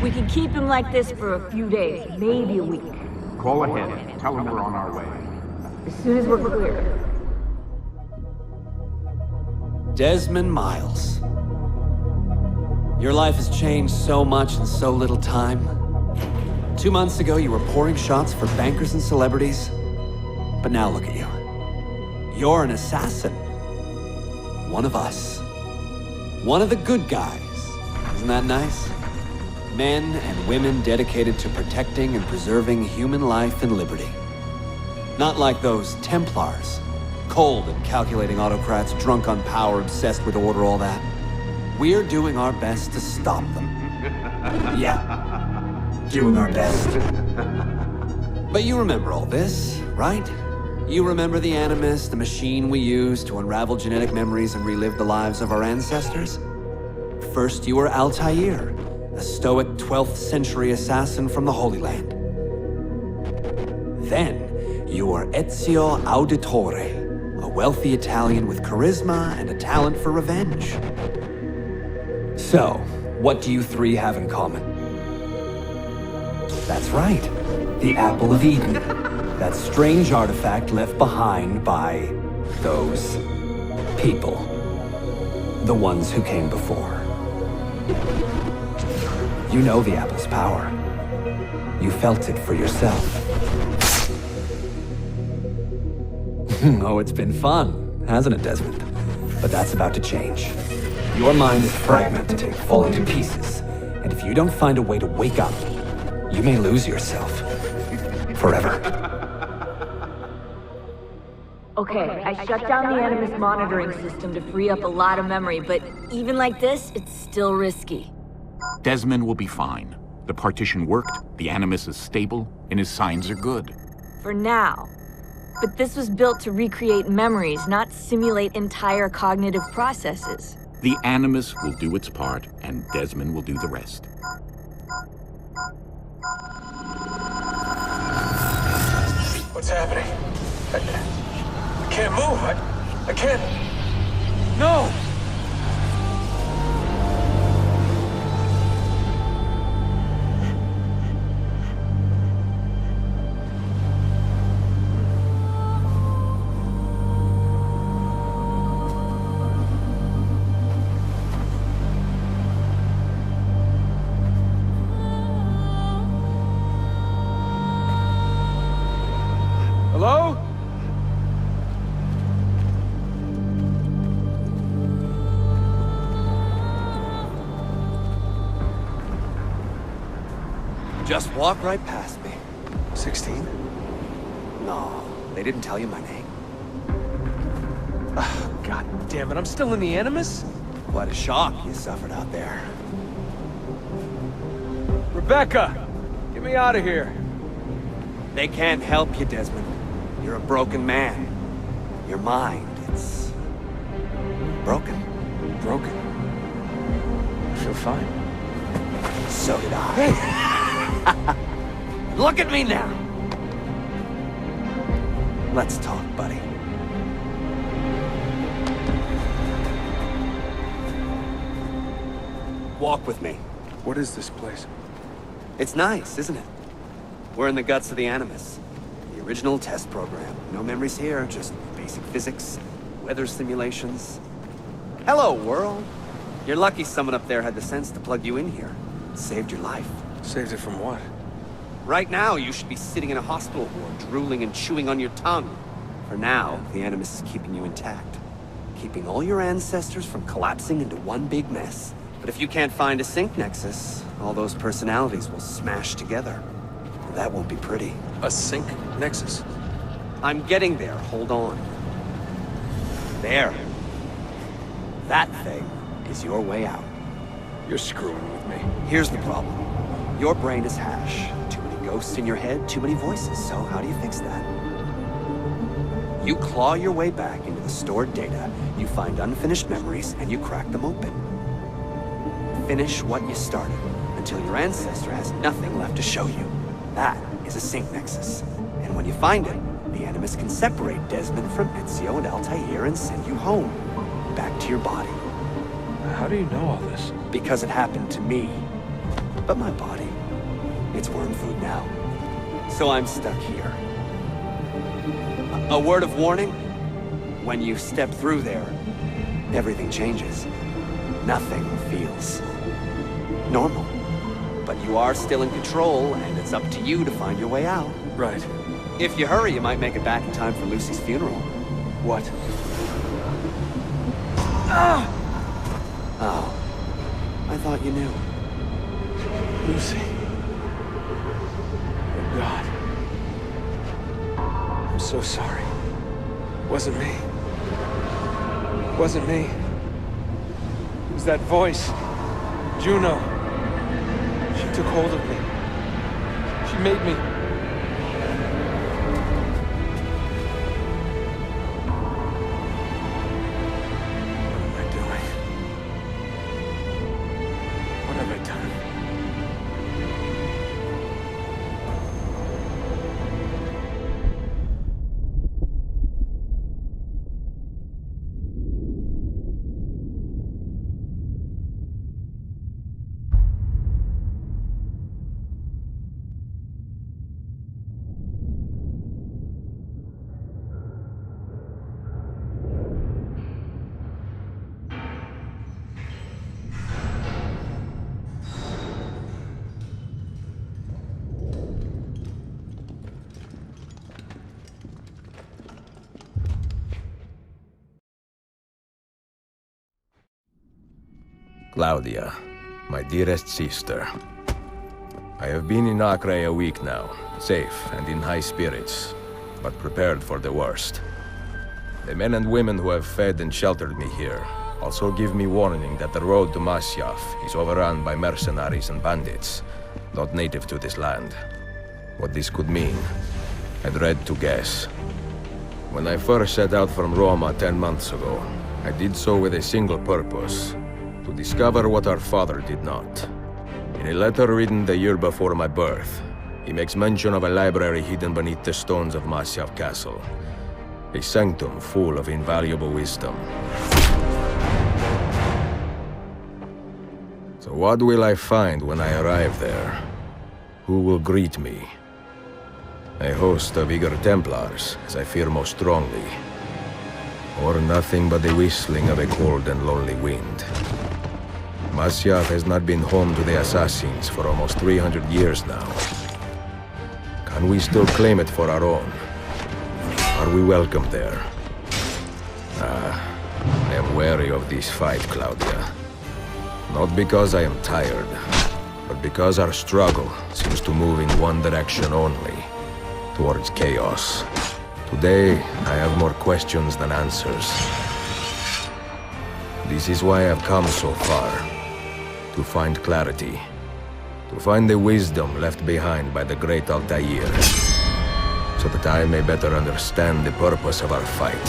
We can keep him like this for a few days, maybe a week. Call ahead. Tell him we're on our way. As soon as we're clear. Desmond Miles. Your life has changed so much in so little time. 2 months ago, you were pouring shots for bankers and celebrities. But now look at you. You're an assassin. One of us. One of the good guys. Isn't that nice? Men and women dedicated to protecting and preserving human life and liberty. Not like those Templars. Cold and calculating autocrats, drunk on power, obsessed with order, all that. We're doing our best to stop them. Yeah, doing our best. But you remember all this, right? You remember the Animus, the machine we used to unravel genetic memories and relive the lives of our ancestors? First, you were Altair, a stoic 12th century assassin from the Holy Land. Then, you were Ezio Auditore, a wealthy Italian with charisma and a talent for revenge. So, what do you three have in common? That's right, the Apple of Eden. That strange artifact left behind by those people. The ones who came before. You know the Apple's power. You felt it for yourself. Oh, it's been fun, hasn't it, Desmond? But that's about to change. Your mind is fragmented and falling to pieces. And if you don't find a way to wake up, you may lose yourself. Forever. Okay, I shut down the Animus monitoring system to free up a lot of memory, but even like this, it's still risky. Desmond will be fine. The partition worked, the Animus is stable, and his signs are good. For now. But this was built to recreate memories, not simulate entire cognitive processes. The Animus will do its part, and Desmond will do the rest. What's happening? I can't move. I can't. No! Hello? Just walk right past me. 16? No, they didn't tell you my name. God damn it, I'm still in the Animus? What a shock you suffered out there. Rebecca! Get me out of here. They can't help you, Desmond. You're a broken man. Your mind, it's... broken. Broken. I feel fine. So did I. Look at me now! Let's talk, buddy. Walk with me. What is this place? It's nice, isn't it? We're in the guts of the Animus. The original test program. No memories here, just basic physics, weather simulations. Hello, world. You're lucky someone up there had the sense to plug you in here. It saved your life. Saved it from what? Right now, you should be sitting in a hospital ward, drooling and chewing on your tongue. For now, the Animus is keeping you intact. Keeping all your ancestors from collapsing into one big mess. But if you can't find a sync nexus, all those personalities will smash together. That won't be pretty. A sync nexus? I'm getting there, hold on. There. That thing is your way out. You're screwing with me. Here's the problem. Your brain is hash. Too many ghosts in your head, too many voices. So how do you fix that? You claw your way back into the stored data, you find unfinished memories, and you crack them open. Finish what you started, until your ancestor has nothing left to show you. That is a sync nexus. And when you find it, the Animus can separate Desmond from Ezio and Altair and send you home. Back to your body. How do you know all this? Because it happened to me. But my body, it's worm food now. So I'm stuck here. A word of warning? When you step through there, everything changes. Nothing feels normal. But you are still in control, and it's up to you to find your way out. Right. If you hurry, you might make it back in time for Lucy's funeral. What? Oh. I thought you knew. Lucy. Oh, God. I'm so sorry. Wasn't me. Wasn't me. It was that voice. Juno. She took hold of me. She made me... What am I doing? What have I done? Claudia, my dearest sister. I have been in Acre a week now, safe and in high spirits, but prepared for the worst. The men and women who have fed and sheltered me here also give me warning that the road to Masyaf is overrun by mercenaries and bandits, not native to this land. What this could mean, I dread to guess. When I first set out from Roma 10 months ago, I did so with a single purpose: to discover what our father did not. In a letter written the year before my birth, he makes mention of a library hidden beneath the stones of Masyaf Castle. A sanctum full of invaluable wisdom. So what will I find when I arrive there? Who will greet me? A host of eager Templars, as I fear most strongly. Or nothing but the whistling of a cold and lonely wind. Masyaf has not been home to the assassins for almost 300 years now. Can we still claim it for our own? Are we welcome there? I am wary of this fight, Claudia. Not because I am tired, but because our struggle seems to move in one direction only, towards chaos. Today, I have more questions than answers. This is why I've come so far. To find clarity. To find the wisdom left behind by the great Altair. So that I may better understand the purpose of our fight.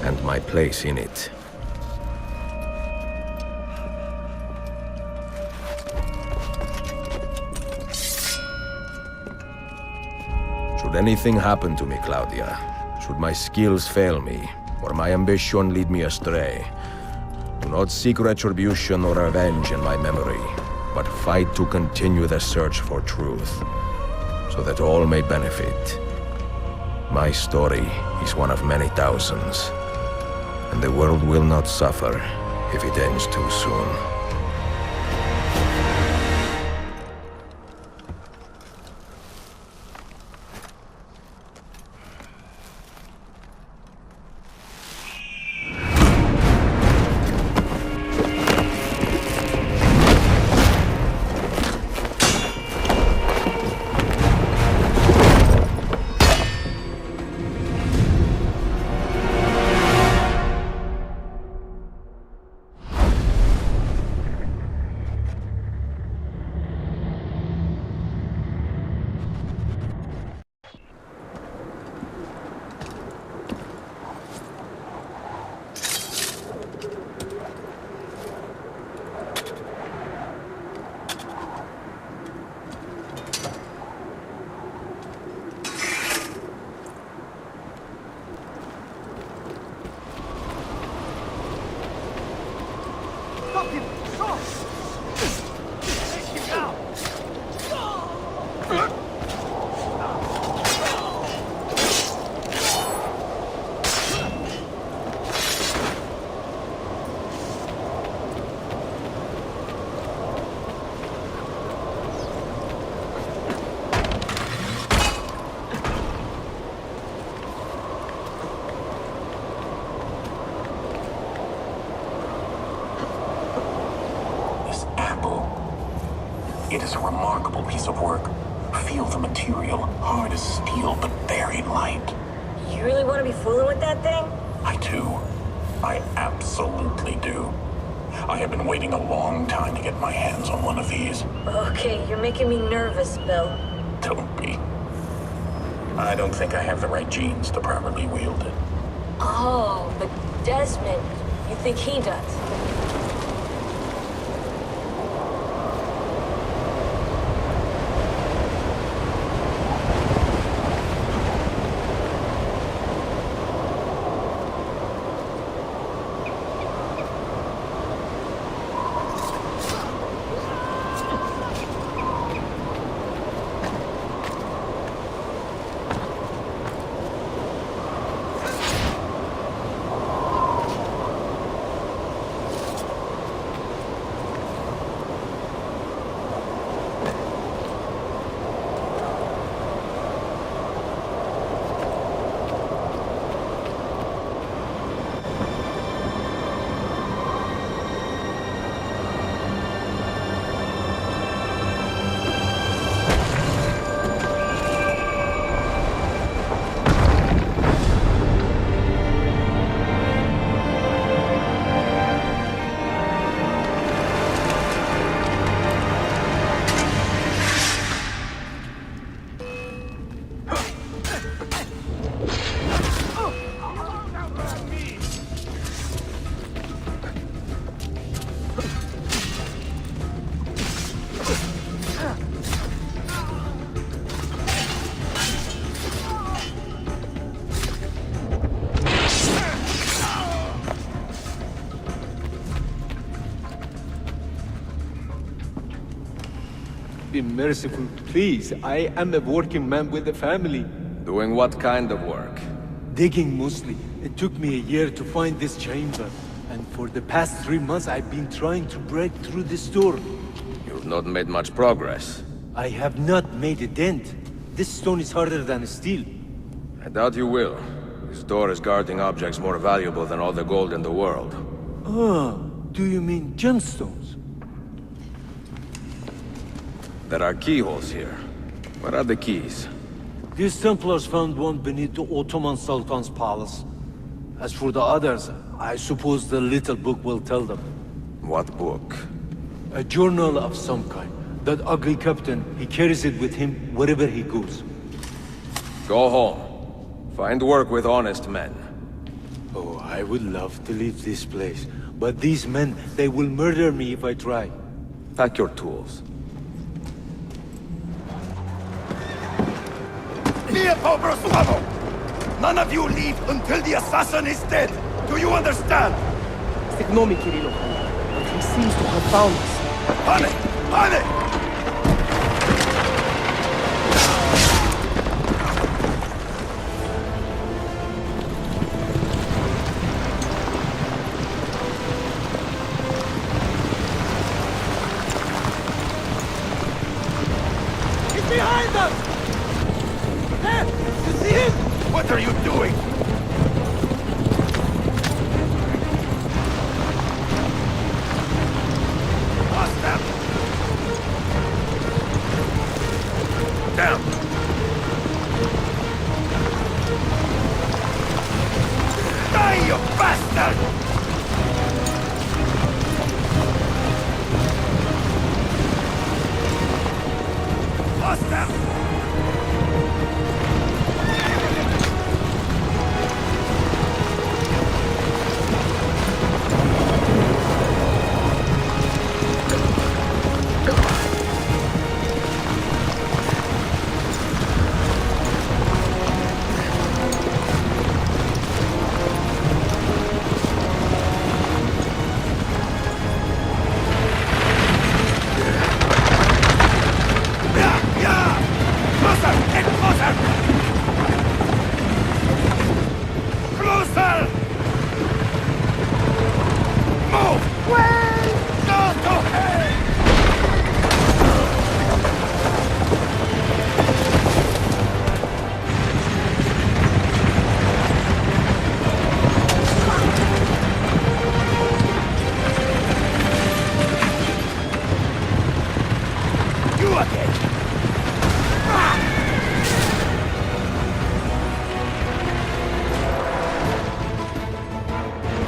And my place in it. Should anything happen to me, Claudia, should my skills fail me, or my ambition lead me astray, do not seek retribution or revenge in my memory, but fight to continue the search for truth, so that all may benefit. My story is one of many thousands, and the world will not suffer if it ends too soon. It is a remarkable piece of work. Feel the material, hard as steel, but very light. You really want to be fooling with that thing? I do. I absolutely do. I have been waiting a long time to get my hands on one of these. Okay, you're making me nervous, Bill. Don't be. I don't think I have the right genes to properly wield it. Oh, but Desmond, you think he does? Be merciful, please. I am a working man with a family. Doing what kind of work? Digging mostly. It took me a year to find this chamber. And for the past 3 months, I've been trying to break through this door. You've not made much progress. I have not made a dent. This stone is harder than steel. I doubt you will. This door is guarding objects more valuable than all the gold in the world. Ah, do you mean gemstones? There are keyholes here. Where are the keys? These Templars found one beneath the Ottoman Sultan's palace. As for the others, I suppose the little book will tell them. What book? A journal of some kind. That ugly captain, he carries it with him wherever he goes. Go home. Find work with honest men. Oh, I would love to leave this place. But these men, they will murder me if I try. Pack your tools. None of you leave until the assassin is dead. Do you understand? Ignore me, Kirillov. But he seems to have found us. Honey! Honey! He's behind us! There! You see him? What are you doing? Lost them! Down! Die, you bastard! Lost them! You again!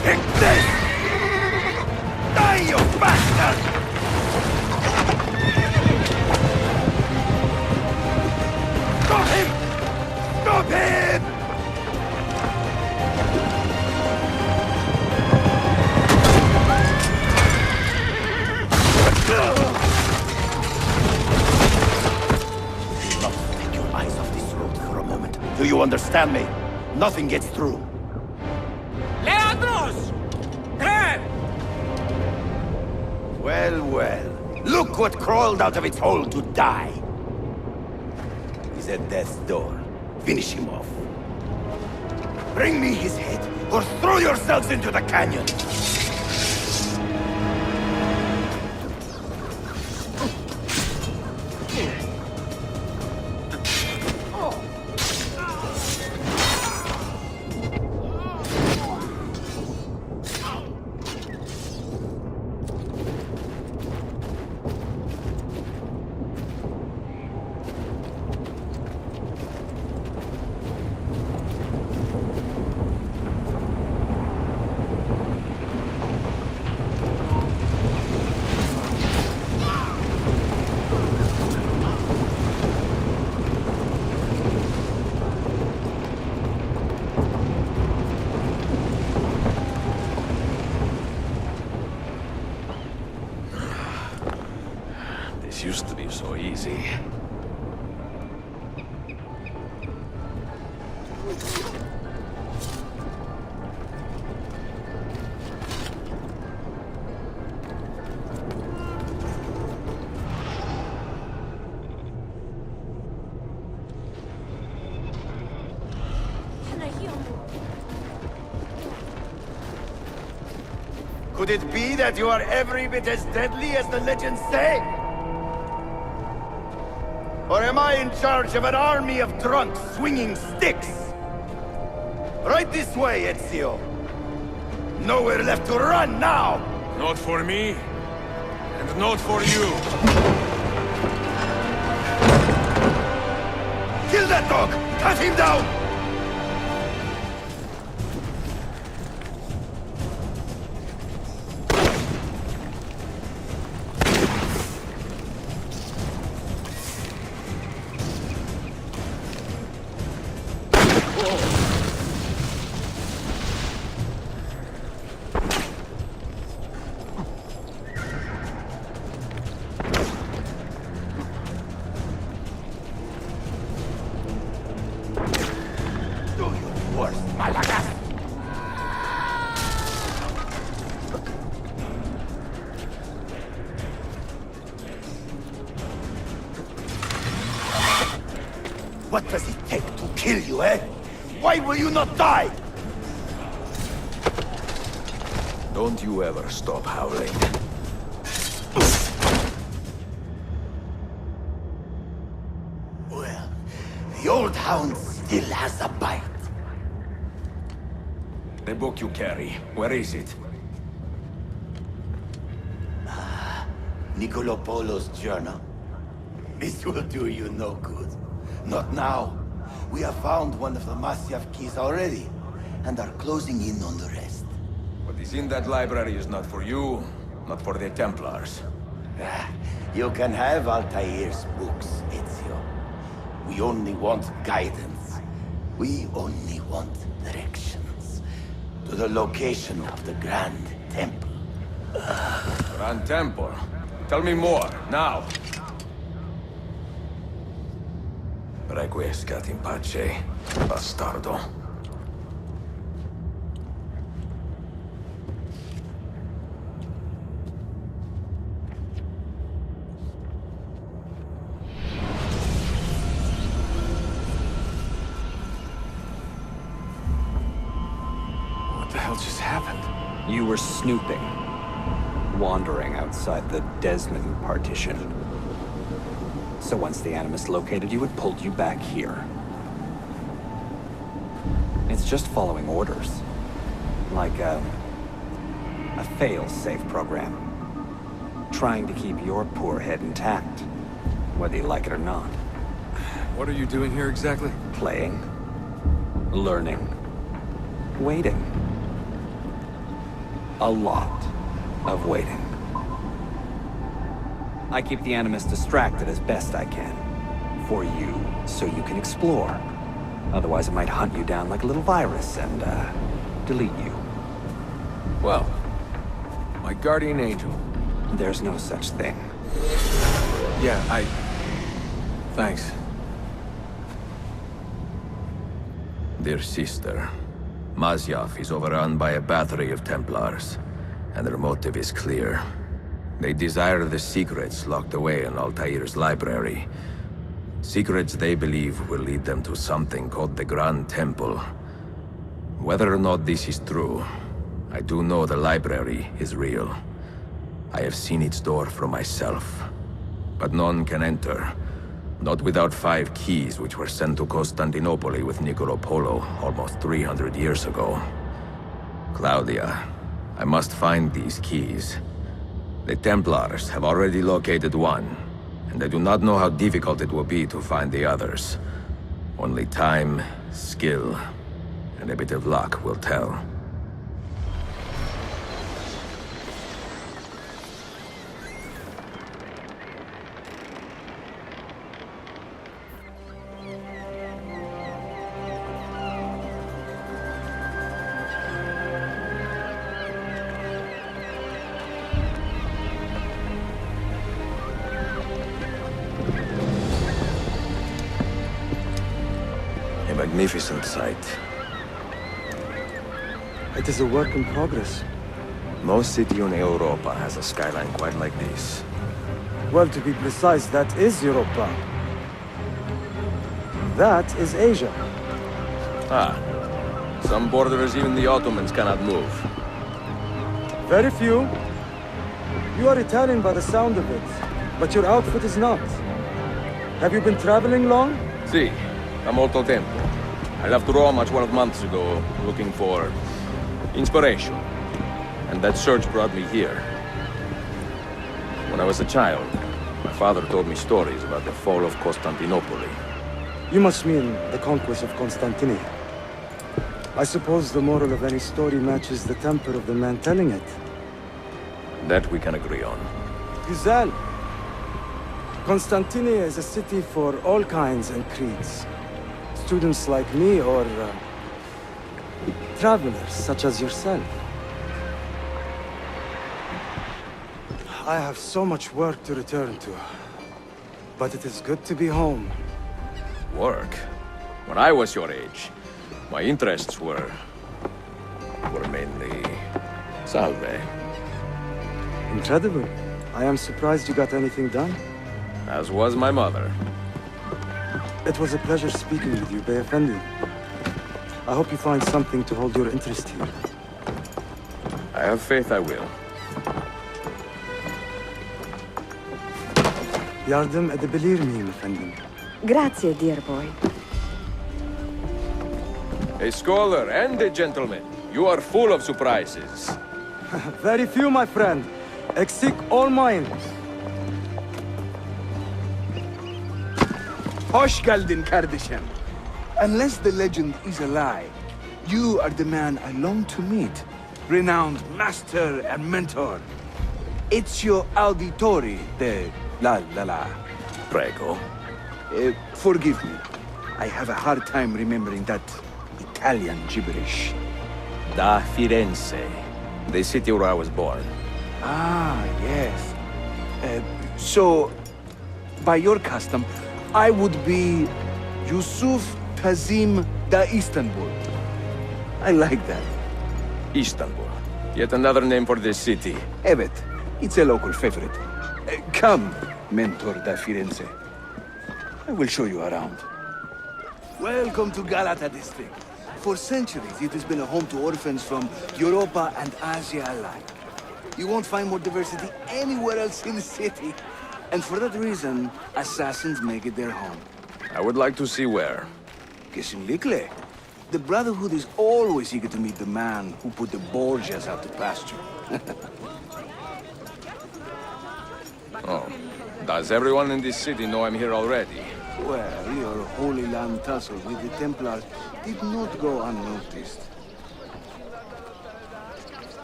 Take this! Die, you bastard! Stop him! Stop him! Take your eyes off this road for a moment. Do you understand me? Nothing gets through. Leandros! There! Well, well. Look what crawled out of its hole to die. He's at death's door. Finish him off. Bring me his head, or throw yourselves into the canyon! This used to be so easy. Could it be that you are every bit as deadly as the legends say? Or am I in charge of an army of drunks swinging sticks? Right this way, Ezio. Nowhere left to run now! Not for me, and not for you. Kill that dog! Cut him down! What does it take to kill you, eh? Why will you not die? Don't you ever stop howling. Well, the old hound still has a bite. The book you carry, where is it? Niccolo Polo's journal. This will do you no good. Not now. We have found one of the Masyaf keys already, and are closing in on the rest. What is in that library is not for you, not for the Templars. You can have Altair's books, Ezio. We only want guidance. We only want directions. To the location of the Grand Temple. Grand Temple? Tell me more, now! Requiescat in pace, bastardo. What the hell just happened? You were snooping. Wandering outside the Desmond partition. So once the Animus located you, it pulled you back here. It's just following orders. Like a fail-safe program. Trying to keep your poor head intact. whether you like it or not. What are you doing here exactly? Playing. Learning. Waiting. A lot of waiting. I keep the Animus distracted as best I can. For you, so you can explore. Otherwise it might hunt you down like a little virus and, delete you. Well, my guardian angel. There's no such thing. Yeah, Thanks. Dear sister, Masyaf is overrun by a battery of Templars, and their motive is clear. They desire the secrets locked away in Altair's library. Secrets they believe will lead them to something called the Grand Temple. Whether or not this is true, I do know the library is real. I have seen its door for myself. But none can enter. Not without 5 keys which were sent to Constantinople with Niccolo Polo almost 300 years ago. Claudia, I must find these keys. The Templars have already located one, and I do not know how difficult it will be to find the others. Only time, skill, and a bit of luck will tell. Magnificent sight. It is a work in progress. No city in Europa has a skyline quite like this. Well, to be precise, that is Europa. That is Asia. Ah. Some borders even the Ottomans cannot move. Very few. You are Italian by the sound of it, but your outfit is not. Have you been traveling long? Si, da molto tempo. I left Rome 12 months ago, looking for inspiration. And that search brought me here. When I was a child, my father told me stories about the fall of Constantinople. You must mean the conquest of Constantinople. I suppose the moral of any story matches the temper of the man telling it. That we can agree on. Güzel. Constantinople is a city for all kinds and creeds. Students like me or travelers such as yourself. I have so much work to return to, but it is good to be home. Work? When I was your age, my interests were mainly salve. Incredible. I am surprised you got anything done. As was my mother. It was a pleasure speaking with you, Bey Effendi. I hope you find something to hold your interest here. I have faith I will. Yardım edebilir miyim efendim? Grazie, dear boy. A scholar and a gentleman. You are full of surprises. Very few, my friend. Eksik olmayın. Hoş geldin kardeşim. Unless the legend is a lie, you are the man I long to meet. Renowned master and mentor. Ezio Auditore de la. Prego. Forgive me. I have a hard time remembering that Italian gibberish. Da Firenze, the city where I was born. Ah, yes. So, by your custom, I would be Yusuf Tazim da Istanbul. I like that. Istanbul. Yet another name for this city. Evet, it's a local favorite. Come, Mentor da Firenze. I will show you around. Welcome to Galata district. For centuries, it has been a home to orphans from Europa and Asia alike. You won't find more diversity anywhere else in the city. And for that reason, assassins make it their home. I would like to see where. Kesinlikle. The Brotherhood is always eager to meet the man who put the Borgias out to pasture. Oh, Does everyone in this city know I'm here already? Well, your Holy Land tussle with the Templars did not go unnoticed.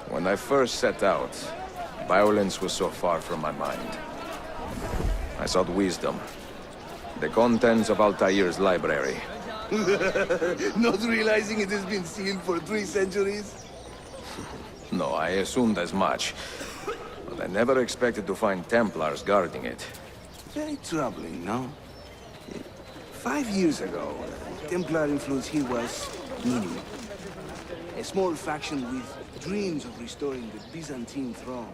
When I first set out, violence was so far from my mind. I sought wisdom. The contents of Altair's library. Not realizing it has been sealed for 3 centuries? No, I assumed as much. But I never expected to find Templars guarding it. Very troubling, no? 5 years ago, Templar influence here was minimal. A small faction with dreams of restoring the Byzantine throne.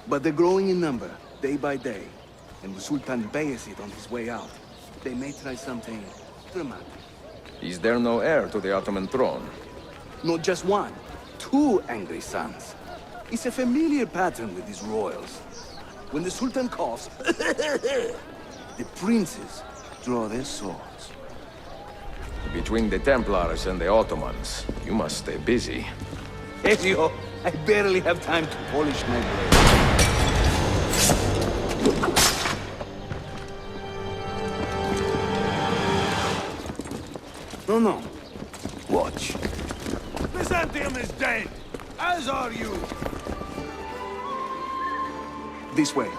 But they're growing in number, day by day. And with Sultan Bayezid on his way out, they may try something dramatic. Is there no heir to the Ottoman throne? Not just one, 2 angry sons. It's a familiar pattern with these royals. When the Sultan coughs, the princes draw their swords. Between the Templars and the Ottomans, you must stay busy. Ezio, I barely have time to polish my blade. No. Watch. Byzantium is dead, as are you. This way.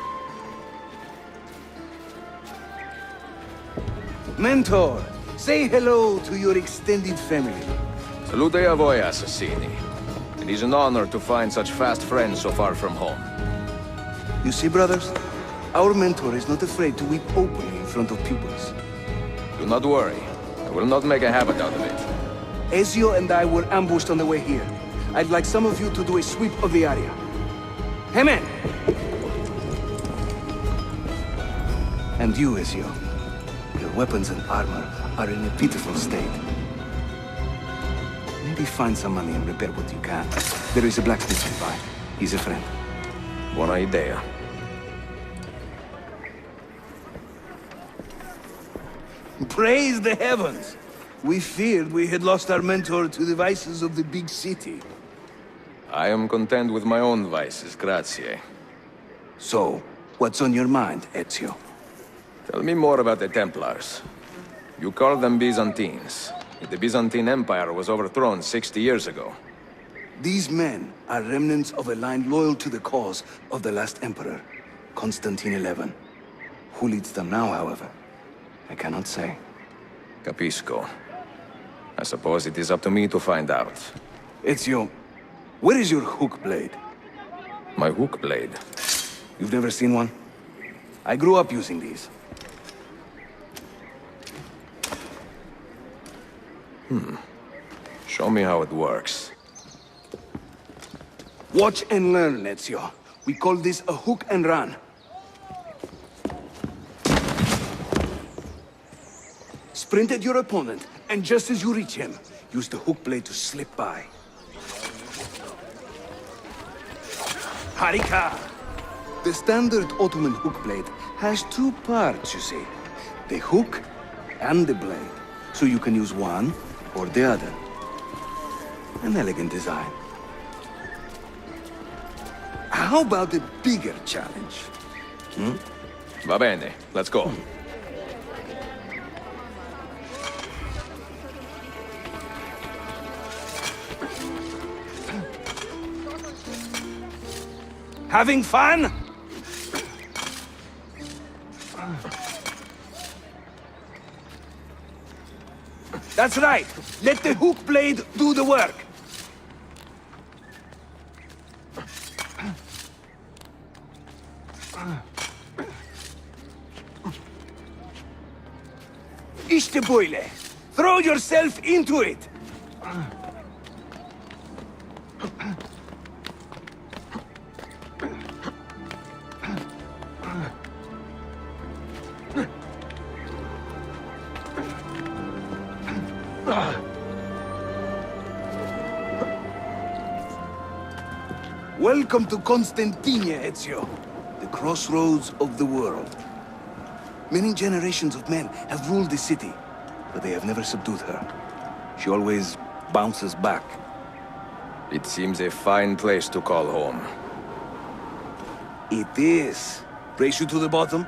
Mentor, say hello to your extended family. Salute a voi, assassini. It is an honor to find such fast friends so far from home. You see, brothers? Our mentor is not afraid to weep openly in front of pupils. Do not worry. I will not make a habit out of it. Ezio and I were ambushed on the way here. I'd like some of you to do a sweep of the area. Hey, men! And you, Ezio. Your weapons and armor are in a pitiful state. Maybe find some money and repair what you can. There is a blacksmith nearby. He's a friend. Buona idea. Praise the heavens! We feared we had lost our mentor to the vices of the big city. I am content with my own vices, grazie. So, what's on your mind, Ezio? Tell me more about the Templars. You call them Byzantines. The Byzantine Empire was overthrown 60 years ago. These men are remnants of a line loyal to the cause of the last emperor, Constantine XI. Who leads them now, however? I cannot say. Capisco. I suppose it is up to me to find out. Ezio, where is your hook blade? My hook blade? You've never seen one? I grew up using these. Show me how it works. Watch and learn, Ezio. We call this a hook and run. Sprint at your opponent, and just as you reach him, use the hook blade to slip by. Harika! The standard Ottoman hook blade has 2 parts, you see. The hook and the blade. So you can use one or the other. An elegant design. How about a bigger challenge? Va bene, let's go. Having fun? That's right. Let the hook blade do the work. İşte böyle. Throw yourself into it. Welcome to Constantinia, Ezio. The crossroads of the world. Many generations of men have ruled the city, but they have never subdued her. She always bounces back. It seems a fine place to call home. It is. Race you to the bottom?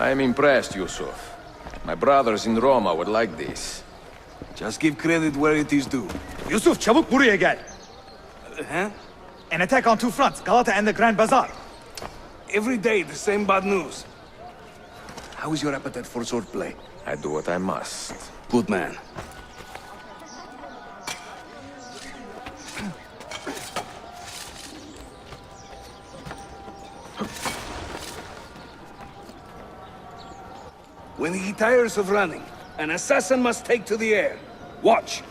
I'm impressed, Yusuf. My brothers in Roma would like this. Just give credit where it is due. Yusuf, çabuk buraya gel. Huh? An attack on two fronts, Galata and the Grand Bazaar. Every day, the same bad news. How is your appetite for swordplay? I do what I must. Good man. When he tires of running, an assassin must take to the air. Watch!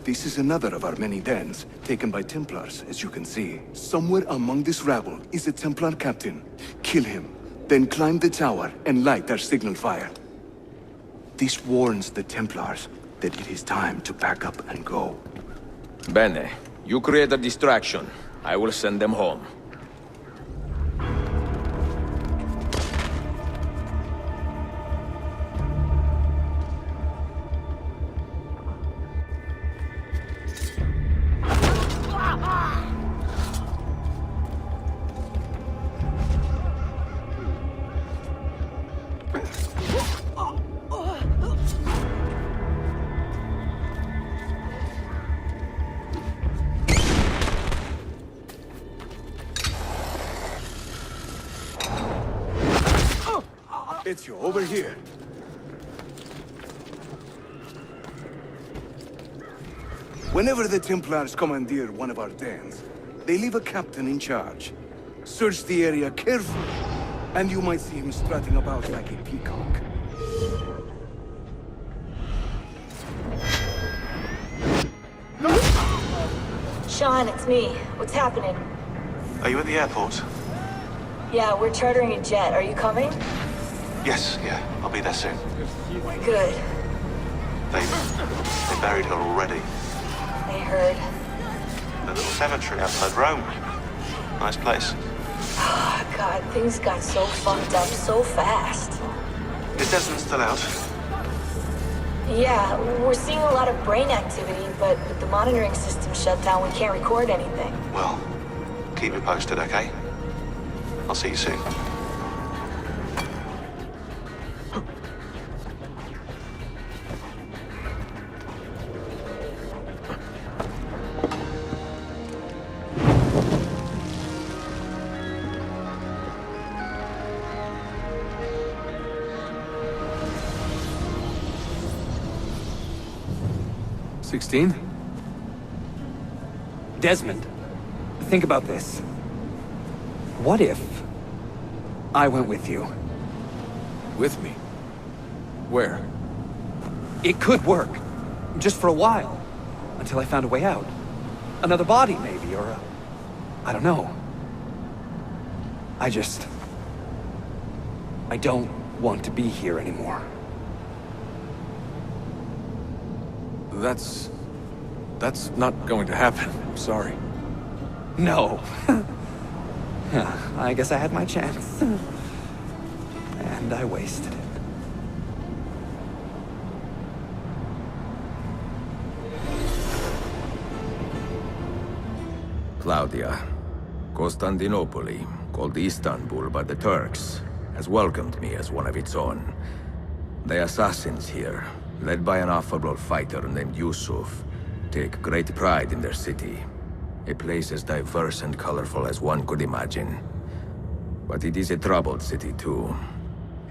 This is another of our many dens, taken by Templars, as you can see. Somewhere among this rabble is a Templar captain. Kill him, then climb the tower and light our signal fire. This warns the Templars that it is time to pack up and go. Bene, you create a distraction. I will send them home. Ezio, over here. Whenever the Templars commandeer one of our dens, they leave a captain in charge. Search the area carefully, and you might see him strutting about like a peacock. Sean, it's me. What's happening? Are you at the airport? Yeah, we're chartering a jet. Are you coming? Yes, yeah. I'll be there soon. Good. They buried her already. I heard. A little cemetery outside Rome. Nice place. Oh, God, things got so fucked up so fast. Is Desmond still out? Yeah, we're seeing a lot of brain activity, but with the monitoring system shut down, we can't record anything. Well, keep me posted, okay? I'll see you soon. Desmond, think about this. What if I went with you? With me? Where? It could work. Just for a while. Until I found a way out. Another body, maybe, or I don't know. I don't want to be here anymore. That's not going to happen. I'm sorry. No. Yeah, I guess I had my chance. And I wasted it. Claudia, Constantinople, called Istanbul by the Turks, has welcomed me as one of its own. The assassins here, led by an affable fighter named Yusuf, take great pride in their city. A place as diverse and colorful as one could imagine. But it is a troubled city too.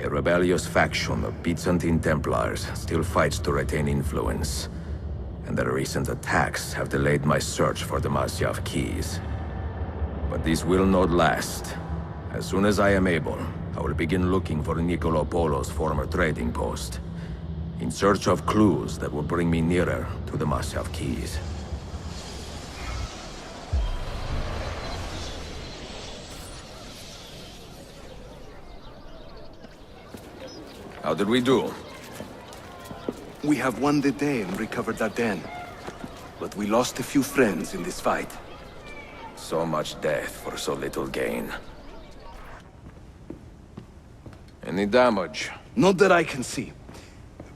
A rebellious faction of Byzantine Templars still fights to retain influence. And their recent attacks have delayed my search for the Masyav keys. But this will not last. As soon as I am able, I will begin looking for Nicolo Polo's former trading post, in search of clues that will bring me nearer to the Masyav keys. How did we do? We have won the day and recovered Ardennes. But we lost a few friends in this fight. So much death for so little gain. Any damage? Not that I can see.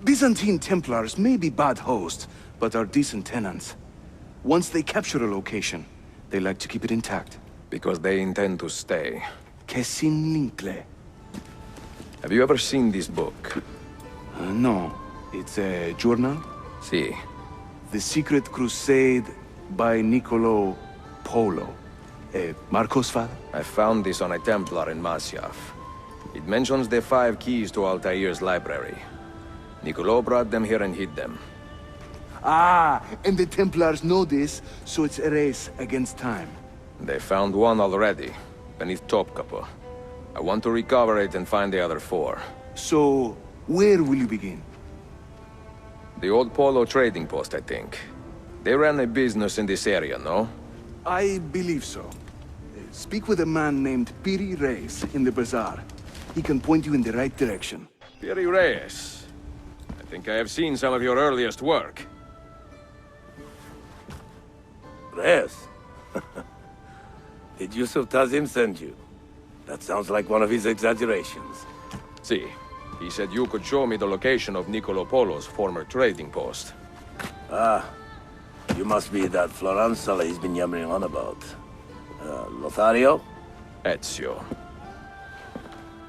Byzantine Templars may be bad hosts, but are decent tenants. Once they capture a location, they like to keep it intact. Because they intend to stay. Que sin lincle. Have you ever seen this book? No. It's a journal? Si. The Secret Crusade by Niccolo Polo. Marco's father? I found this on a Templar in Masyaf. It mentions the 5 keys to Altair's library. Niccolo brought them here and hid them. Ah, and the Templars know this, so it's a race against time. They found one already, beneath Topkapi. I want to recover it and find the other 4. So, where will you begin? The old Polo trading post, I think. They ran a business in this area, no? I believe so. Speak with a man named Piri Reyes in the bazaar. He can point you in the right direction. Piri Reyes. I think I have seen some of your earliest work. Reyes? Did Yusuf Tazim send you? That sounds like one of his exaggerations. See, he said you could show me the location of Niccolo Polo's former trading post. Ah, you must be that Floranzala he's been yammering on about. Lothario? Ezio.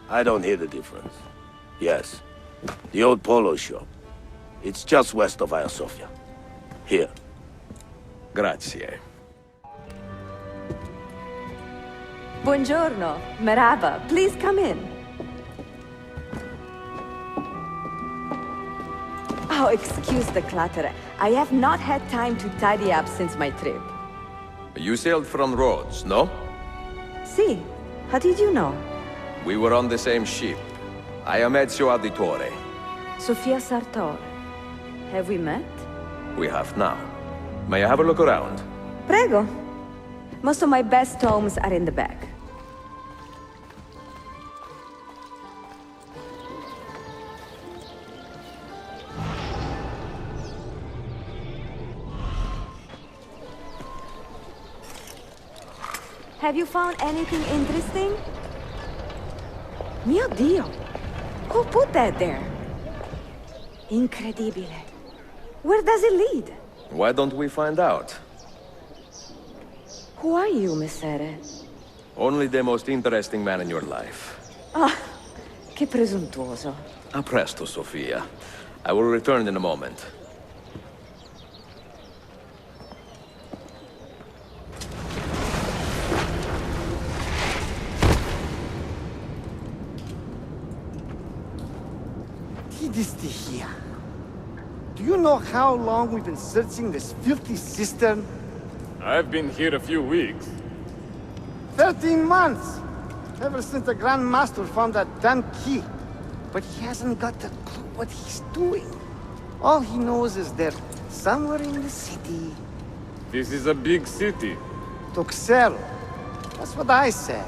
I don't hear the difference. Yes, the old Polo shop. It's just west of Hagia Sophia. Here. Grazie. Buongiorno. Merhaba. Please come in. Oh, excuse the clutter. I have not had time to tidy up since my trip. You sailed from Rhodes, no? See, how did you know? We were on the same ship. I am Ezio Auditore. Sofia Sartor. Have we met? We have now. May I have a look around? Prego. Most of my best tomes are in the back. Have you found anything interesting? Mio Dio! Who put that there? Incredibile. Where does it lead? Why don't we find out? Who are you, Messere? Only the most interesting man in your life. Ah, che presuntuoso. A presto, Sofia. I will return in a moment. Here. Do you know how long we've been searching this filthy cistern? I've been here a few weeks. 13 months! Ever since the Grand Master found that damn key. But he hasn't got a clue what he's doing. All he knows is they're somewhere in the city. This is a big city. Tuxero. That's what I said.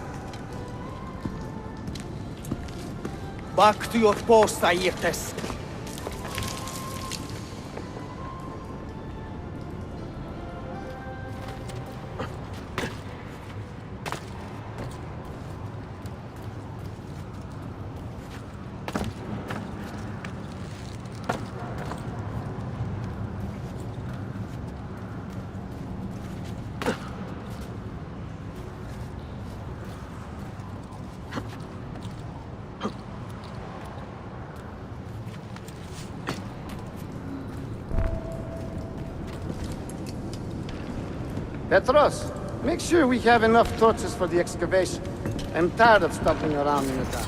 Back to your post, Ayrtes. Petros, make sure we have enough torches for the excavation. I'm tired of stopping around in the dark.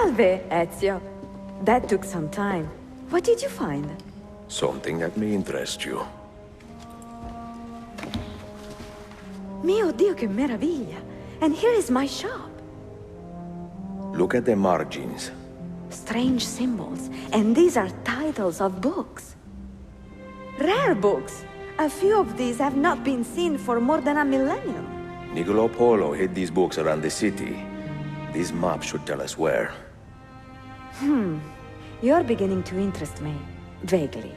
Salve, Ezio. That took some time. What did you find? Something that may interest you. Mio Dio, che meraviglia! And here is my shop. Look at the margins. Strange symbols, and these are titles of books. Rare books. A few of these have not been seen for more than a millennium. Niccolo Polo hid these books around the city. These maps should tell us where. You're beginning to interest me. Vaguely.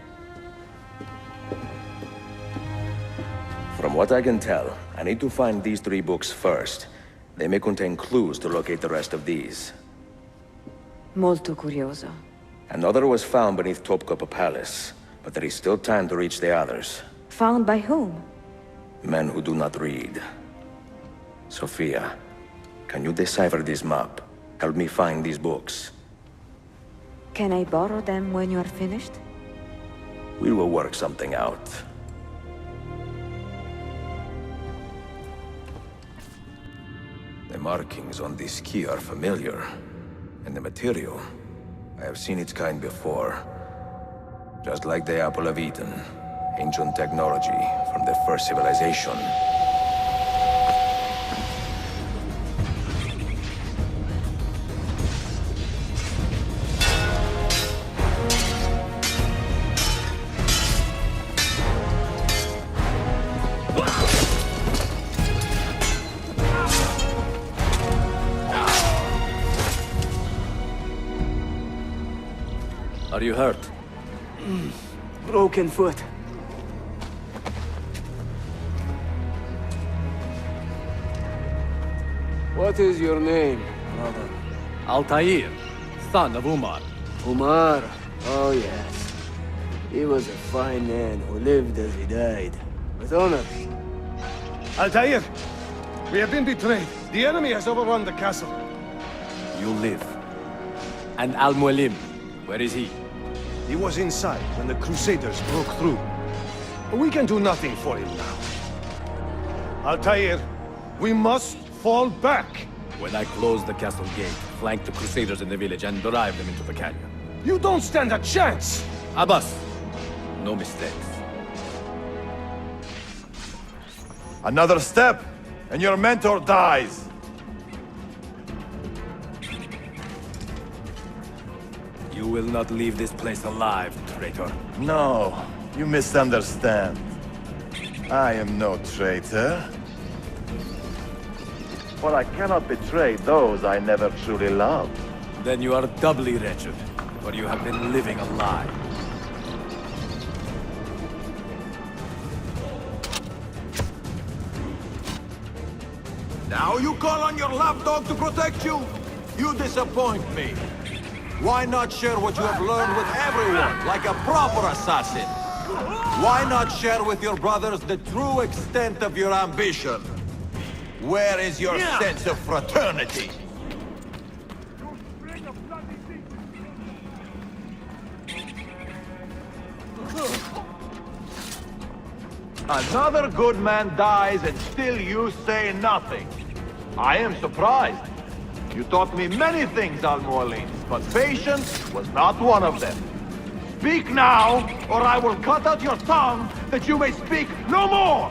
From what I can tell, I need to find these 3 books first. They may contain clues to locate the rest of these. Molto curioso. Another was found beneath Topkapi Palace, but there is still time to reach the others. Found by whom? Men who do not read. Sophia, can you decipher this map? Help me find these books. Can I borrow them when you're finished? We will work something out. The markings on this key are familiar. And the material, I have seen its kind before. Just like the Apple of Eden. Ancient technology from the first civilization. Are you hurt? Broken foot. What is your name, brother? Altair, son of Umar. Umar? Oh, yes. He was a fine man who lived as he died. With honor. Altair! We have been betrayed. The enemy has overrun the castle. You live. And Al-Mualim, where is he? He was inside when the Crusaders broke through. We can do nothing for him now. Altair, we must fall back. When I close the castle gate, flank the Crusaders in the village and drive them into the canyon. You don't stand a chance! Abbas, no mistakes. Another step, and your mentor dies. You will not leave this place alive, traitor. No, you misunderstand. I am no traitor. But I cannot betray those I never truly loved. Then you are doubly wretched, for you have been living a lie. Now you call on your lapdog to protect you? You disappoint me. Why not share what you have learned with everyone, like a proper assassin? Why not share with your brothers the true extent of your ambition? Where is your sense of fraternity? Another good man dies and still you say nothing. I am surprised. You taught me many things, Al-Mualim, but patience was not one of them. Speak now, or I will cut out your tongue that you may speak no more!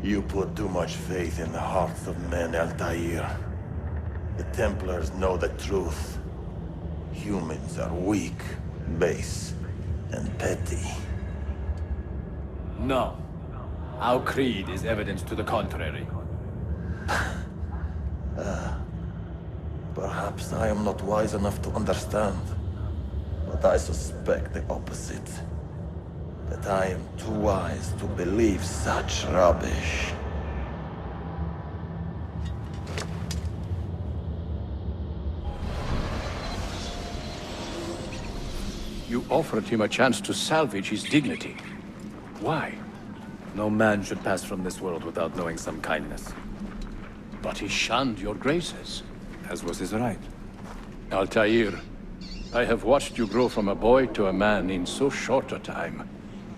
You put too much faith in the hearts of men, Altair. The Templars know the truth. Humans are weak, base, and petty. No. Our creed is evidence to the contrary. Perhaps I am not wise enough to understand, but I suspect the opposite. That I am too wise to believe such rubbish. You offered him a chance to salvage his dignity. Why? No man should pass from this world without knowing some kindness. But he shunned your graces. As was his right. Altair, I have watched you grow from a boy to a man in so short a time.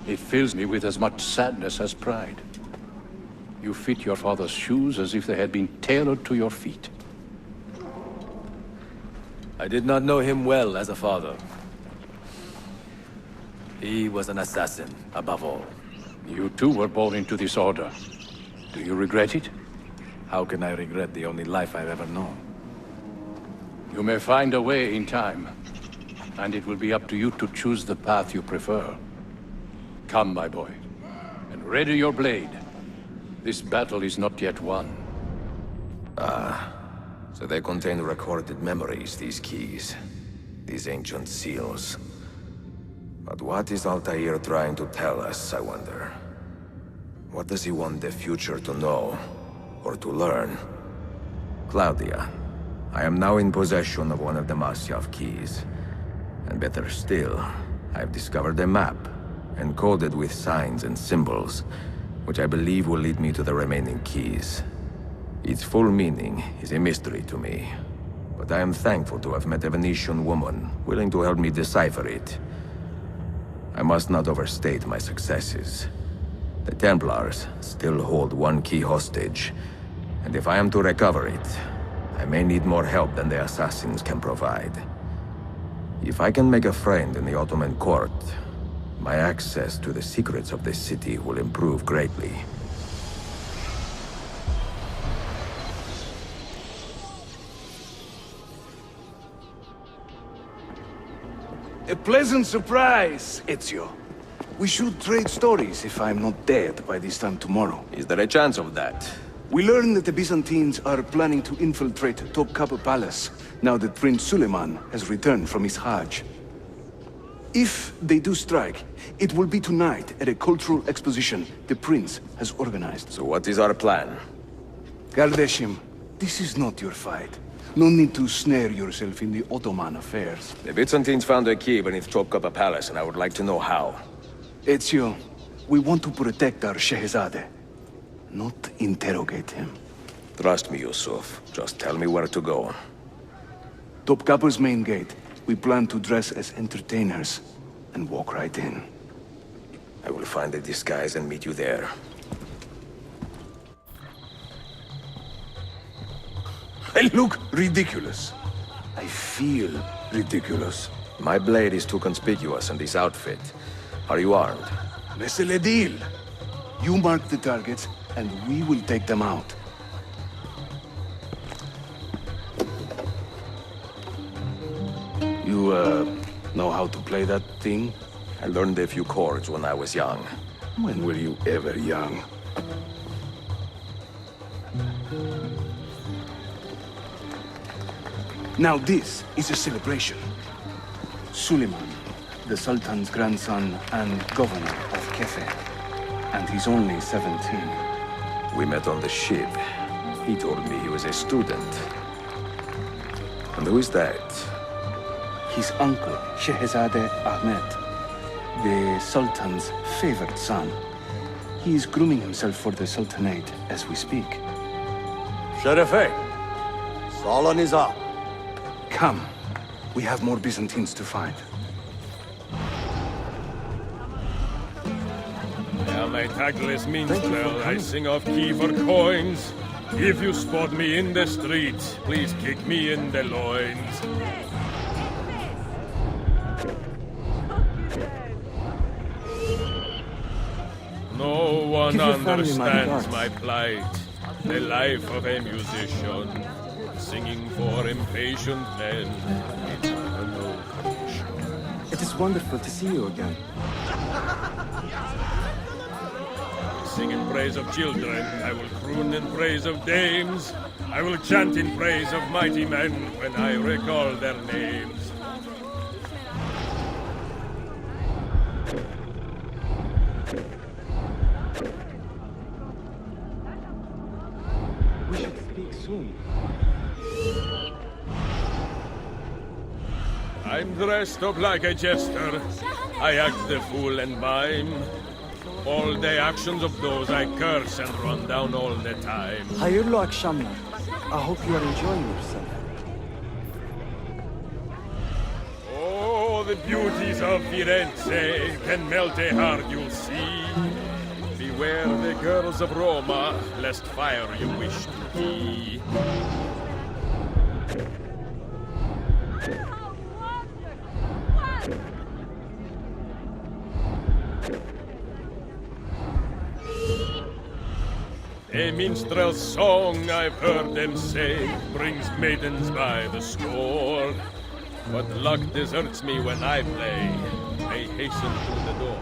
It fills me with as much sadness as pride. You fit your father's shoes as if they had been tailored to your feet. I did not know him well as a father. He was an assassin, above all. You too were born into this order. Do you regret it? How can I regret the only life I've ever known? You may find a way in time, and it will be up to you to choose the path you prefer. Come, my boy, and ready your blade. This battle is not yet won. Ah, so they contain recorded memories, these keys. These ancient seals. But what is Altair trying to tell us, I wonder? What does he want the future to know, or to learn? Claudia, I am now in possession of one of the Masyav keys. And better still, I've discovered a map, encoded with signs and symbols, which I believe will lead me to the remaining keys. Its full meaning is a mystery to me, but I am thankful to have met a Venetian woman willing to help me decipher it. I must not overstate my successes. The Templars still hold one key hostage, and if I am to recover it, I may need more help than the assassins can provide. If I can make a friend in the Ottoman court, my access to the secrets of this city will improve greatly. A pleasant surprise, Ezio. We should trade stories if I'm not dead by this time tomorrow. Is there a chance of that? We learn that the Byzantines are planning to infiltrate Topkapi Palace, now that Prince Suleiman has returned from his Hajj. If they do strike, it will be tonight at a cultural exposition the Prince has organized. So what is our plan? Kardashim, this is not your fight. No need to snare yourself in the Ottoman affairs. The Byzantines found a key beneath Topkapi Palace, and I would like to know how. Ezio, we want to protect our Shehzade, not interrogate him. Trust me, Yusuf. Just tell me where to go. Topkapi's main gate. We plan to dress as entertainers and walk right in. I will find a disguise and meet you there. I look ridiculous. I feel ridiculous. My blade is too conspicuous in this outfit. Are you armed? C'est le deal. You mark the targets, and we will take them out. You, know how to play that thing? I learned a few chords when I was young. When were you ever young? Now this is a celebration. Suleiman, the Sultan's grandson and governor of Kefe. And he's only 17. We met on the ship. He told me he was a student. And who is that? His uncle, Shehzade Ahmed, the Sultan's favored son. He is grooming himself for the Sultanate as we speak. Sherife, Solon is up. Come. We have more Byzantines to find. My tactless minstrel, I sing off key for coins. If you spot me in the street, please kick me in the loins. No one understands my plight, the life of a musician, singing for impatient men. It's a no condition. It is wonderful to see you again. Sing in praise of children, I will croon in praise of dames. I will chant in praise of mighty men when I recall their names. We should speak soon. I I'm dressed up like a jester. I act the fool and mime. All the actions of those I curse and run down all the time. Hayırlı akşamlar. I hope you are enjoying yourself. Oh, the beauties of Firenze can melt a heart, you'll see. Beware the girls of Roma, lest fire you wish to be. A minstrel's song, I've heard them say, brings maidens by the score. But luck deserts me when I play. They hasten to the door.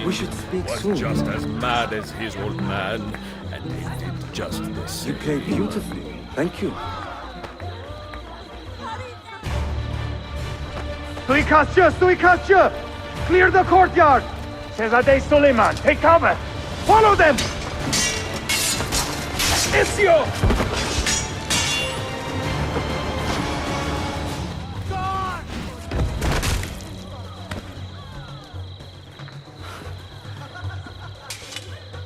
We should speak was soon. just as mad as his old man, and he did just the same. You played beautifully. Thank you. Suikastçı! Clear the courtyard! Şehzade Suleiman, take cover! Follow them! Ezio!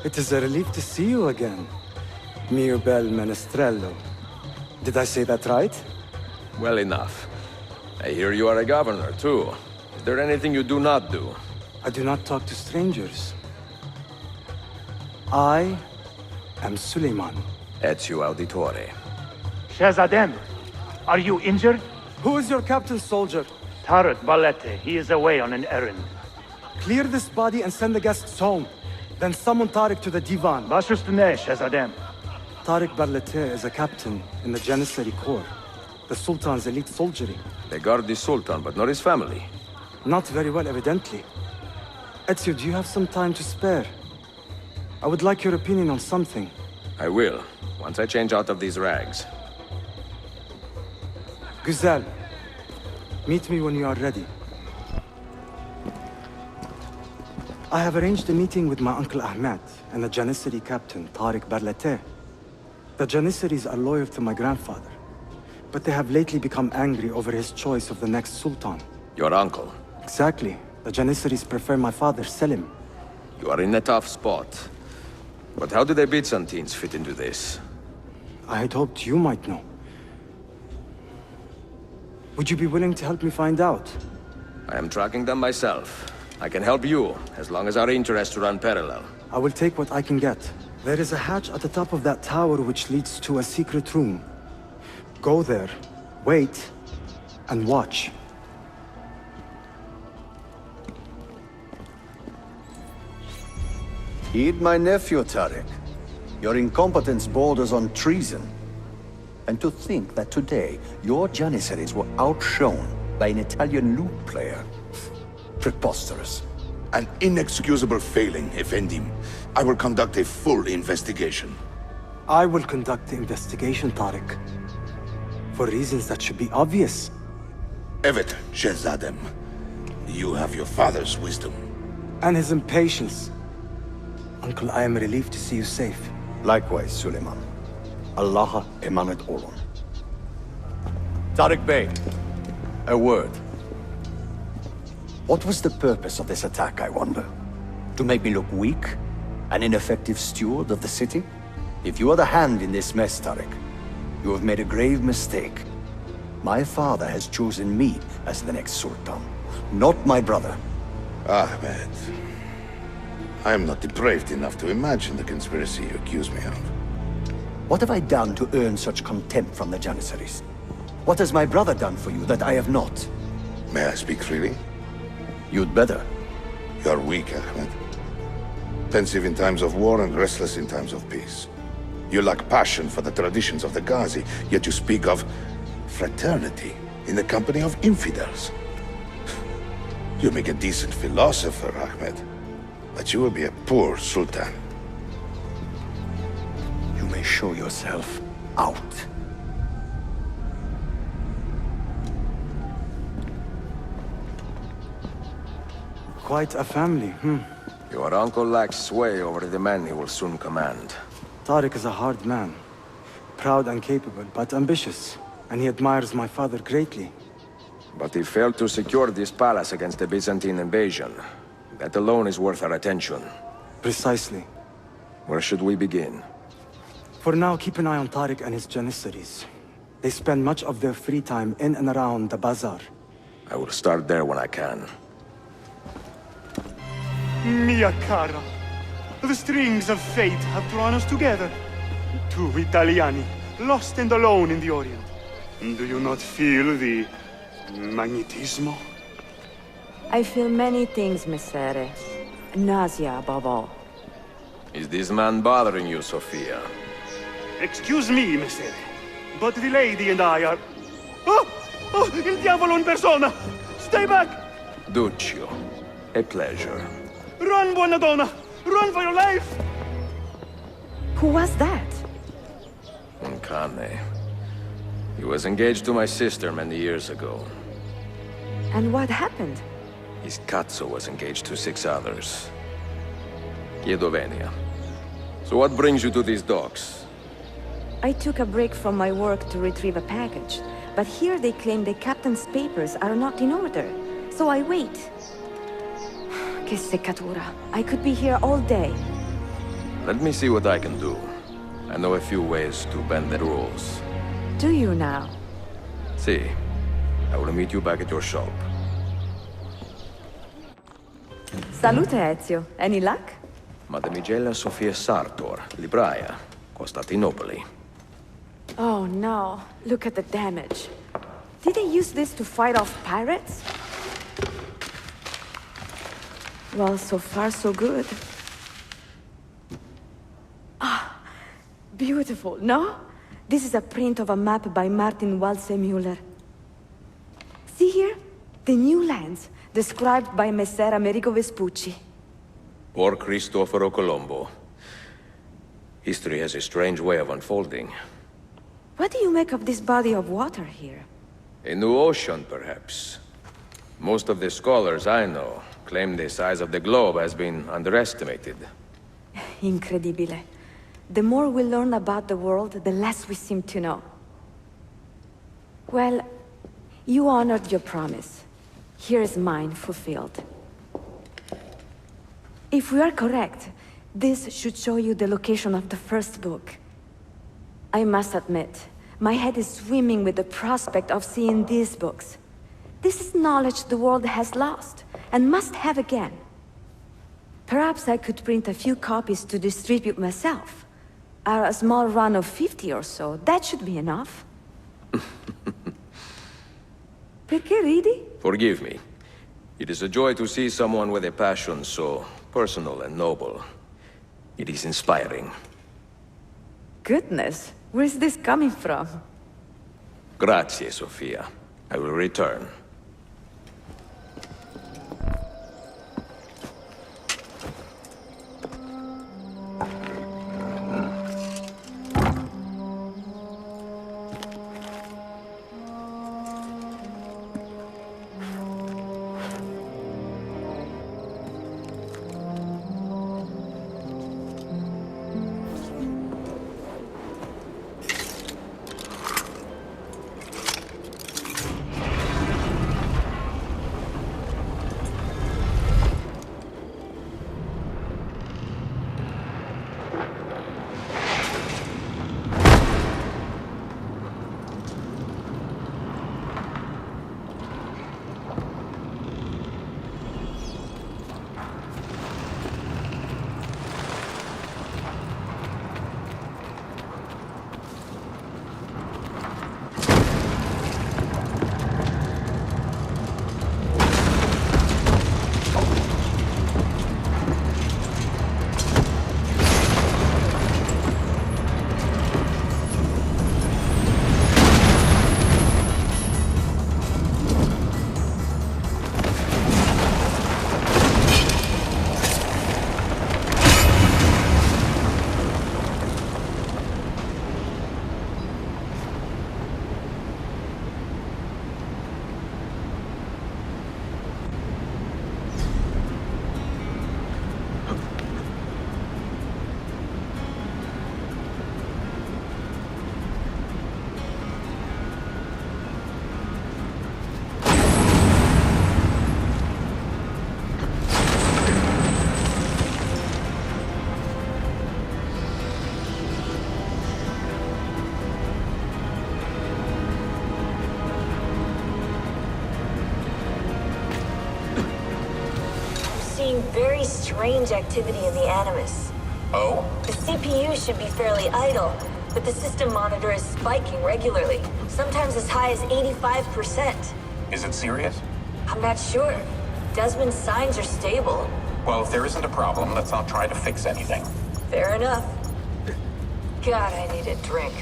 It is a relief to see you again, mio bel menestrello. Did I say that right? Well enough. I hear you are a governor, too. Is there anything you do not do? I do not talk to strangers. I am Suleiman. Ezio Auditore. Shehzadem, are you injured? Who is your captain, soldier? Tarek Balete. He is away on an errand. Clear this body and send the guests home. Then summon Tarek to the divan. Baş üstüne, Shehzadem. Tarek Barlete is a captain in the Janissary Corps, the Sultan's elite soldiery. They guard the Sultan, but not his family. Not very well, evidently. Ezio, do you have some time to spare? I would like your opinion on something. I will, once I change out of these rags. Güzel. Meet me when you are ready. I have arranged a meeting with my uncle Ahmed and the Janissary captain, Tarek Barlete. The Janissaries are loyal to my grandfather, but they have lately become angry over his choice of the next Sultan. Your uncle? Exactly. The Janissaries prefer my father, Selim. You are in a tough spot. But how do the Byzantines fit into this? I had hoped you might know. Would you be willing to help me find out? I am tracking them myself. I can help you, as long as our interests run parallel. I will take what I can get. There is a hatch at the top of that tower which leads to a secret room. Go there, wait, and watch. Heed my nephew, Tarek. Your incompetence borders on treason. And to think that today, your Janissaries were outshone by an Italian lute player. Preposterous. An inexcusable failing, Effendim. I will conduct a full investigation. I will conduct the investigation, Tarek. For reasons that should be obvious. Evet, Shehzadem. You have your father's wisdom. And his impatience. Uncle, I am relieved to see you safe. Likewise, Suleiman. Allah emanet olun. Tarek Bey, a word. What was the purpose of this attack, I wonder? To make me look weak? An ineffective steward of the city? If you are the hand in this mess, Tarek, you have made a grave mistake. My father has chosen me as the next Sultan, not my brother. Ahmed. I am not depraved enough to imagine the conspiracy you accuse me of. What have I done to earn such contempt from the Janissaries? What has my brother done for you that I have not? May I speak freely? You'd better. You are weak, Ahmed. Pensive in times of war and restless in times of peace. You lack passion for the traditions of the Ghazi, yet you speak of fraternity in the company of infidels. You make a decent philosopher, Ahmed, but you will be a poor sultan. You may show yourself out. Quite a family, Your uncle lacks sway over the men he will soon command. Tariq is a hard man. Proud and capable, but ambitious. And he admires my father greatly. But he failed to secure this palace against the Byzantine invasion. That alone is worth our attention. Precisely. Where should we begin? For now, keep an eye on Tariq and his Janissaries. They spend much of their free time in and around the bazaar. I will start there when I can. Mia cara, the strings of fate have drawn us together. Two Italiani, lost and alone in the Orient. Do you not feel the magnetismo? I feel many things, Messere. Nausea above all. Is this man bothering you, Sophia? Excuse me, Messere, but the lady and I are... Oh! Oh, il diavolo in persona! Stay back! Duccio, a pleasure. Run, buona donna! Run for your life! Who was that? Uncane. He was engaged to my sister many years ago. And what happened? His Cazzo was engaged to 6 others. Chiedovenia. So what brings you to these docks? I took a break from my work to retrieve a package, but here they claim the captain's papers are not in order, so I wait. Che seccatura. I could be here all day. Let me see what I can do. I know a few ways to bend the rules. Do you now? See. I will meet you back at your shop. Salute, Ezio. Any luck? Mademoiselle Sofia Sartor, Libraia, Costantinopoli. Oh no, look at the damage. Did they use this to fight off pirates? Well, so far so good. Ah, beautiful, no? This is a print of a map by Martin Walsemüller. See here? The new lands, described by Messer Amerigo Vespucci. Or Cristoforo Colombo. History has a strange way of unfolding. What do you make of this body of water here? A new ocean, perhaps. Most of the scholars I know claim the size of the globe has been underestimated. Incredibile. The more we learn about the world, the less we seem to know. Well, you honored your promise. Here is mine fulfilled. If we are correct, this should show you the location of the first book. I must admit, my head is swimming with the prospect of seeing these books. This is knowledge the world has lost, and must have again. Perhaps I could print a few copies to distribute myself. A small run of 50 or so, that should be enough. Perché ridi? Forgive me. It is a joy to see someone with a passion so personal and noble. It is inspiring. Goodness, where is this coming from? Grazie, Sofia. I will return. seeing very strange activity in the Animus. Oh? The CPU should be fairly idle, but the system monitor is spiking regularly, sometimes as high as 85%. Is it serious? I'm not sure. Desmond's signs are stable. Well, if there isn't a problem, let's not try to fix anything. Fair enough. God, I need a drink.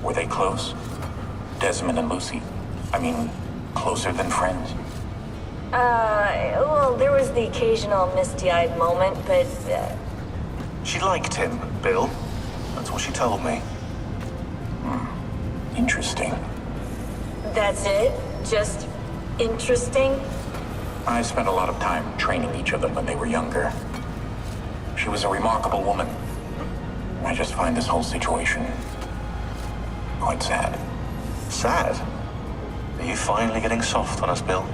Were they close? Desmond and Lucy? I mean, closer than friends? Well, there was the occasional misty-eyed moment, but, She liked him, Bill. That's what she told me. Interesting. that's it? Just interesting? I spent a lot of time training each of them when they were younger. She was a remarkable woman. I just find this whole situation quite sad. Sad? Are you finally getting soft on us, Bill?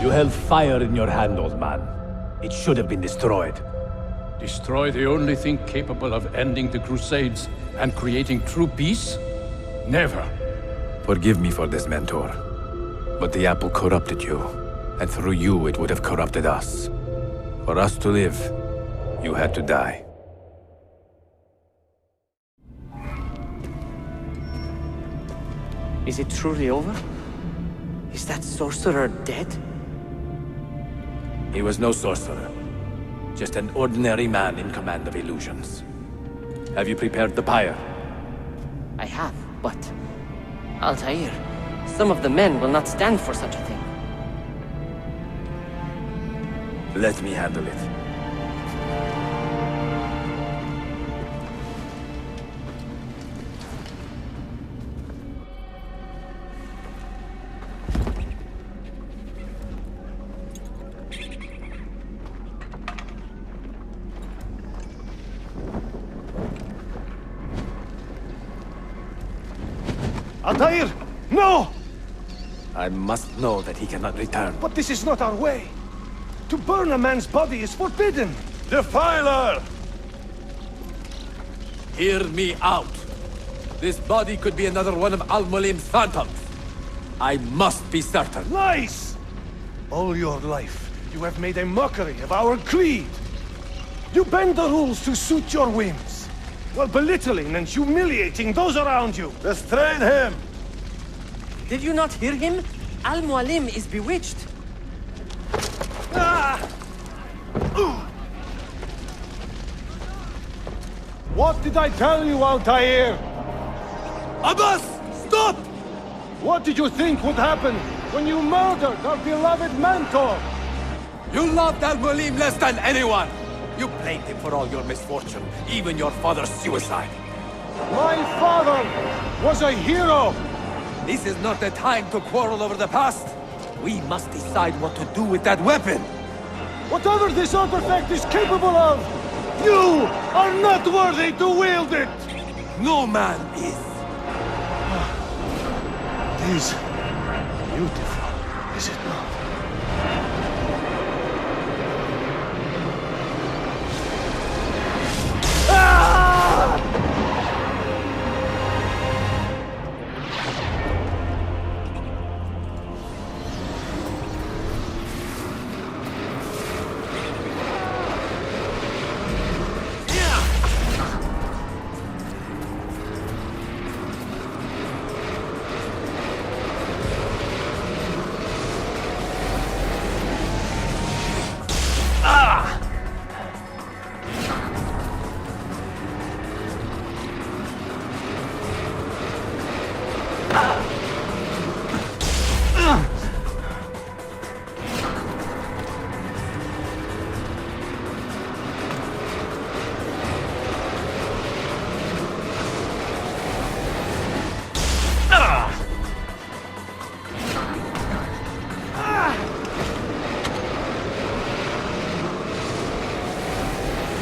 You held fire in your hand, old man. It should have been destroyed. Destroy the only thing capable of ending the Crusades and creating true peace? Never. Forgive me for this, Mentor. But the apple corrupted you, and through you it would have corrupted us. For us to live, you had to die. Is it truly over? Is that sorcerer dead? He was no sorcerer. Just an ordinary man in command of illusions. Have you prepared the pyre? I have, but... Altair, some of the men will not stand for such a thing. Let me handle it. Altair! No! I must know that he cannot return. But this is not our way. To burn a man's body is forbidden. Defiler! Hear me out. This body could be another one of Al-Mulim's phantoms. I must be certain. Lies! All your life, you have made a mockery of our creed. You bend the rules to suit your whims. while belittling and humiliating those around you. Restrain him! Did you not hear him? Al-Mualim is bewitched. What did I tell you, Altair? Abbas! Stop! What did you think would happen when you murdered our beloved mentor? You loved Al-Mualim less than anyone! You blamed him for all your misfortune, even your father's suicide. My father was a hero! This is not the time to quarrel over the past. We must decide what to do with that weapon. Whatever this artifact is capable of, you are not worthy to wield it! No man is. It is beautiful, is it not?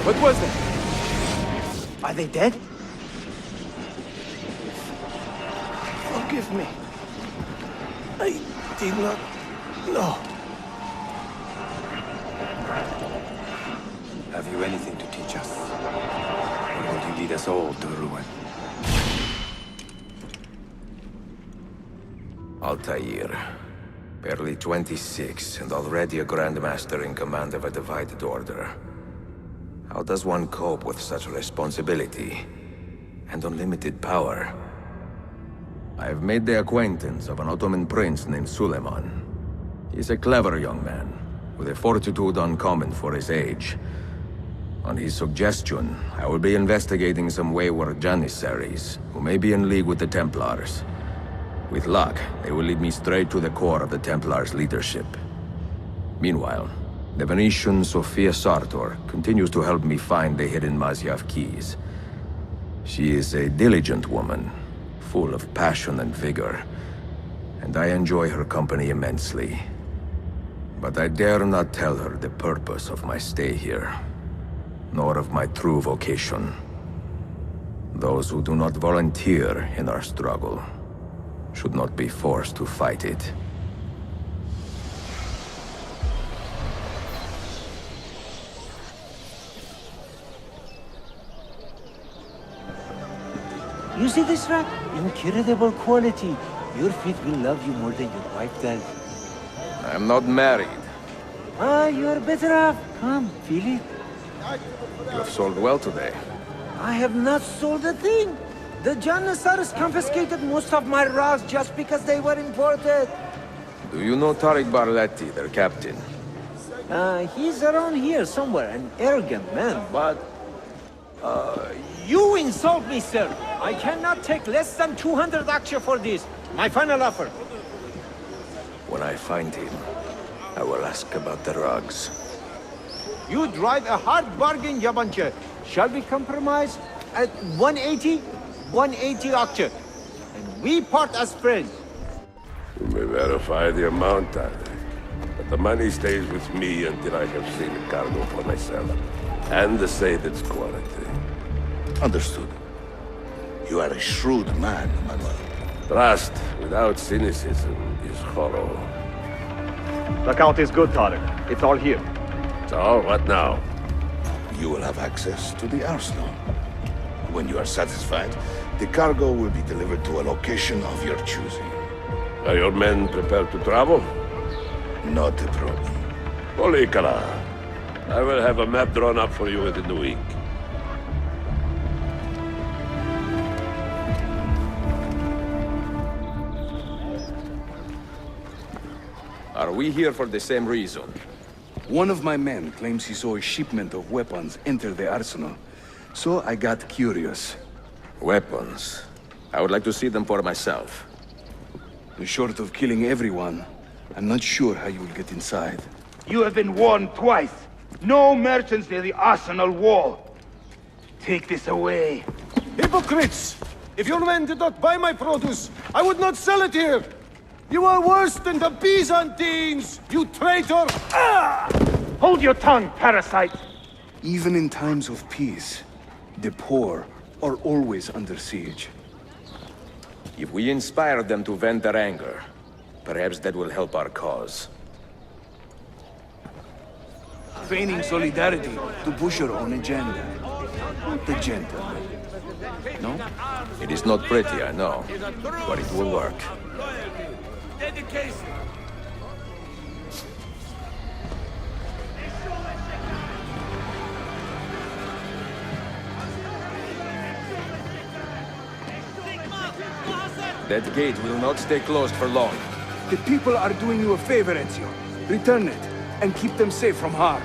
What was that? Are they dead? Forgive me. I did not know. Have you anything to teach us? Or will you lead us all to ruin? Altair. Barely 26, and already a Grandmaster in command of a divided order. How does one cope with such responsibility and unlimited power? I have made the acquaintance of an Ottoman prince named Suleiman. He's a clever young man, with a fortitude uncommon for his age. On his suggestion, I will be investigating some wayward Janissaries, who may be in league with the Templars. With luck, they will lead me straight to the core of the Templars' leadership. Meanwhile, the Venetian Sofia Sartor continues to help me find the hidden Masyaf keys. She is a diligent woman, full of passion and vigor, and I enjoy her company immensely. But I dare not tell her the purpose of my stay here, nor of my true vocation. Those who do not volunteer in our struggle should not be forced to fight it. You see this rat? Incredible quality. Your feet will love you more than your wife does. I'm not married. Ah, you're better off. Come, feel it. You have sold well today. I have not sold a thing. The Janissaries confiscated most of my rugs just because they were imported. Do you know Tariq Barletti, their captain? He's around here somewhere, an arrogant man, but... You insult me, sir! I cannot take less than 200 aksha for this. My final offer. When I find him, I will ask about the rugs. You drive a hard bargain, Yabanche. Shall we compromise at 180? 180 aksha. And we part as friends. You may verify the amount, Darby. But the money stays with me until I have seen the cargo for myself. And to say its quality. Understood. You are a shrewd man, Manuel. Trust without cynicism is hollow. The count is good, Tariq. It's all here. So, what now? You will have access to the arsenal. When you are satisfied, the cargo will be delivered to a location of your choosing. Are your men prepared to travel? Not a problem. Polikara, I will have a map drawn up for you within the week. Are we here for the same reason? One of my men claims he saw a shipment of weapons enter the arsenal. So I got curious. Weapons? I would like to see them for myself. Short of killing everyone, I'm not sure how you will get inside. You have been warned twice. No merchants near the arsenal wall. Take this away. Hypocrites! If your men did not buy my produce, I would not sell it here! You are worse than the Byzantines, you traitor! Ah! Hold your tongue, parasite! Even in times of peace, the poor are always under siege. If we inspire them to vent their anger, perhaps that will help our cause. Feigning solidarity to push your own agenda. The gentleman. No? It is not pretty, I know, but it will work. Dedication. That gate will not stay closed for long. The people are doing you a favor, Ezio. Return it, and keep them safe from harm.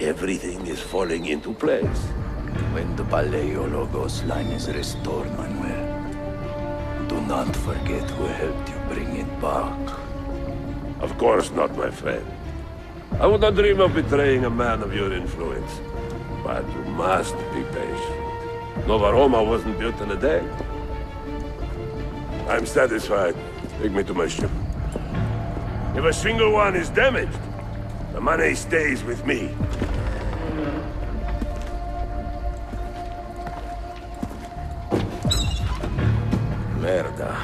Everything is falling into place. When the Paleologos line is restored, Manuel, do not forget who helped you bring it back. Of course not, my friend. I would not dream of betraying a man of your influence. But you must be patient. Nova Roma wasn't built in a day. I'm satisfied. Take me to my ship. If a single one is damaged, the money stays with me. Merda.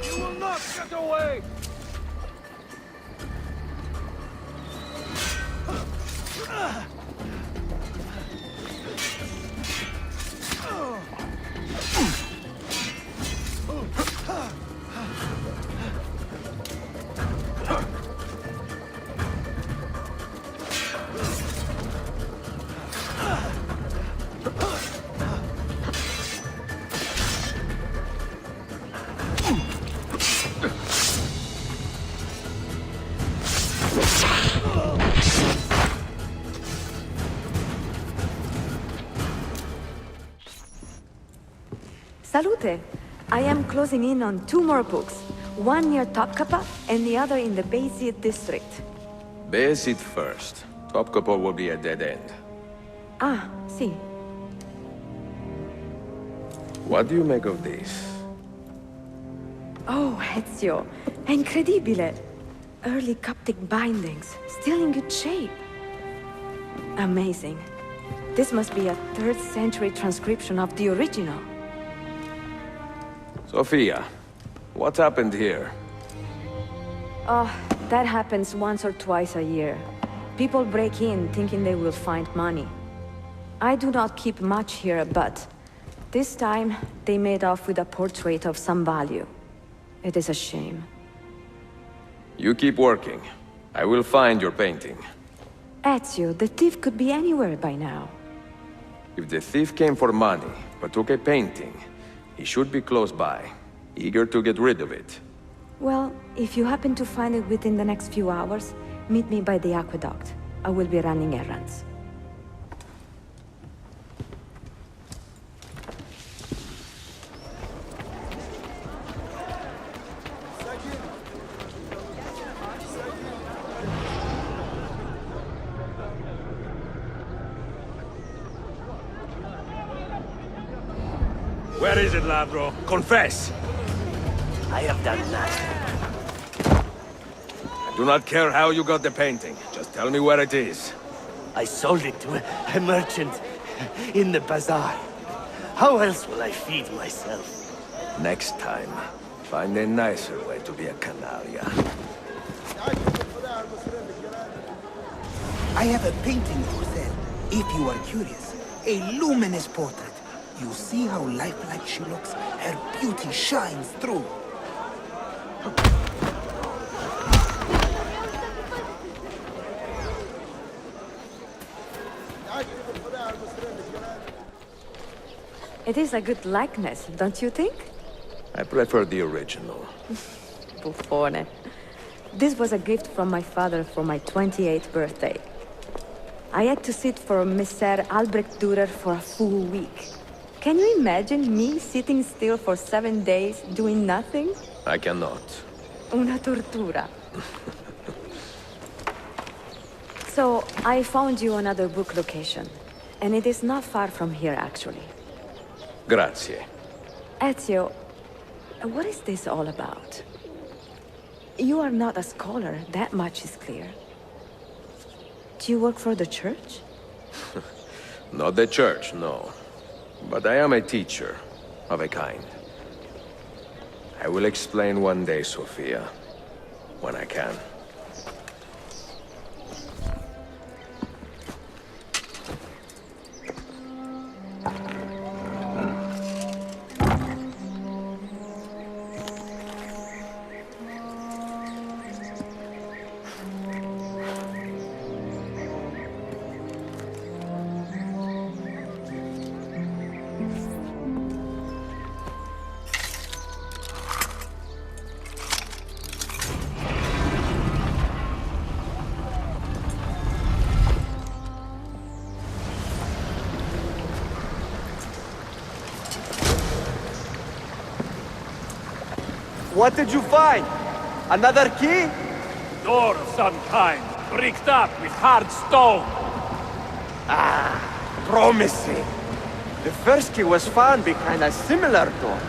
You will not get away! Salute! I am closing in on 2 more books. One near Topkapı and the other in the Bayezid district. Bayezid first. Topkapı will be a dead end. Ah, see. What do you make of this? Oh, Ezio. Incredibile. Early Coptic bindings, still in good shape. Amazing. This must be a 3rd century transcription of the original. Sophia, what happened here? Oh, that happens once or twice a year. People break in thinking they will find money. I do not keep much here, but This time, they made off with a portrait of some value. It is a shame. You keep working. I will find your painting. Ezio, the thief could be anywhere by now. If the thief came for money, but took a painting, he should be close by, eager to get rid of it. Well, if you happen to find it within the next few hours, meet me by the aqueduct. I will be running errands. Where is it, Lavro? Confess! I have done nothing. I do not care how you got the painting. Just tell me where it is. I sold it to a merchant in the bazaar. How else will I feed myself? Next time, find a nicer way to be a canalla. I have a painting for sale, if you are curious. A luminous portrait. You see how lifelike she looks? Her beauty shines through. It is a good likeness, don't you think? I prefer the original. Buffone. This was a gift from my father for my 28th birthday. I had to sit for Messer Albrecht Dürer for a full week. Can you imagine me sitting still for 7 days, doing nothing? I cannot. Una tortura. So, I found you another book location. And it is not far from here, actually. Grazie. Ezio, what is this all about? You are not a scholar, that much is clear. Do you work for the church? Not the church, no. But I am a teacher, of a kind. I will explain one day, Sophia, when I can. What did you find? Another key? Door of some kind, bricked up with hard stone. Ah, promising. The first key was found behind a similar door.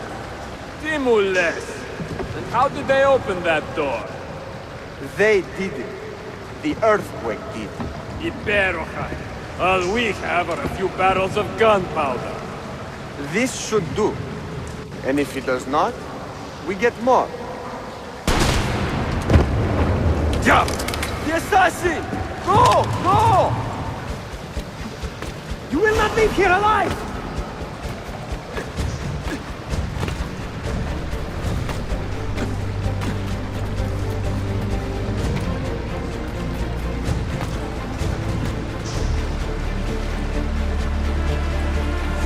Timules. And how did they open that door? They did it. The earthquake did. Iberohai. All we have are a few barrels of gunpowder. This should do. And if it does not, we get more. Jump! The assassin! Go! Go! You will not leave here alive!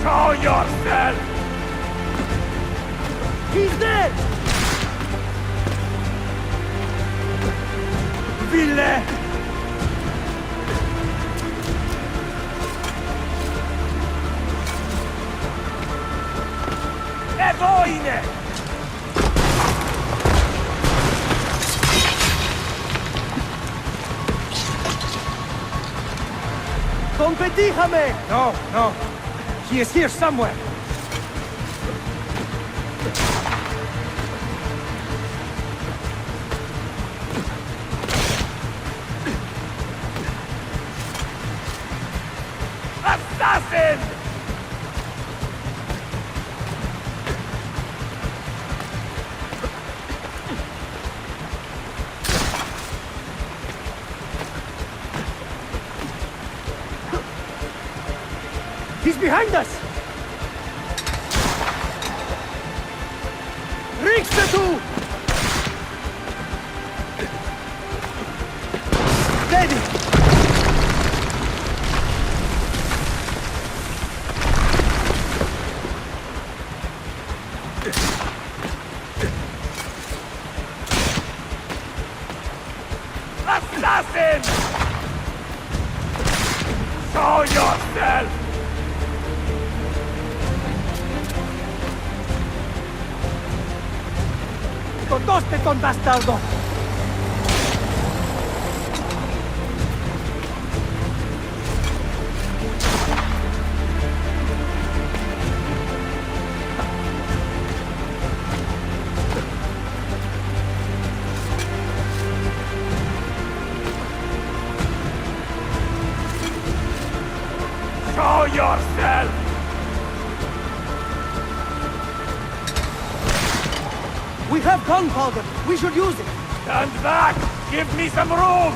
Show yourself! He's dead! Ville! Egoine! Competijame! No, no. He is here somewhere. Assassin! He's behind us! Settle! Steady! Assassin! Show yourself! ¡Totoste con bastardo! Show yourself! We have gunpowder! We should use it! Stand back! Give me some room!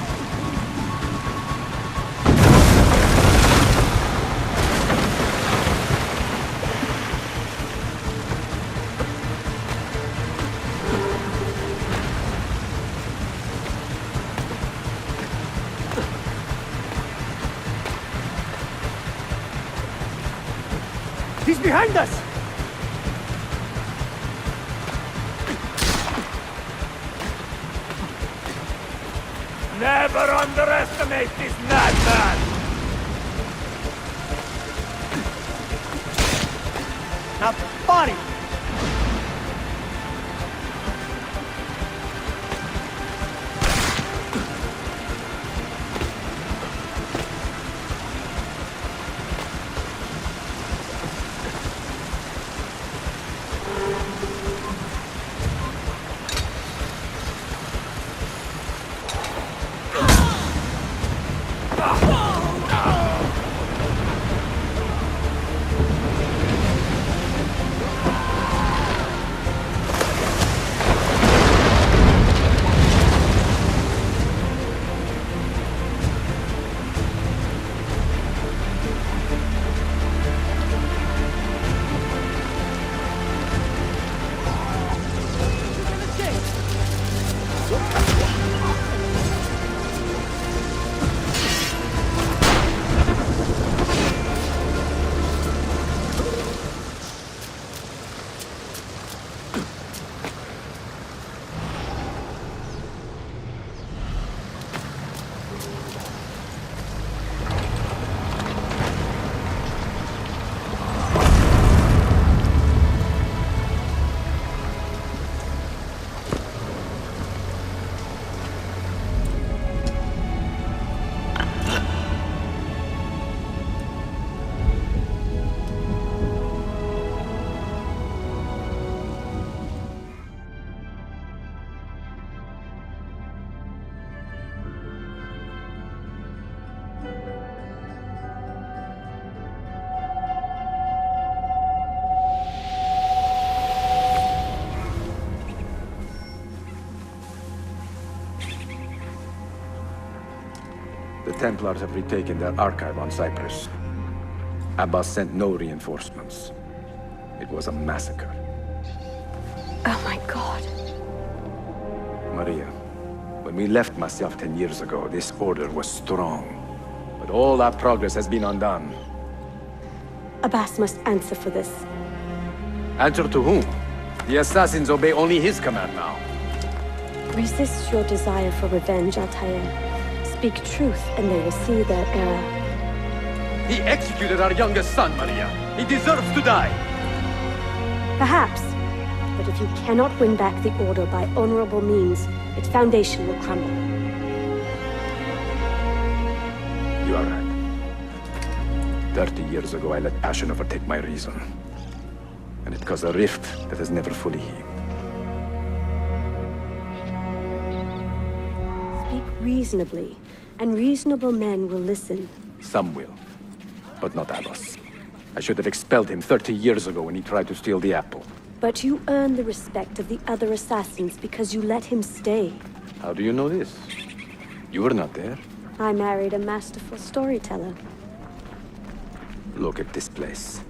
He's behind us! Never underestimate this madman! Now, body! The Templars have retaken their archive on Cyprus. Abbas sent no reinforcements. It was a massacre. Oh my god. Maria, when we left Masyaf 10 years ago, this order was strong. But all our progress has been undone. Abbas must answer for this. Answer to whom? The assassins obey only his command now. Resist your desire for revenge, Altair. Speak truth, and they will see their error. He executed our youngest son, Maria. He deserves to die. Perhaps. But if you cannot win back the Order by honorable means, its foundation will crumble. You are right. 30 years ago, I let passion overtake my reason. And it caused a rift that has never fully healed. Speak reasonably, and reasonable men will listen. Some will, but not Abbas. I should have expelled him 30 years ago when he tried to steal the apple. But you earn the respect of the other assassins because you let him stay. How do you know this? You were not there. I married a masterful storyteller. Look at this place.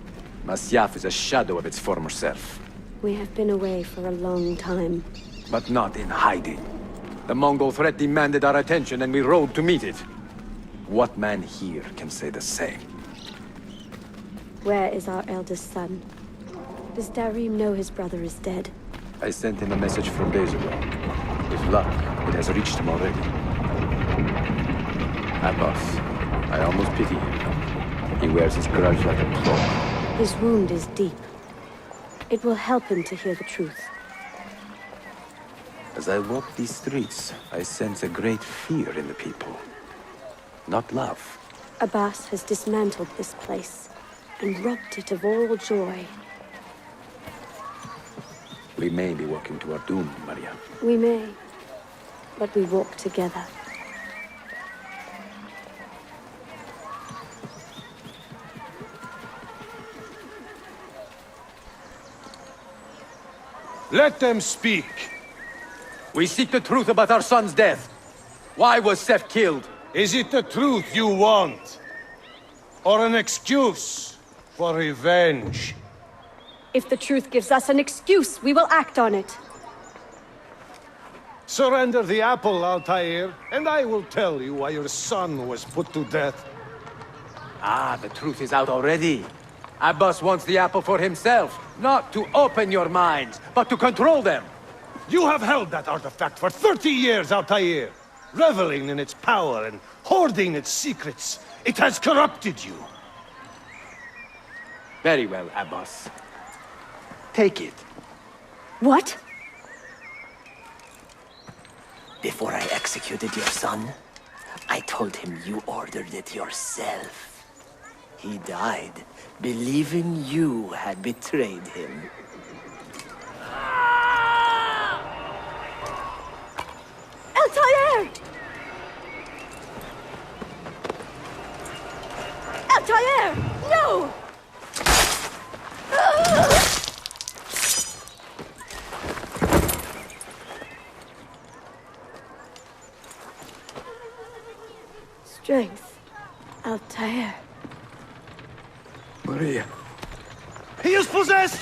Masyaf is a shadow of its former self. We have been away for a long time. But not in hiding. The Mongol threat demanded our attention and we rode to meet it. What man here can say the same? Where is our eldest son? Does Darby know his brother is dead? I sent him a message 4 days ago. With luck, it has reached him already. Abbas, I almost pity him. He wears his grudge like a cloak. His wound is deep. It will help him to hear the truth. As I walk these streets, I sense a great fear in the people. Not love. Abbas has dismantled this place and robbed it of all joy. We may be walking to our doom, Maria. We may, but we walk together. Let them speak. We seek the truth about our son's death. Why was Seth killed? Is it the truth you want? Or an excuse for revenge? If the truth gives us an excuse, we will act on it. Surrender the apple, Altair, and I will tell you why your son was put to death. Ah, the truth is out already. Abbas wants the apple for himself. Not to open your minds, but to control them. You have held that artifact for 30 years, Altair. Reveling in its power and hoarding its secrets. It has corrupted you. Very well, Abbas. Take it. What? Before I executed your son, I told him you ordered it yourself. He died, believing you had betrayed him. Altair! Altair! No! Strength. Altair. Maria. He is possessed!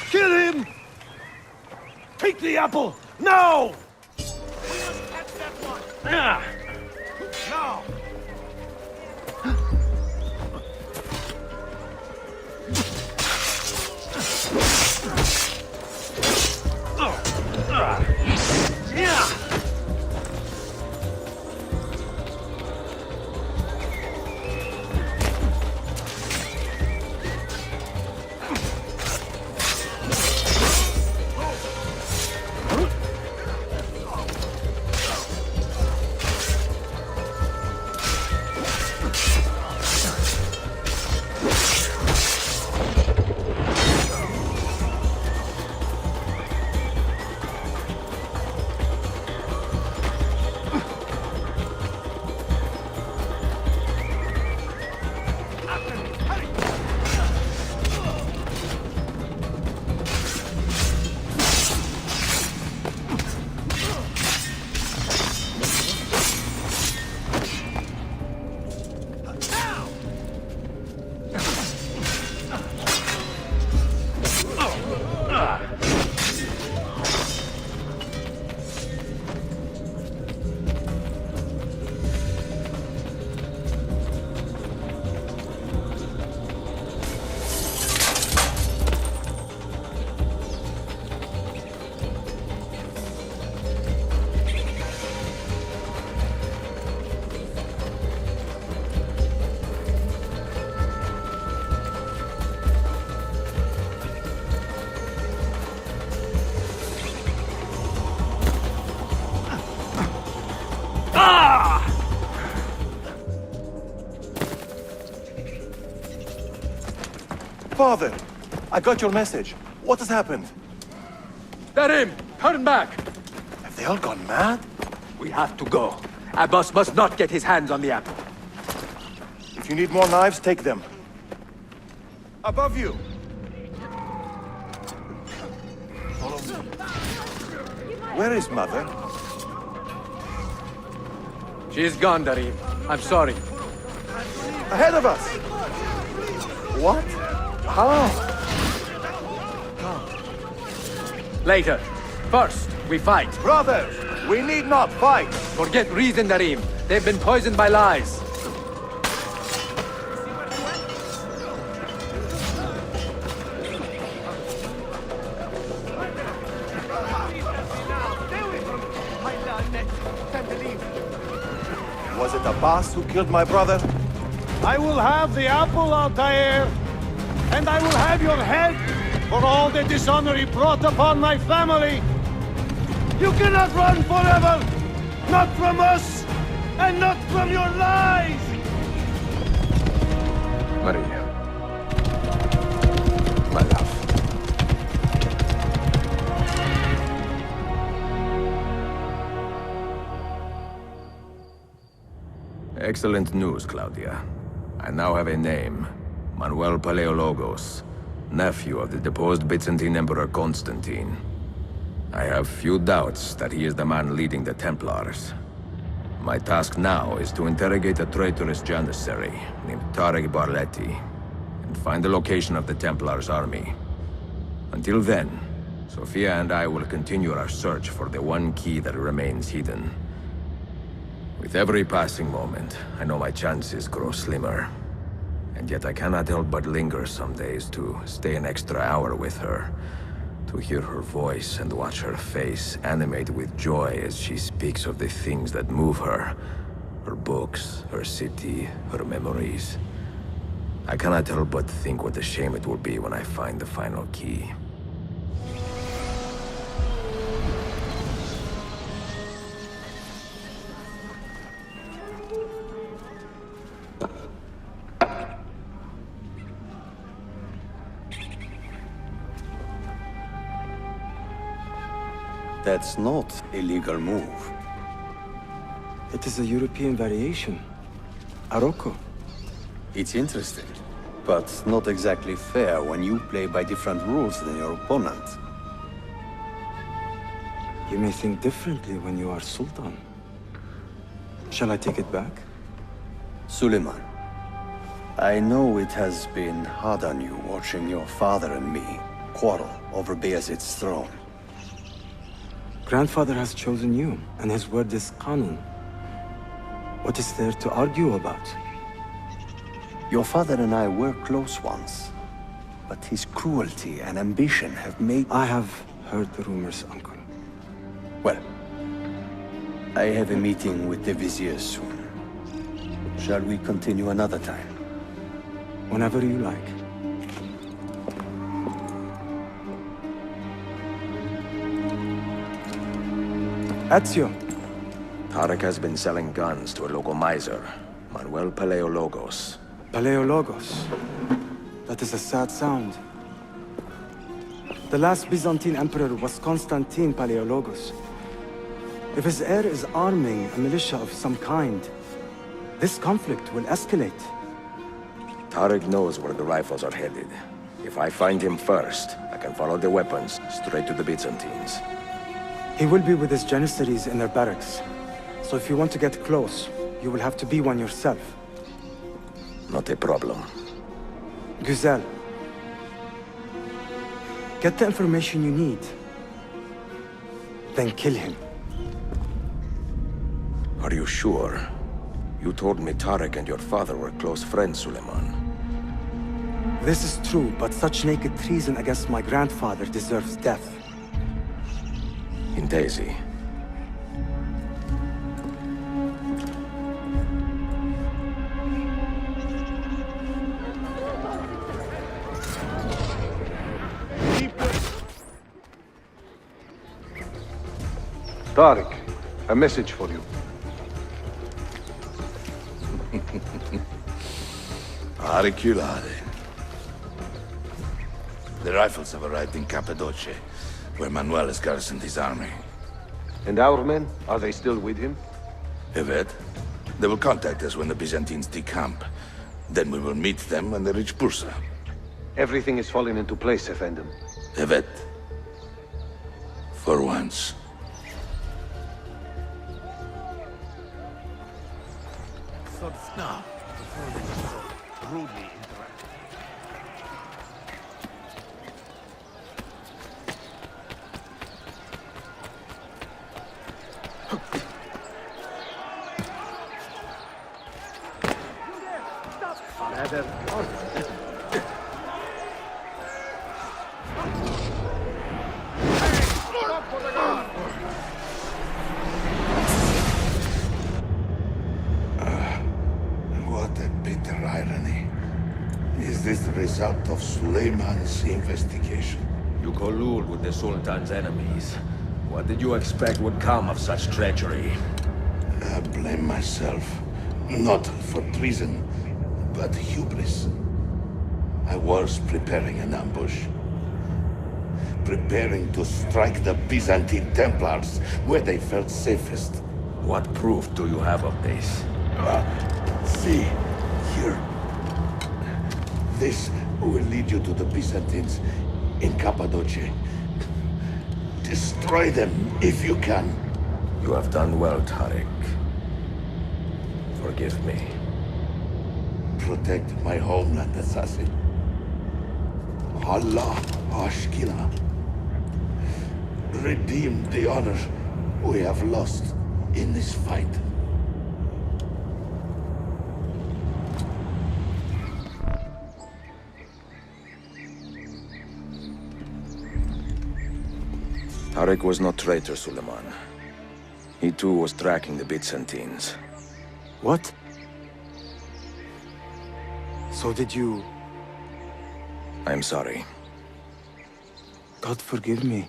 Kill him! Take the apple! Now! We must catch that one! Now! Father, I got your message. What has happened? They're him! Turn back! Have they all gone mad? We have to go. Abbas must not get his hands on the apple. If you need more knives, take them. Above you! Follow me. Where is Mother? She's gone, Darby. I'm sorry. Ahead of us! What? How? Later. First, we fight. Brothers, we need not fight. Forget reason, Darim. They've been poisoned by lies. Was it the boss who killed my brother? I will have the apple, Altair, and I will have your head for all the dishonor he brought upon my family. You cannot run forever! Not from us, and not from your lies! Maria. My love. Excellent news, Claudia. I now have a name. Manuel Paleologos, nephew of the deposed Byzantine Emperor Constantine. I have few doubts that he is the man leading the Templars. My task now is to interrogate a traitorous janissary named Tarek Barletti and find the location of the Templars' army. Until then, Sophia and I will continue our search for the one key that remains hidden. With every passing moment, I know my chances grow slimmer. And yet I cannot help but linger some days to stay an extra hour with her. To hear her voice and watch her face animate with joy as she speaks of the things that move her. Her books, her city, her memories. I cannot help but think what a shame it will be when I find the final key. That's not a legal move. It is a European variation. Arocco. It's interesting, but not exactly fair when you play by different rules than your opponent. You may think differently when you are Sultan. Shall I take it back? Suleiman, I know it has been hard on you watching your father and me quarrel over Bayezid's throne. Grandfather has chosen you, and his word is Qanun. What is there to argue about? Your father and I were close once, but his cruelty and ambition have made... I have heard the rumors, Uncle. Well, I have a meeting with the Vizier soon. Shall we continue another time? Whenever you like. Ezio. Tarek has been selling guns to a local miser, Manuel Paleologos. Paleologos? That is a sad sound. The last Byzantine emperor was Constantine Paleologos. If his heir is arming a militia of some kind, this conflict will escalate. Tarek knows where the rifles are headed. If I find him first, I can follow the weapons straight to the Byzantines. He will be with his janissaries in their barracks. So if you want to get close, you will have to be one yourself. Not a problem. Güzel. Get the information you need. Then kill him. Are you sure? You told me Tarek and your father were close friends, Suleiman. This is true, but such naked treason against my grandfather deserves death. In Daisy. Tarek, a message for you. Auriculare. The rifles have arrived in Cappadocia, where Manuel has garrisoned his army. And our men? Are they still with him? Evet. They will contact us when the Byzantines decamp. Then we will meet them when they reach Bursa. Everything is falling into place, Effendim. Evet. For once. Now, rudely interrupted. order, order. What a bitter irony. Is this the result of Suleiman's investigation? You collude with the Sultan's enemies. What did you expect would come of such treachery? I blame myself. Not for treason, but hubris. I was preparing an ambush. Preparing to strike the Byzantine Templars where they felt safest. What proof do you have of this? See, here. This will lead you to the Byzantines in Cappadocia. Destroy them if you can. You have done well, Tariq. Forgive me. Protect my homeland, assassin. Allah Ashkila. Redeem the honor we have lost in this fight. Tariq was no traitor, Suleiman. He too was tracking the Byzantines. What? So did you... I'm sorry. God forgive me.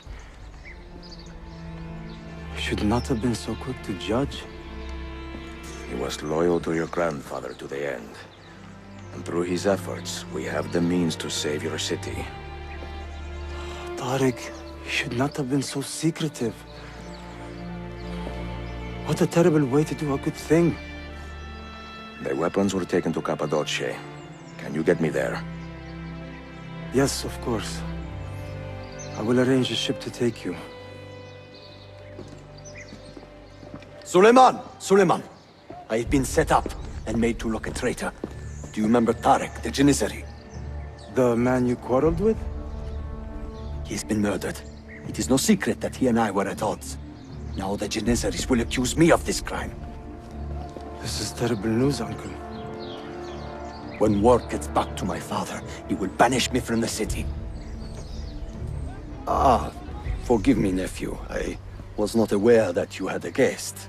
You should not have been so quick to judge. He was loyal to your grandfather to the end. And through his efforts, we have the means to save your city. Tariq, you should not have been so secretive. What a terrible way to do a good thing. The weapons were taken to Cappadocia. Can you get me there? Yes, of course. I will arrange a ship to take you. Suleiman! Suleiman! I have been set up and made to look a traitor. Do you remember Tariq, the Janissary? The man you quarreled with? He's been murdered. It is no secret that he and I were at odds. Now the Janissaries will accuse me of this crime. This is terrible news, Uncle. When word gets back to my father, he will banish me from the city. Ah, forgive me, nephew. I was not aware that you had a guest.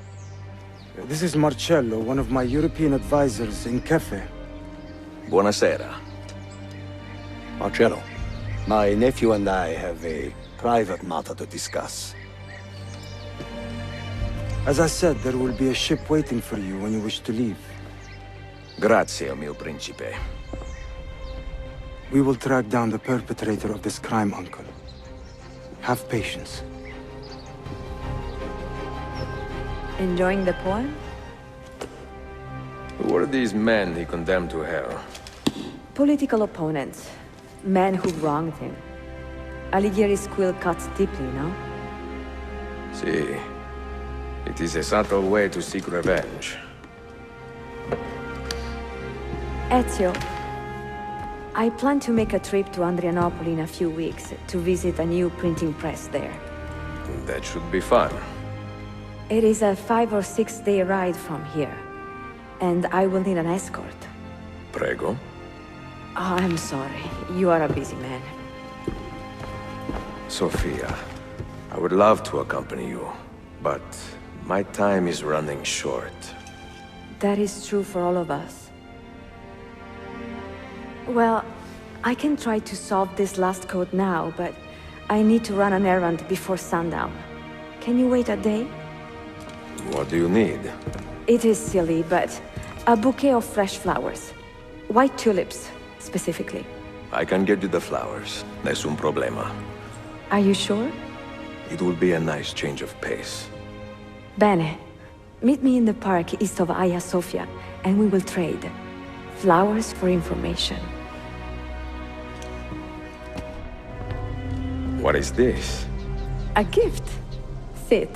This is Marcello, one of my European advisors in Cafe. Buonasera. Marcello, my nephew and I have a private matter to discuss. As I said, there will be a ship waiting for you when you wish to leave. Grazie, mio principe. We will track down the perpetrator of this crime, Uncle. Have patience. Enjoying the poem? Who were these men he condemned to hell? Political opponents. Men who wronged him. Alighieri's quill cuts deeply, no? See. It is a subtle way to seek revenge. Ezio, I plan to make a trip to Andrianople in a few weeks to visit a new printing press there. That should be fun. It is a 5 or 6 day ride from here, and I will need an escort. Prego. Oh, I'm sorry. You are a busy man. Sophia, I would love to accompany you, but my time is running short. That is true for all of us. Well, I can try to solve this last code now, but I need to run an errand before sundown. Can you wait a day? What do you need? It is silly, but a bouquet of fresh flowers. White tulips, specifically. I can get you the flowers. Nessun problema. Are you sure? It will be a nice change of pace. Bene. Meet me in the park east of Hagia Sophia, and we will trade. Flowers for information. What is this? A gift. Sit.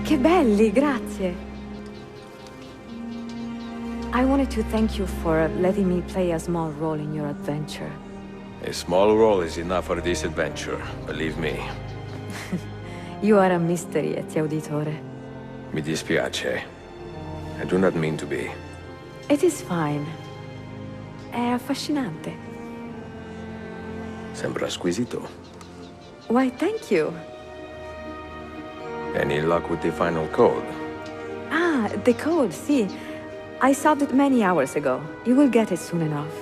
Che belli, grazie. I wanted to thank you for letting me play a small role in your adventure. A small role is enough for this adventure, believe me. You are a mystery, Ezio Auditore. Mi dispiace. I do not mean to be. It is fine. È affascinante. Sembra squisito. Why, thank you. Any luck with the final code? Ah, the code, see. I solved it many hours ago. You will get it soon enough.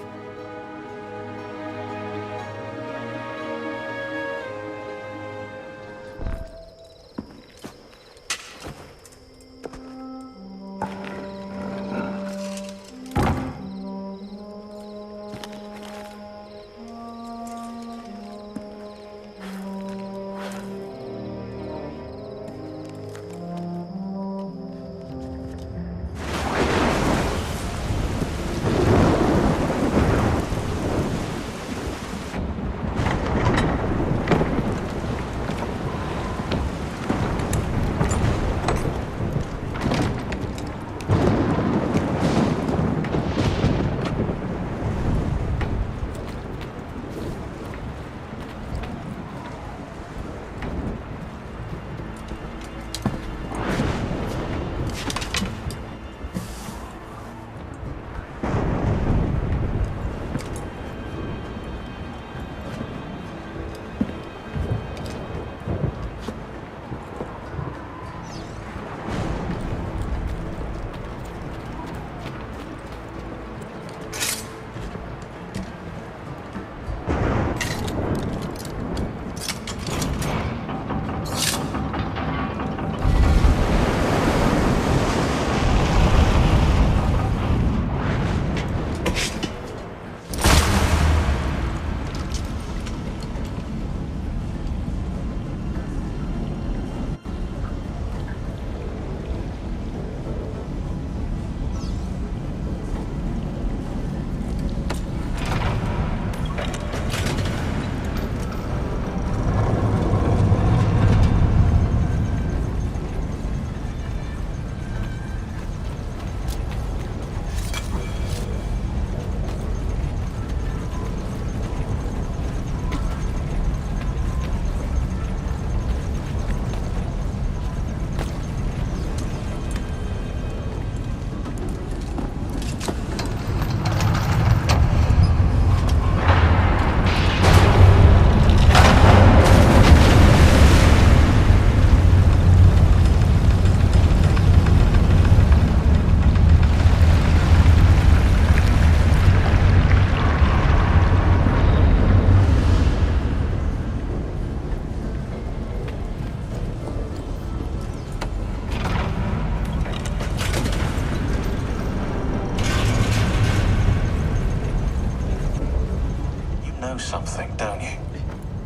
Something, don't you?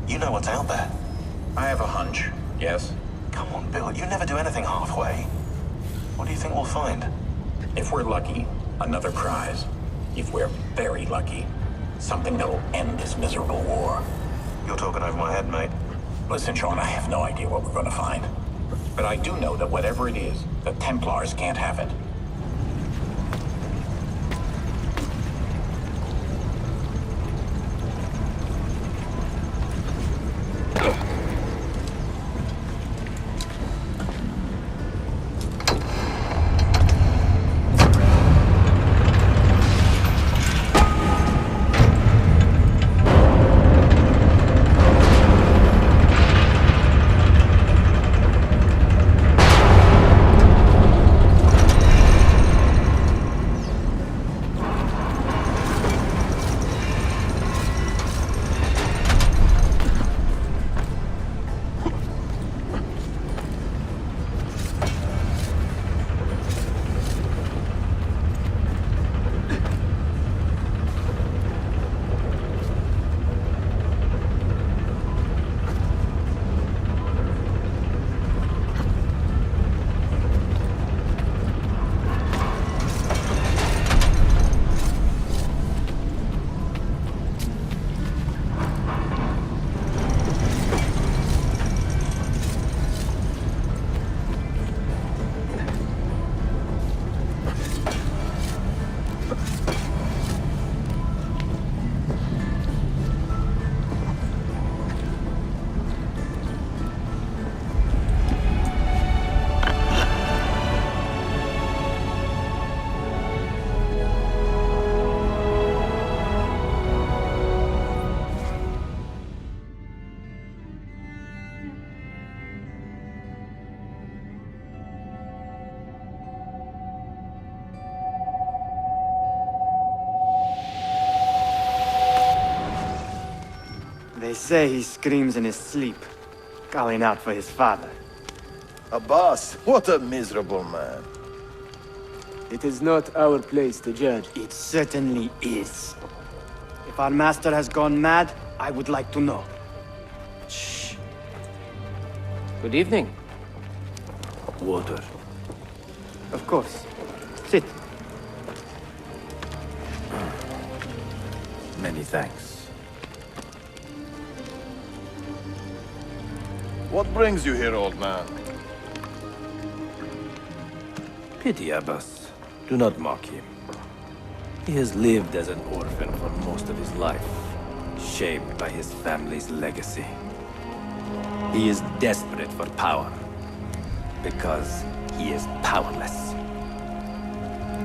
You know what's out there. I have a hunch, yes. Come on, Bill, you never do anything halfway. What do you think we'll find? If we're lucky, another prize. If we're very lucky, something that'll end this miserable war. You're talking over my head, mate. Listen, Sean, I have no idea what we're gonna find. But I do know that whatever it is, the Templars can't have it. say he screams in his sleep, calling out for his father. Abbas, what a miserable man. It is not our place to judge. It certainly is. If our master has gone mad, I would like to know. Shh. Good evening. Water. Of course. Sit. Many thanks. What brings you here, old man? Pity Abbas. Do not mock him. He has lived as an orphan for most of his life, shaped by his family's legacy. He is desperate for power, because he is powerless.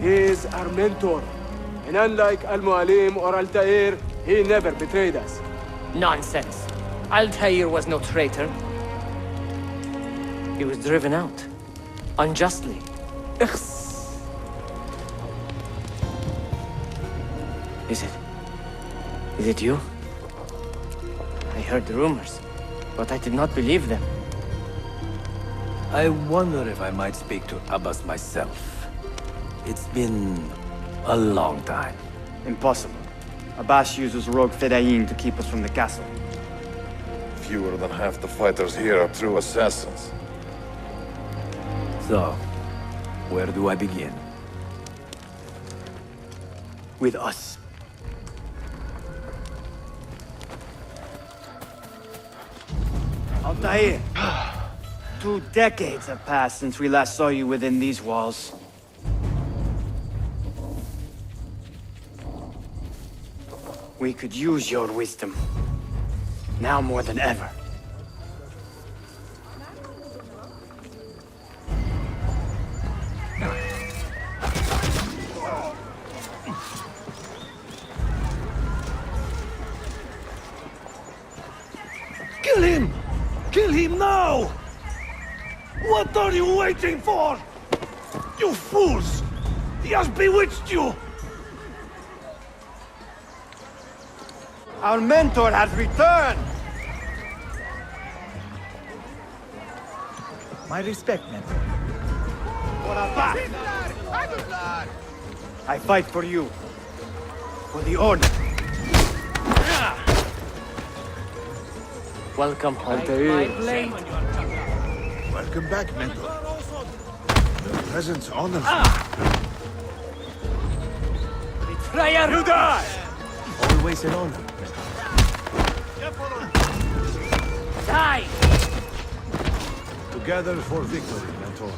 He is our mentor, and unlike Al-Mualim or Altair, he never betrayed us. Nonsense. Altair was no traitor. He was driven out. Unjustly. Is it you? I heard the rumors, but I did not believe them. I wonder if I might speak to Abbas myself. It's been a long time. Impossible. Abbas uses rogue Fedayeen to keep us from the castle. Fewer than half the fighters here are true assassins. So, where do I begin? With us. Altair! 2 decades have passed since we last saw you within these walls. We could use your wisdom. Now more than ever. Kill him! Kill him now! What are you waiting for? You fools! He has bewitched you! Our mentor has returned! My respect, mentor. For Abbas! I fight for you. For the Order. Welcome home. Welcome back, mentor. Your presence honors me. Betrayer! You die! Always an honor. Die! Together for victory, mentor.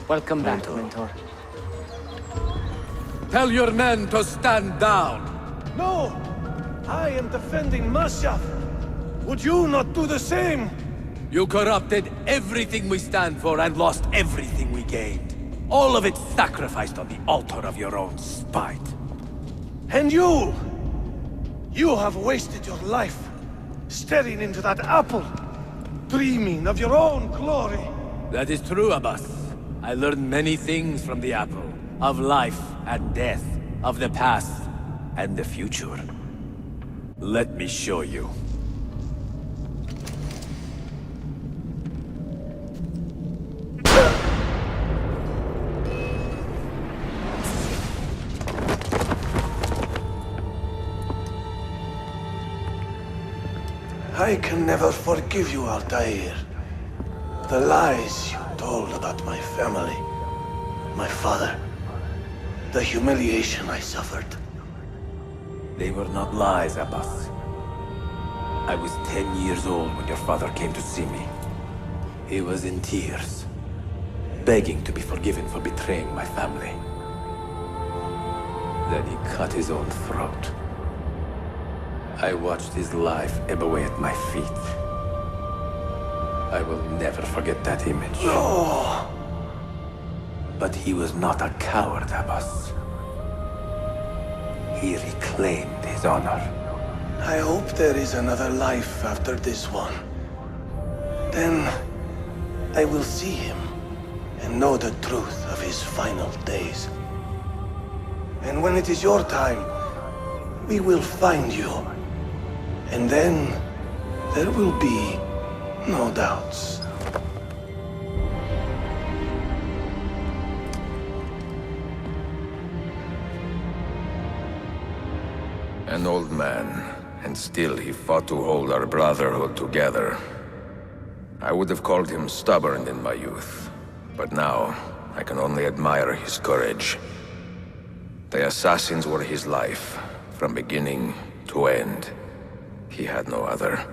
Welcome back, mentor. Tell your men to stand down. No! I am defending Masyaf. Would you not do the same? You corrupted everything we stand for and lost everything we gained. All of it sacrificed on the altar of your own spite. And you! You have wasted your life, staring into that apple, dreaming of your own glory. That is true, Abbas. I learned many things from the apple. Of life and death. Of the past and the future. Let me show you. I can never forgive you, Altair. The lies you told about my family, my father, the humiliation I suffered. They were not lies, Abbas. I was 10 years old when your father came to see me. He was in tears, begging to be forgiven for betraying my family. Then he cut his own throat. I watched his life ebb away at my feet. I will never forget that image. No! But he was not a coward, Abbas. He reclaimed his honor. I hope there is another life after this one. Then, I will see him and know the truth of his final days. And when it is your time, we will find you. And then there will be no doubts. An old man, and still he fought to hold our Brotherhood together. I would have called him stubborn in my youth, but now I can only admire his courage. The assassins were his life, from beginning to end. He had no other.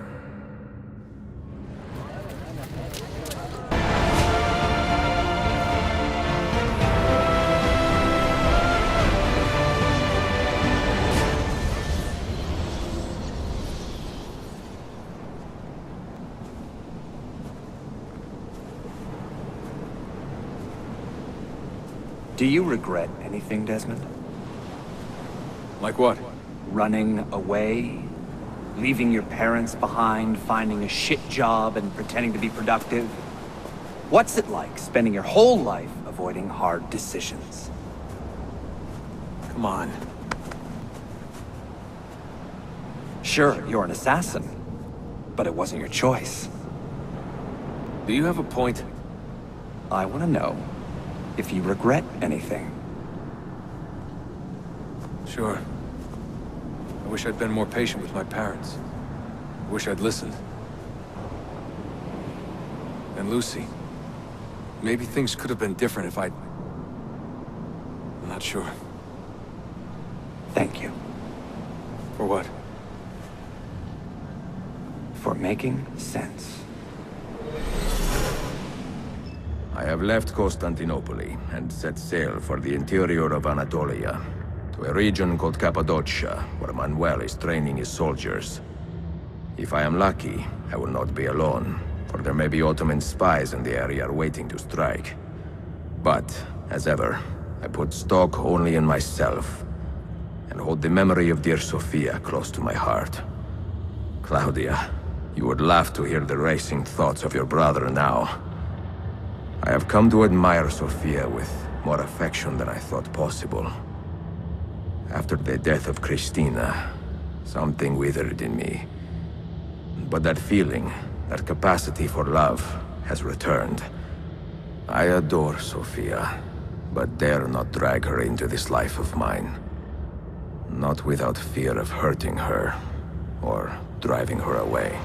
Do you regret anything, Desmond? Like what? Running away? Leaving your parents behind, finding a shit job, and pretending to be productive? What's it like spending your whole life avoiding hard decisions? Come on. Sure, you're an assassin, but it wasn't your choice. Do you have a point? I want to know if you regret anything. Sure. I wish I'd been more patient with my parents. I wish I'd listened. And Lucy. Maybe things could have been different if I'd... I'm not sure. Thank you. For what? For making sense. I have left Constantinople and set sail for the interior of Anatolia, to a region called Cappadocia, where Manuel is training his soldiers. If I am lucky, I will not be alone, for there may be Ottoman spies in the area waiting to strike. But, as ever, I put stock only in myself, and hold the memory of dear Sophia close to my heart. Claudia, you would laugh to hear the racing thoughts of your brother now. I have come to admire Sophia with more affection than I thought possible. After the death of Christina, something withered in me. But that feeling, that capacity for love, has returned. I adore Sophia, but dare not drag her into this life of mine. Not without fear of hurting her, or driving her away.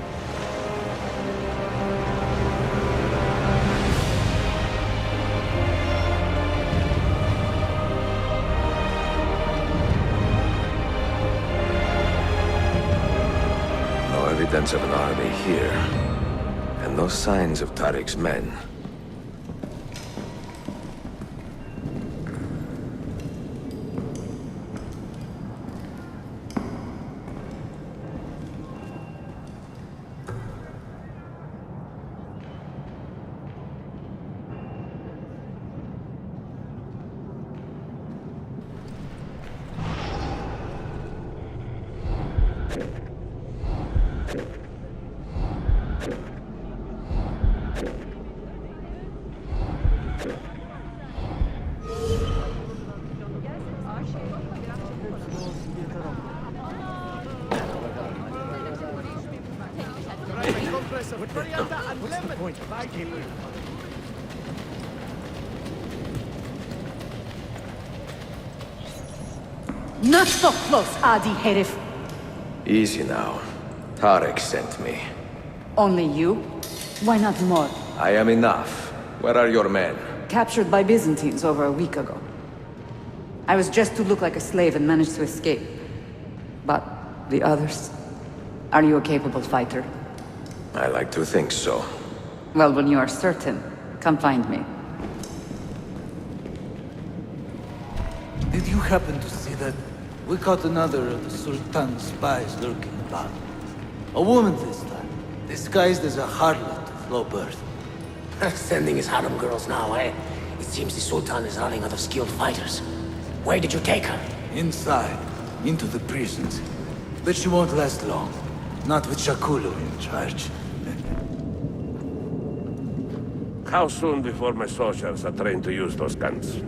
Evidence of an army here, and no signs of Tariq's men. Not so close, Adi Herif. Easy now. Tariq sent me. Only you? Why not more? I am enough. Where are your men? Captured by Byzantines over a week ago. I was just to look like a slave and managed to escape. But the others? Are you a capable fighter? I like to think so. Well, when you are certain, come find me. Did you happen to see that? We caught another of the Sultan's spies lurking about. A woman this time, disguised as a harlot of low birth. Sending his harem girls now, eh? It seems the Sultan is running out of skilled fighters. Where did you take her? Inside, into the prisons. But she won't last long. Not with Shakulu in charge. How soon before my soldiers are trained to use those guns?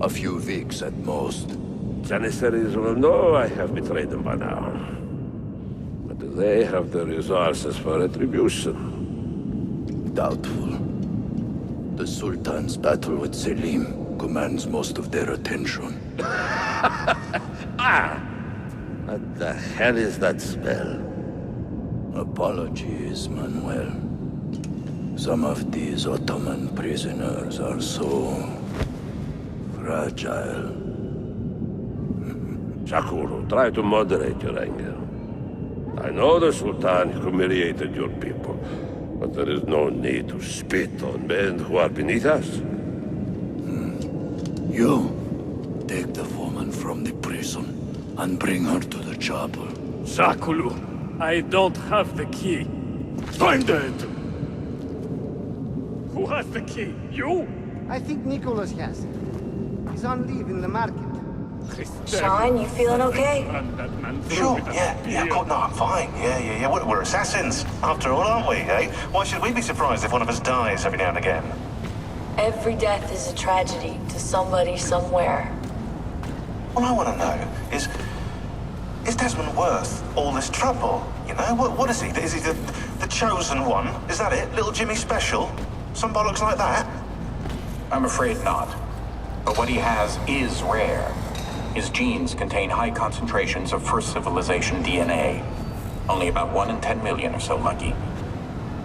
A few weeks at most. Janissaries will know I have betrayed them by now. But do they have the resources for retribution? Doubtful. The Sultan's battle with Selim commands most of their attention. What the hell is that spell? Apologies, Manuel. Some of these Ottoman prisoners are so fragile. Shakuru, try to moderate your anger. I know the Sultan humiliated your people, but there is no need to spit on men who are beneath us. You take the woman from the prison and bring her to the chapel. Shakulu, I don't have the key. Find it! Who has the key? You? I think Nicholas has it. He's on leave in the market. Sean, you feeling okay? Sure, yeah, God, no, I'm fine. Yeah. We're assassins, after all, aren't we, eh? Why should we be surprised if one of us dies every now and again? Every death is a tragedy to somebody somewhere. What I want to know is Desmond worth all this trouble? You know, what is he? Is he the chosen one? Is that it? Little Jimmy Special? Some bollocks like that? I'm afraid not. But what he has is rare. His genes contain high concentrations of first civilization DNA. Only about 1 in 10 million are so lucky.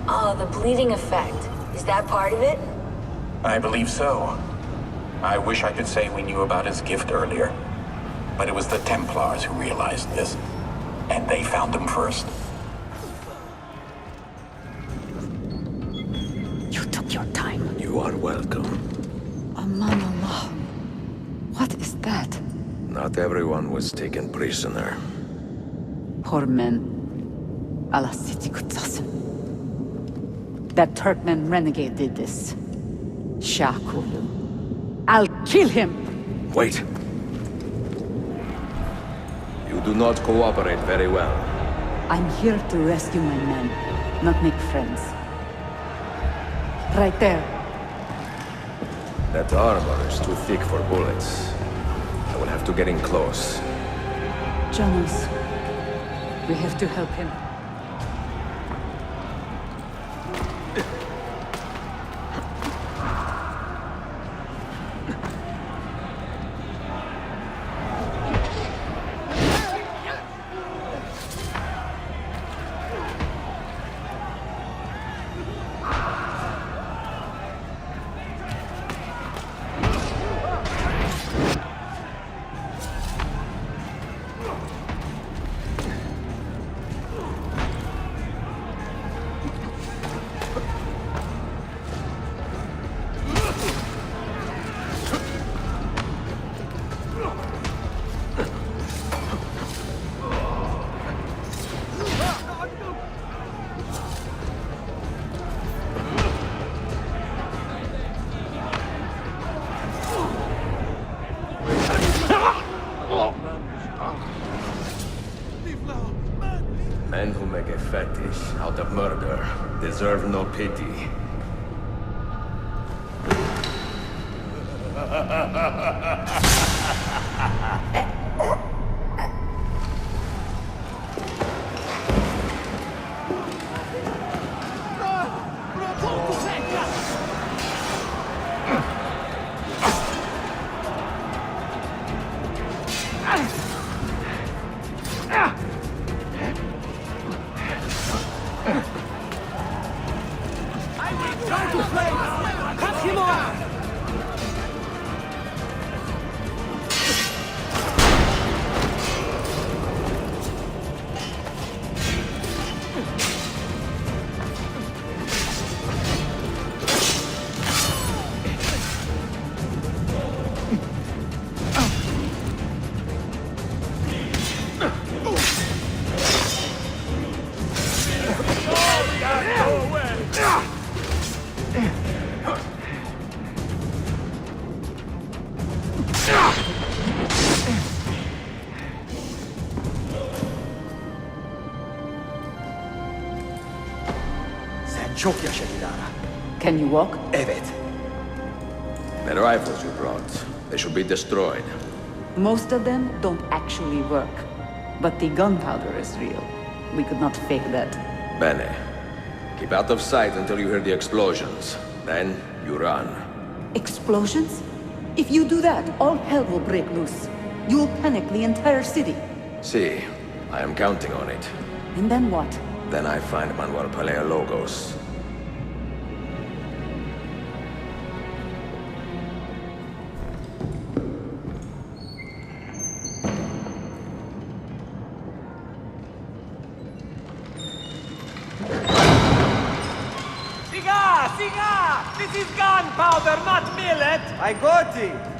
Oh, the bleeding effect. Is that part of it? I believe so. I wish I could say we knew about his gift earlier. But it was the Templars who realized this. And they found him first. You took your time. You are welcome. Aman Allah. What is that? Not everyone was taken prisoner. Poor men. Allah Siti Kutsasım. That Turkmen renegade did this. Shakulu. I'll kill him! Wait. You do not cooperate very well. I'm here to rescue my men, not make friends. Right there. That armor is too thick for bullets. I will have to get in close. Jonas, we have to help him. Men who make a fetish out of murder deserve no pity. Çok yaşa Dilara. Can you walk? Evet. The rifles you brought, they should be destroyed. Most of them don't actually work. But the gunpowder is real. We could not fake that. Bene. Keep out of sight until you hear the explosions. Then, you run. Explosions? If you do that, all hell will break loose. You will panic the entire city. See, I am counting on it. And then what? Then I find Manuel Paleologos. Siga! This is gunpowder, not millet! I got it!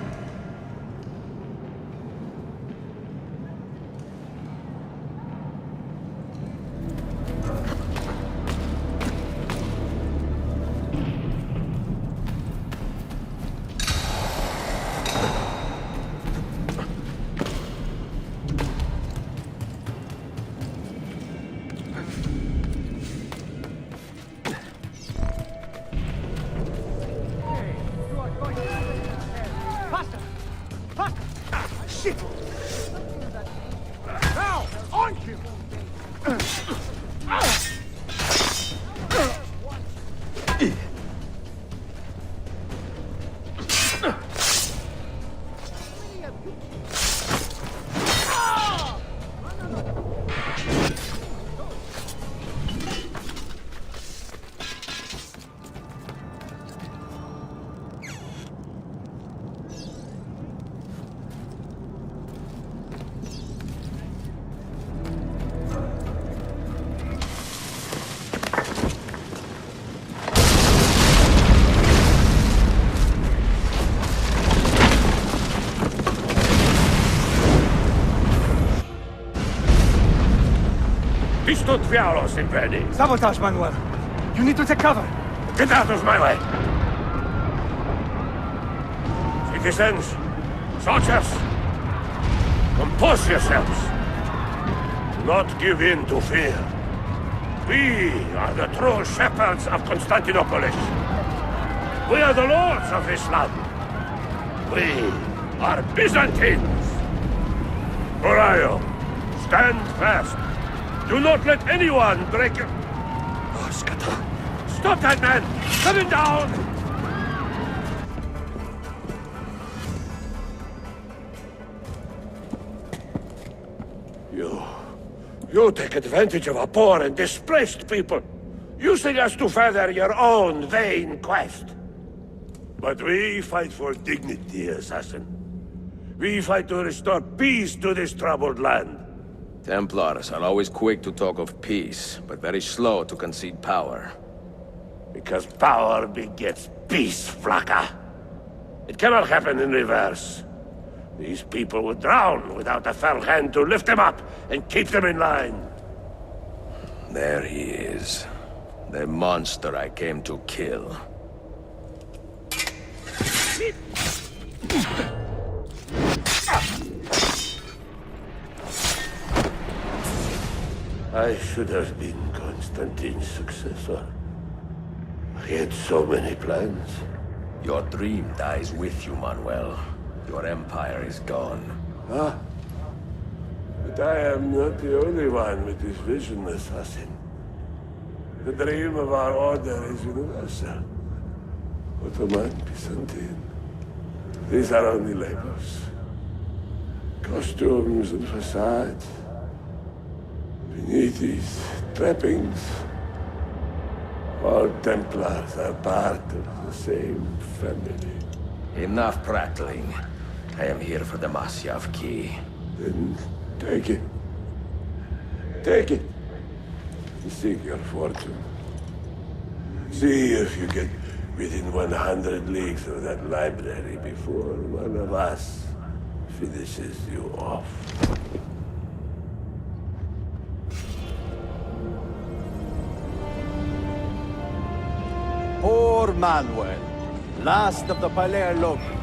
Sabotage, Manuel. You need to take cover. Get out of my way! Citizens, soldiers, compose yourselves. Do not give in to fear. We are the true shepherds of Constantinople. We are the lords of this land. We are Byzantines. Where are you? Stand fast. Do not let anyone break your... Oh, Skata. Stop that man! Coming down! You take advantage of our poor and displaced people, using us to further your own vain quest. But we fight for dignity, assassin. We fight to restore peace to this troubled land. Templars are always quick to talk of peace, but very slow to concede power. Because power begets peace, Flaka. It cannot happen in reverse. These people would drown without a fell hand to lift them up and keep them in line. There he is. The monster I came to kill. I should have been Constantine's successor. He had so many plans. Your dream dies with you, Manuel. Your empire is gone. Ah. But I am not the only one with this vision, assassin. The dream of our order is universal. Ottoman, Byzantine. These are only labels. Costumes and facades. Beneath these trappings, all Templars are part of the same family. Enough prattling. I am here for the Masyav key. Then take it. Take it. Seek your fortune. See if you get within 100 leagues of that library before one of us finishes you off. Poor Manuel, last of the Paleologi.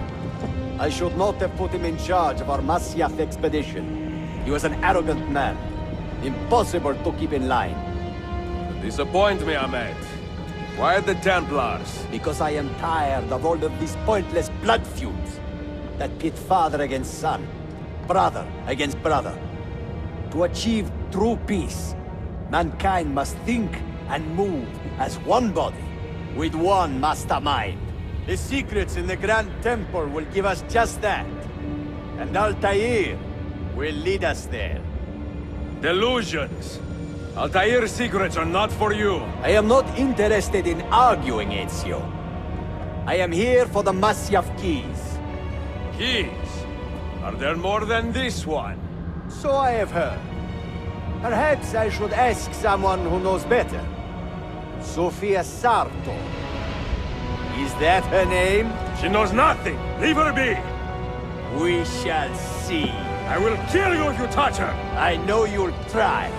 I should not have put him in charge of our Masyath expedition. He was an arrogant man. Impossible to keep in line. You disappoint me, Ahmed. Why the Templars? Because I am tired of all of these pointless blood feuds that pit father against son, brother against brother. To achieve true peace, mankind must think and move as one body, with one mastermind. The secrets in the Grand Temple will give us just that. And Altair will lead us there. Delusions! Altair's secrets are not for you. I am not interested in arguing, Ezio. I am here for the Masyaf keys. Keys? Are there more than this one? So I have heard. Perhaps I should ask someone who knows better. Sofia Sarto. Is that her name? She knows nothing! Leave her be! We shall see. I will kill you if you touch her! I know you'll try.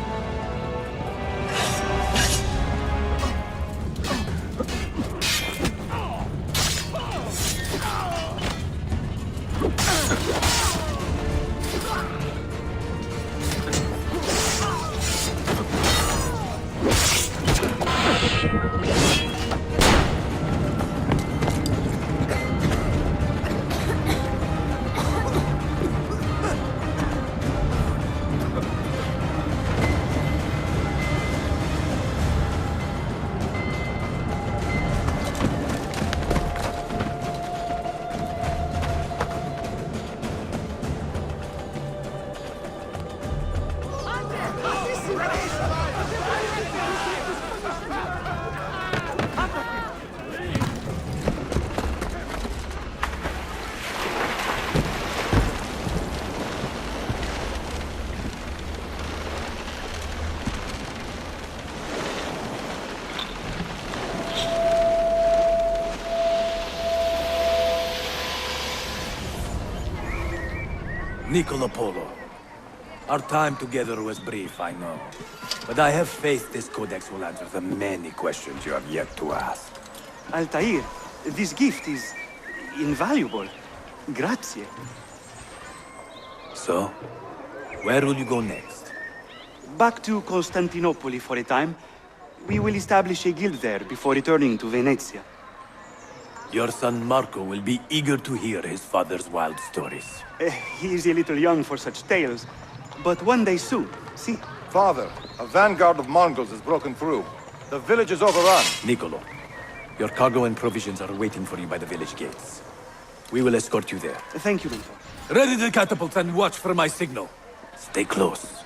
Niccolo Polo. Our time together was brief, I know. But I have faith this codex will answer the many questions you have yet to ask. Altair, this gift is invaluable. Grazie. So, where will you go next? Back to Constantinople for a time. We will establish a guild there before returning to Venezia. Your son Marco will be eager to hear his father's wild stories. He is a little young for such tales, but one day soon, see? Father, a vanguard of Mongols has broken through. The village is overrun. Niccolo, your cargo and provisions are waiting for you by the village gates. We will escort you there. Thank you, Mentor. Ready the catapults and watch for my signal. Stay close.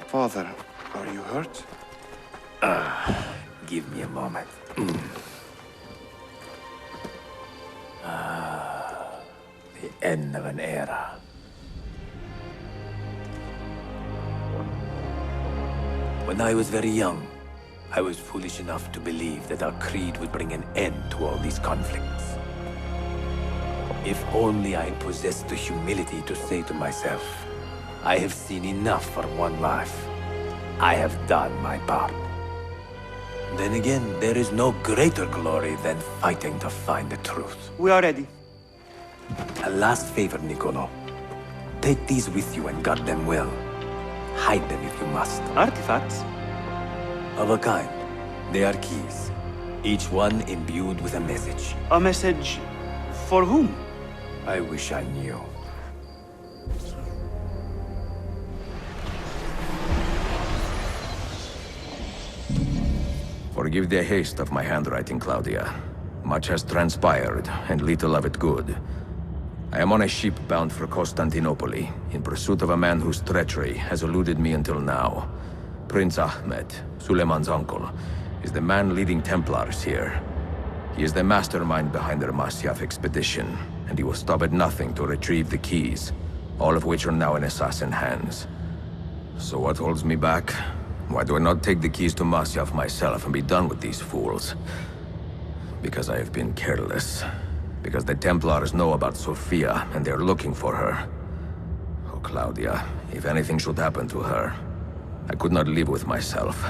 Father, are you hurt? Give me a moment. The end of an era. When I was very young, I was foolish enough to believe that our creed would bring an end to all these conflicts. If only I possessed the humility to say to myself, I have seen enough for one life. I have done my part. Then again, there is no greater glory than fighting to find the truth. We are ready. A last favor, Niccolo. Take these with you and guard them well. Hide them if you must. Artifacts? Of a kind. They are keys. Each one imbued with a message. A message for whom? I wish I knew. Forgive the haste of my handwriting, Claudia. Much has transpired, and little of it good. I am on a ship bound for Constantinople, in pursuit of a man whose treachery has eluded me until now. Prince Ahmed, Suleiman's uncle, is the man leading Templars here. He is the mastermind behind their Masyaf expedition, and he will stop at nothing to retrieve the keys, all of which are now in assassin hands. So what holds me back? Why do I not take the keys to Masyaf myself and be done with these fools? Because I have been careless. Because the Templars know about Sofia, and they're looking for her. Oh, Claudia, if anything should happen to her, I could not live with myself.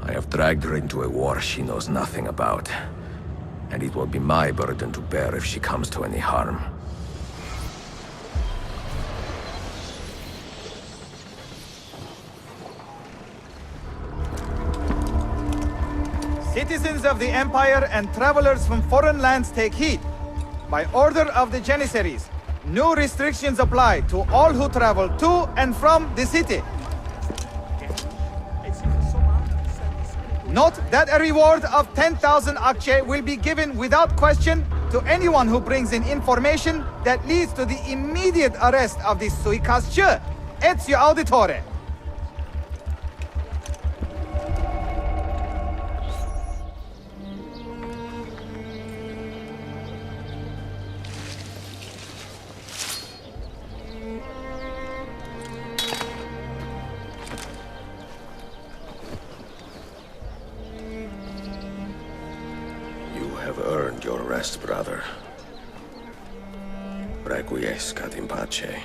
I have dragged her into a war she knows nothing about. And it will be my burden to bear if she comes to any harm. Citizens of the Empire and travelers from foreign lands take heed. By order of the Janissaries, new restrictions apply to all who travel to and from the city. Note that a reward of 10,000 akçe will be given without question to anyone who brings in information that leads to the immediate arrest of the suikastçı, Ezio Auditore. Your rest, brother. Requiescat in pace.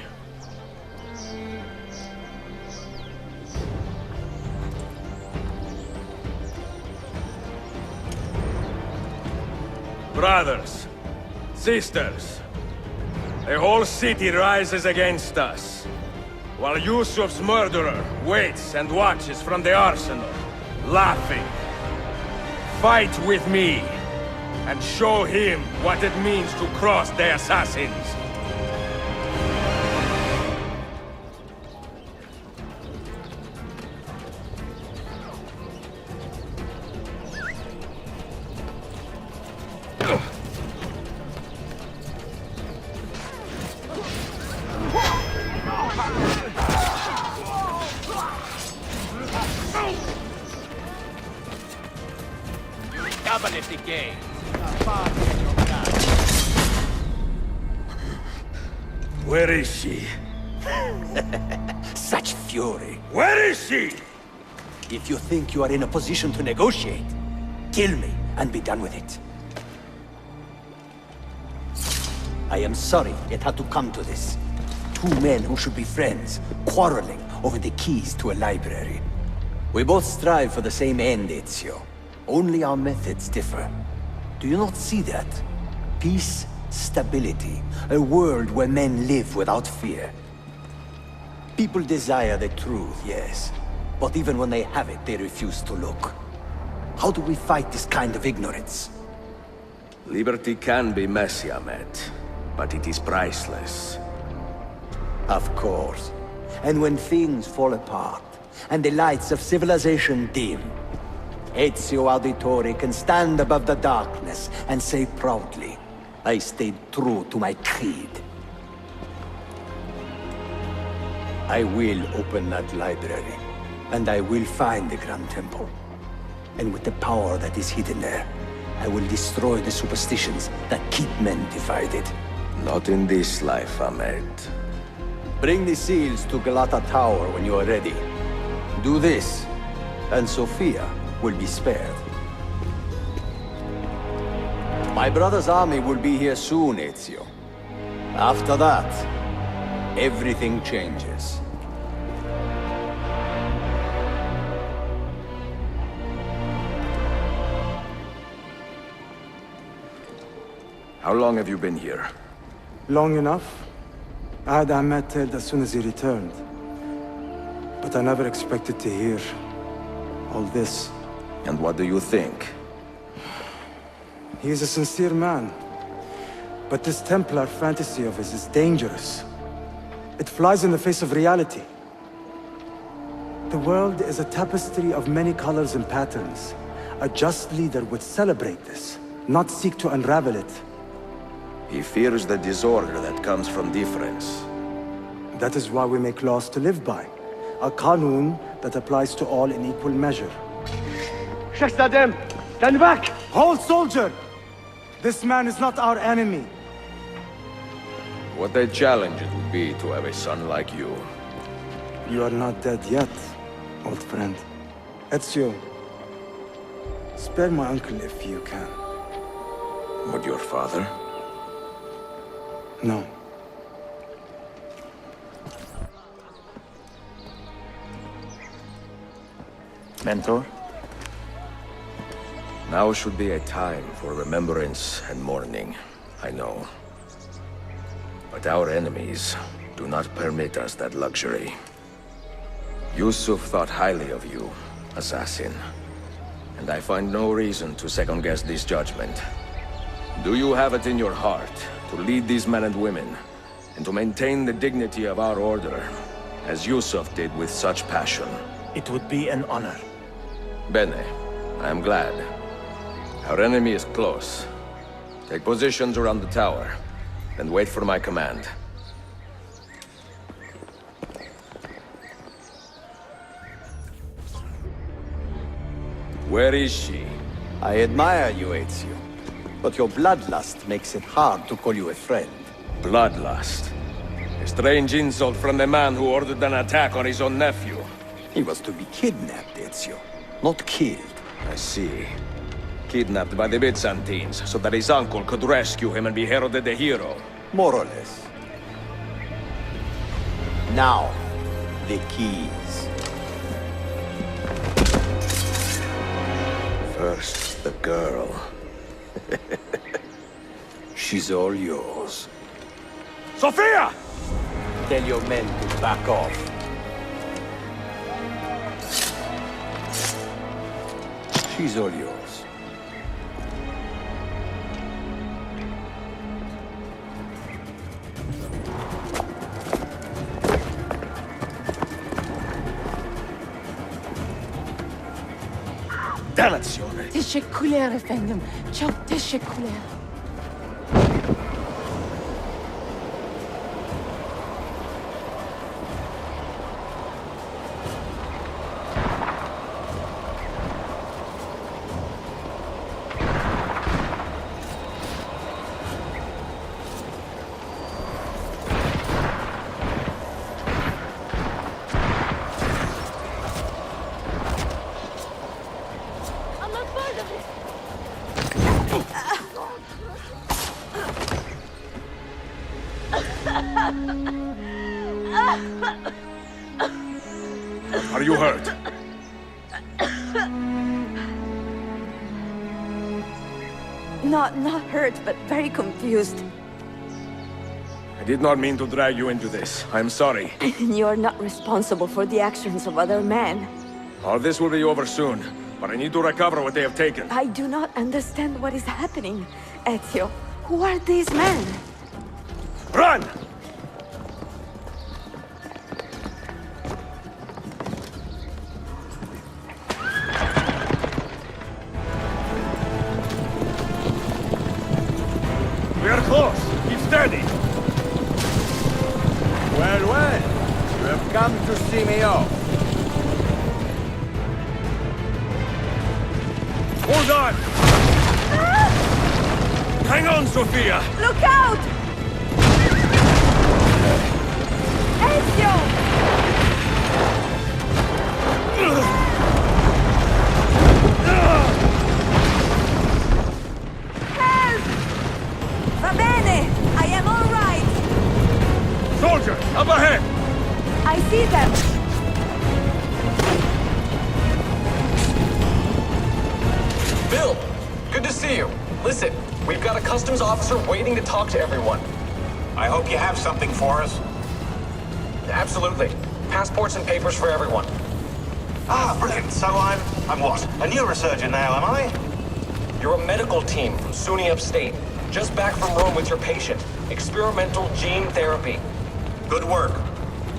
Brothers, sisters, a whole city rises against us, while Yusuf's murderer waits and watches from the arsenal, laughing. Fight with me, and show him what it means to cross the assassins. Where is she? Such fury. Where is she? If you think you are in a position to negotiate, kill me and be done with it. I am sorry it had to come to this. Two men who should be friends, quarreling over the keys to a library. We both strive for the same end, Ezio. Only our methods differ. Do you not see that? Peace, stability, a world where men live without fear. People desire the truth, yes. But even when they have it, they refuse to look. How do we fight this kind of ignorance? Liberty can be messy, Ahmed, but it is priceless. Of course. And when things fall apart, and the lights of civilization dim, Ezio Auditore can stand above the darkness and say proudly, I stayed true to my creed. I will open that library, and I will find the Grand Temple. And with the power that is hidden there, I will destroy the superstitions that keep men divided. Not in this life, Ahmed. Bring the seals to Galata Tower when you are ready. Do this, and Sofia will be spared. My brother's army will be here soon, Ezio. After that, everything changes. How long have you been here? Long enough. I had Ahmed killed as soon as he returned. But I never expected to hear all this. And what do you think? He is a sincere man. But this Templar fantasy of his is dangerous. It flies in the face of reality. The world is a tapestry of many colors and patterns. A just leader would celebrate this, not seek to unravel it. He fears the disorder that comes from difference. That is why we make laws to live by. A qanun that applies to all in equal measure. Shahzadem, stand back! Hold, soldier! This man is not our enemy. What a challenge it would be to have a son like you. You are not dead yet, old friend. Ezio, spare my uncle if you can. Would your father? No. Mentor? Now should be a time for remembrance and mourning, I know. But our enemies do not permit us that luxury. Yusuf thought highly of you, assassin. and I find no reason to second-guess this judgment. Do you have it in your heart to lead these men and women, and to maintain the dignity of our order, as Ubisoft did with such passion? It would be an honor. Bene. I am glad. Our enemy is close. Take positions around the tower, and wait for my command. Where is she? I admire you, Ezio. But your bloodlust makes it hard to call you a friend. Bloodlust? A strange insult from the man who ordered an attack on his own nephew. He was to be kidnapped, Ezio, not killed. I see. Kidnapped by the Byzantines, so that his uncle could rescue him and be heralded a hero. More or less. Now, the keys. First, the girl. She's all yours. Sophia! Tell your men to back off. She's all yours. Dannazione! تشكرا efendim. Çok teşekkürler. Are you hurt? Not hurt, but very confused. I did not mean to drag you into this. I'm sorry. You're not responsible for the actions of other men. All this will be over soon, but I need to recover what they have taken. I do not understand what is happening, Ezio. Who are these men? Run! We are close. Keep steady. Well, well. You have come to see me off. Hold on! Hang on, Sophia! Look out! Ezio! Help! Va bene! I am all right! Soldier, up ahead! I see them! Bill! Good to see you. Listen, we've got a customs officer waiting to talk to everyone. I hope you have something for us. Absolutely. Passports and papers for everyone. Ah, brilliant. So I'm what? A neurosurgeon now, am I? You're a medical team from SUNY Upstate. Just back from Rome with your patient. Experimental gene therapy. Good work.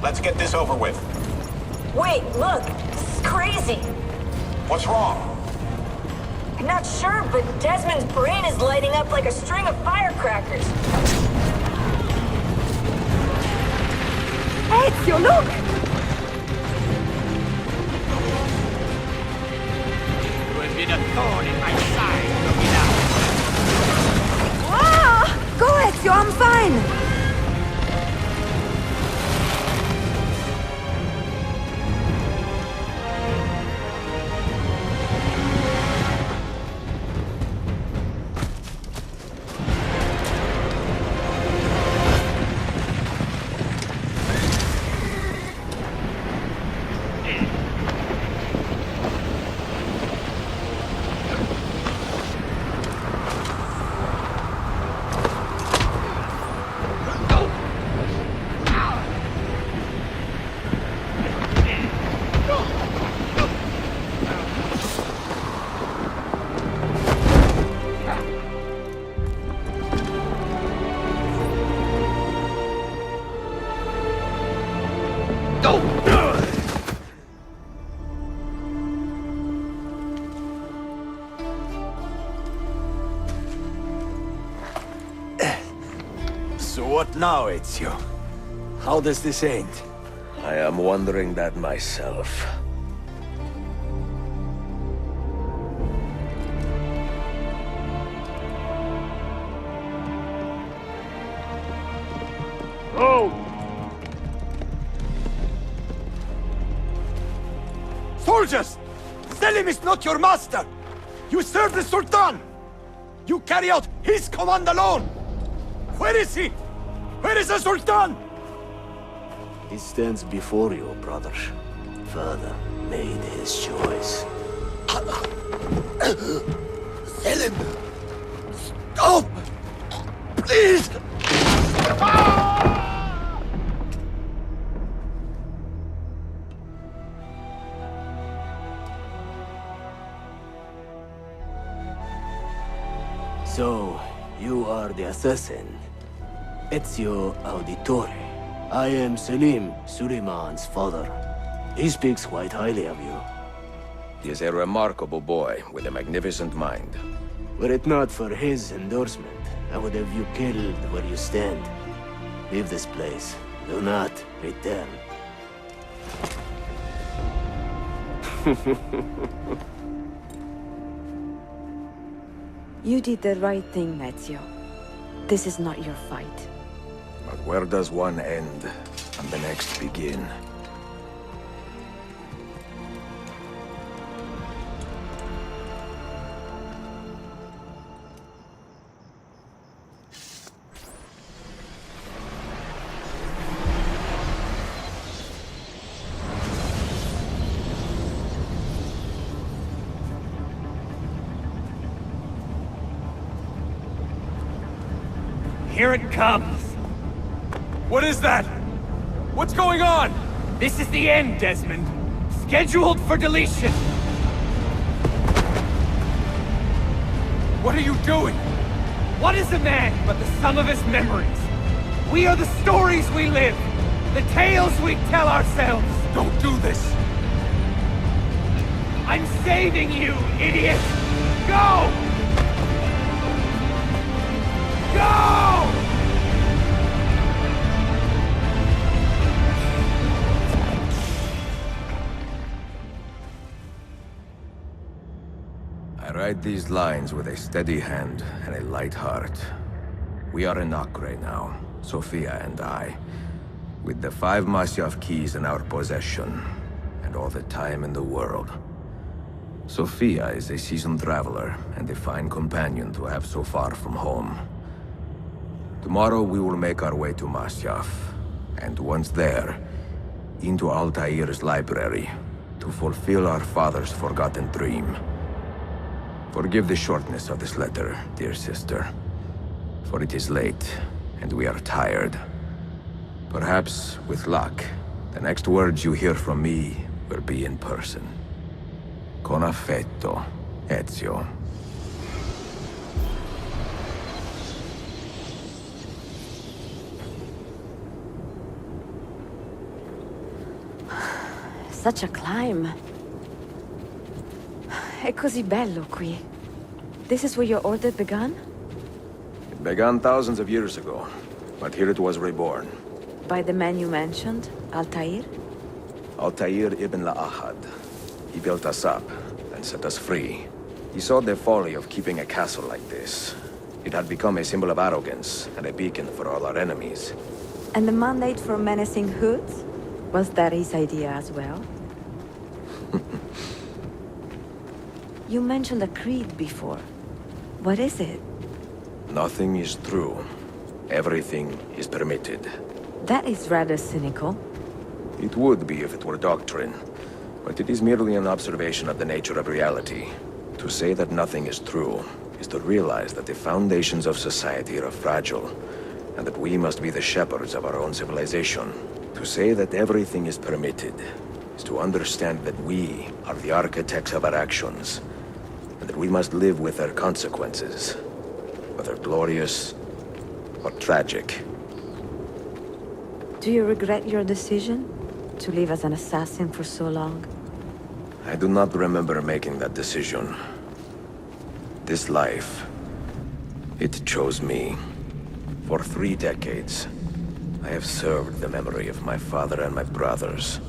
Let's get this over with. Wait, look! This is crazy! What's wrong? I'm not sure, but Desmond's brain is lighting up like a string of firecrackers. Ezio, look! You have been a thorn in my side, look it out. Ah! Go, Ezio, I'm fine! What now, Ezio? How does this end? I am wondering that myself. Oh! Soldiers! Selim is not your master! You serve the Sultan! You carry out his command alone! Where is he? Where is the Sultan? He stands before you, brother. Father made his choice. Selim! Stop! Please! So, you are the assassin. Ezio Auditore. I am Selim, Suleiman's father. He speaks quite highly of you. He is a remarkable boy with a magnificent mind. Were it not for his endorsement, I would have you killed where you stand. Leave this place. Do not return. You did the right thing, Ezio. This is not your fight. But where does one end and the next begin? Here it comes! What is that? What's going on? This is the end, Desmond. Scheduled for deletion. What are you doing? What is a man but the sum of his memories? We are the stories we live. The tales we tell ourselves. Don't do this. I'm saving you, idiot! Go! Go! I write these lines with a steady hand and a light heart. We are in Acre now, Sofia and I, with the 5 Masyaf keys in our possession, and all the time in the world. Sofia is a seasoned traveler, and a fine companion to have so far from home. Tomorrow we will make our way to Masyaf, and once there, into Altair's library, to fulfill our father's forgotten dream. Forgive the shortness of this letter, dear sister, for it is late, and we are tired. Perhaps, with luck, the next words you hear from me will be in person. Con affetto, Ezio. Such a climb. È così bello qui. This is where your order began? It began thousands of years ago, but here it was reborn. By the man you mentioned, Altair? Altair ibn La'ahad. He built us up, and set us free. He saw the folly of keeping a castle like this. It had become a symbol of arrogance, and a beacon for all our enemies. And the mandate for menacing hoods? Was that his idea as well? You mentioned a creed before. What is it? Nothing is true. Everything is permitted. That is rather cynical. It would be if it were doctrine, but it is merely an observation of the nature of reality. To say that nothing is true is to realize that the foundations of society are fragile, and that we must be the shepherds of our own civilization. To say that everything is permitted is to understand that we are the architects of our actions, and that we must live with their consequences, whether glorious or tragic. Do you regret your decision to live as an assassin for so long? I do not remember making that decision. This life, it chose me. For 3 decades, I have served the memory of my father and my brothers,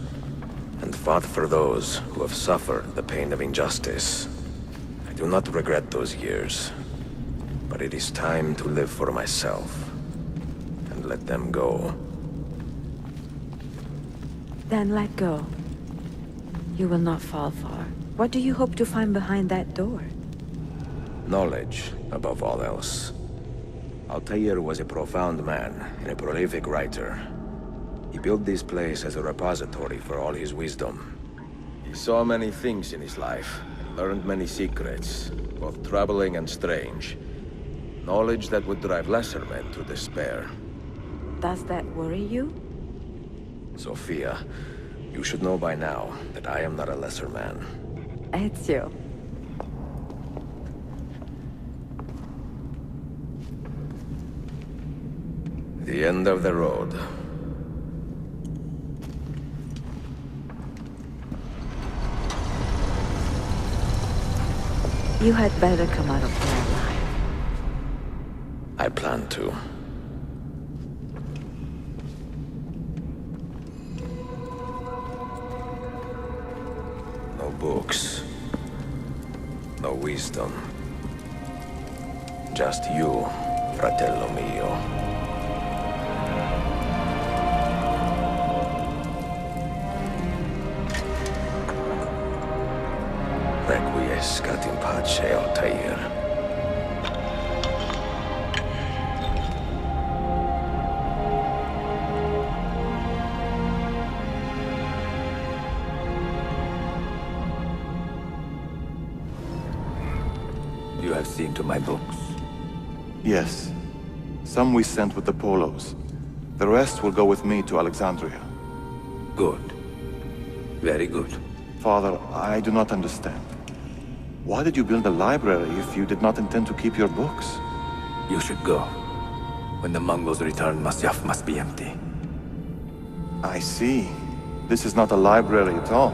and fought for those who have suffered the pain of injustice. I do not regret those years, but it is time to live for myself, and let them go. Then let go. You will not fall far. What do you hope to find behind that door? Knowledge, above all else. Altair was a profound man and a prolific writer. He built this place as a repository for all his wisdom. He saw many things in his life, and learned many secrets, both troubling and strange. Knowledge that would drive lesser men to despair. Does that worry you? Sophia, you should know by now that I am not a lesser man. Ezio. The end of the road. You had better come out of here alive. I plan to. No books. No wisdom. Just you, fratello mio. Requiescat in pace, Altair. You have seen to my books. Yes. Some we sent with the Polos. The rest will go with me to Alexandria. Good. Very good. Father, I do not understand. Why did you build a library if you did not intend to keep your books? You should go. When the Mongols return, Masyaf must be empty. I see. This is not a library at all.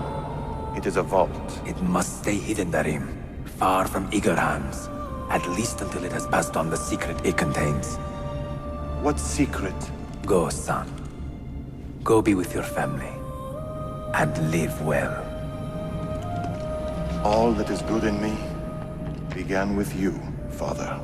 It is a vault. It must stay hidden, Darim. Far from eager hands. At least until it has passed on the secret it contains. What secret? Go, son. Go be with your family. And live well. All that is good in me began with you, Father.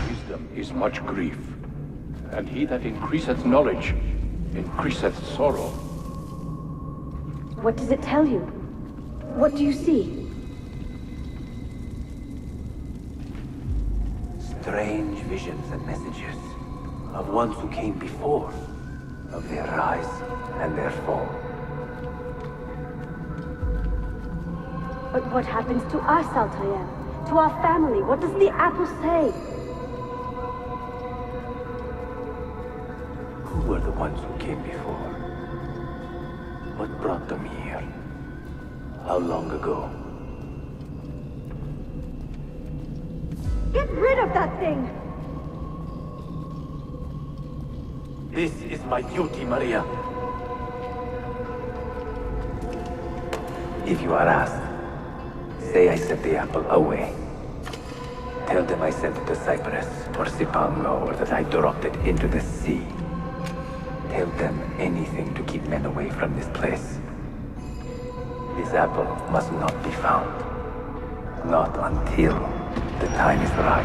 Wisdom is much grief, and he that increaseth knowledge increaseth sorrow. What does it tell you? What do you see? Strange visions and messages of ones who came before, of their rise and their fall. But what happens to us, Altair? To our family? What does the apple say? Who were the ones who came before? What brought them here? How long ago? Get rid of that thing! This is my duty, Maria. If you are asked, say I sent the apple away. Tell them I sent it to Cyprus, or Cipango, or that I dropped it into the sea. Tell them anything to keep men away from this place. This apple must not be found. Not until the time is right.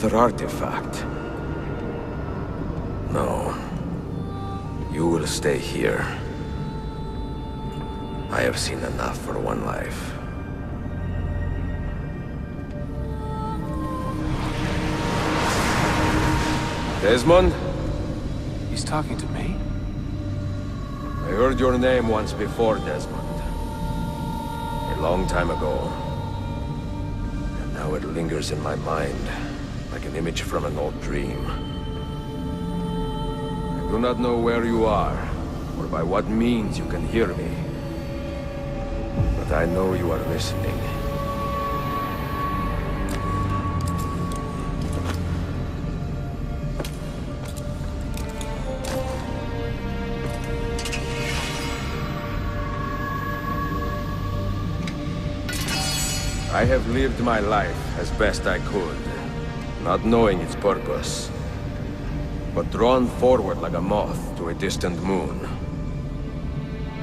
another artifact. No. You will stay here. I have seen enough for one life. Desmond? He's talking to me? I heard your name once before, Desmond. A long time ago. And now it lingers in my mind, like an image from an old dream. I do not know where you are, or by what means you can hear me. But I know you are listening. I have lived my life as best I could, not knowing its purpose, but drawn forward like a moth to a distant moon.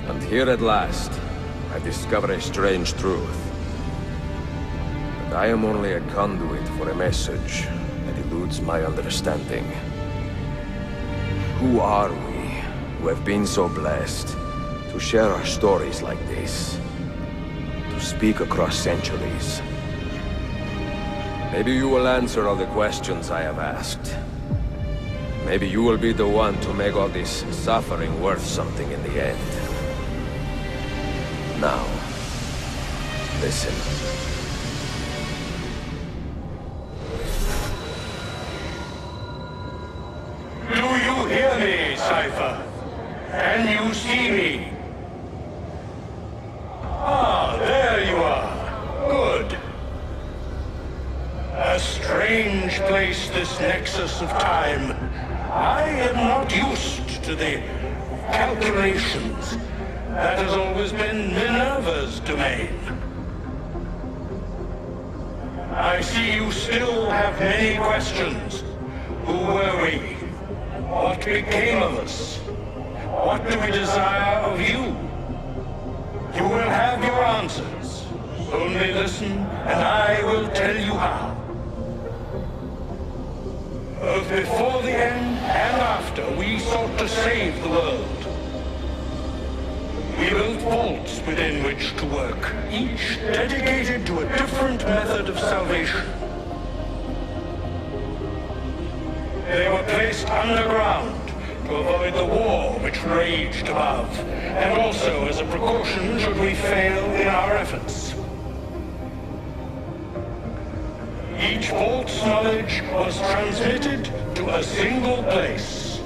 And here at last, I discover a strange truth. That I am only a conduit for a message that eludes my understanding. Who are we, who have been so blessed, to share our stories like this? To speak across centuries. Maybe you will answer all the questions I have asked. Maybe you will be the one to make all this suffering worth something in the end. Now, listen. Do you hear me, Cypher? Can you see me? Ah, there you are. Good. A strange place, this nexus of time. I am not used to the calculations. That has always been Minerva's domain. I see you still have many questions. Who were we? What became of us? What do we desire of you? You will have your answers. Only listen, and I will tell you how. Both before the end and after, we sought to save the world. We built vaults within which to work, each dedicated to a different method of salvation. They were placed underground to avoid the war which raged above, and also as a precaution should we fail in our efforts. Each vault's knowledge was transmitted to a single place.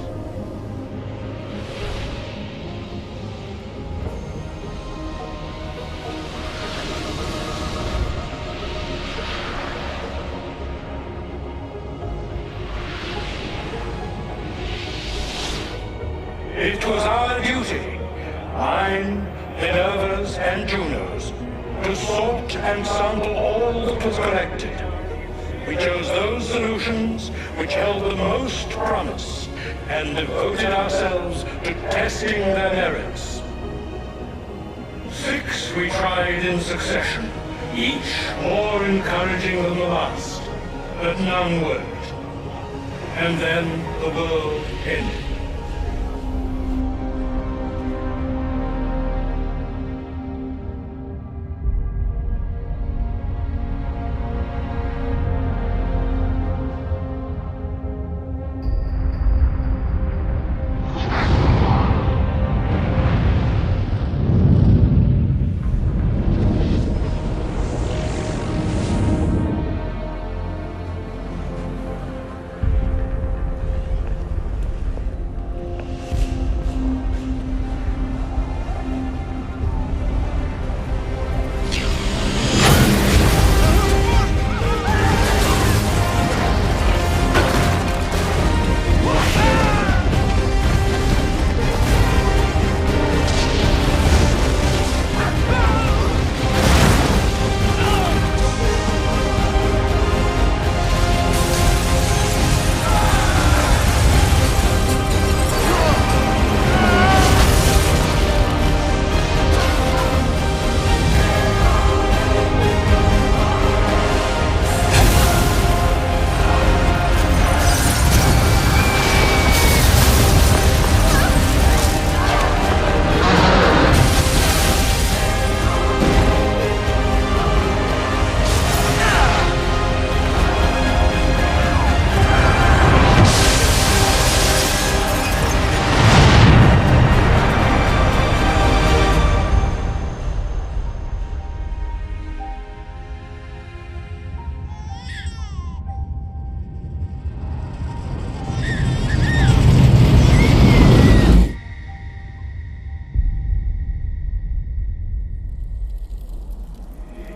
It was our duty, mine, Minerva's, and Juno's, to sort and sample all that was collected. We chose those solutions which held the most promise, and devoted ourselves to testing their merits. 6 we tried in succession, each more encouraging than the last, but none worked. And then the world ended.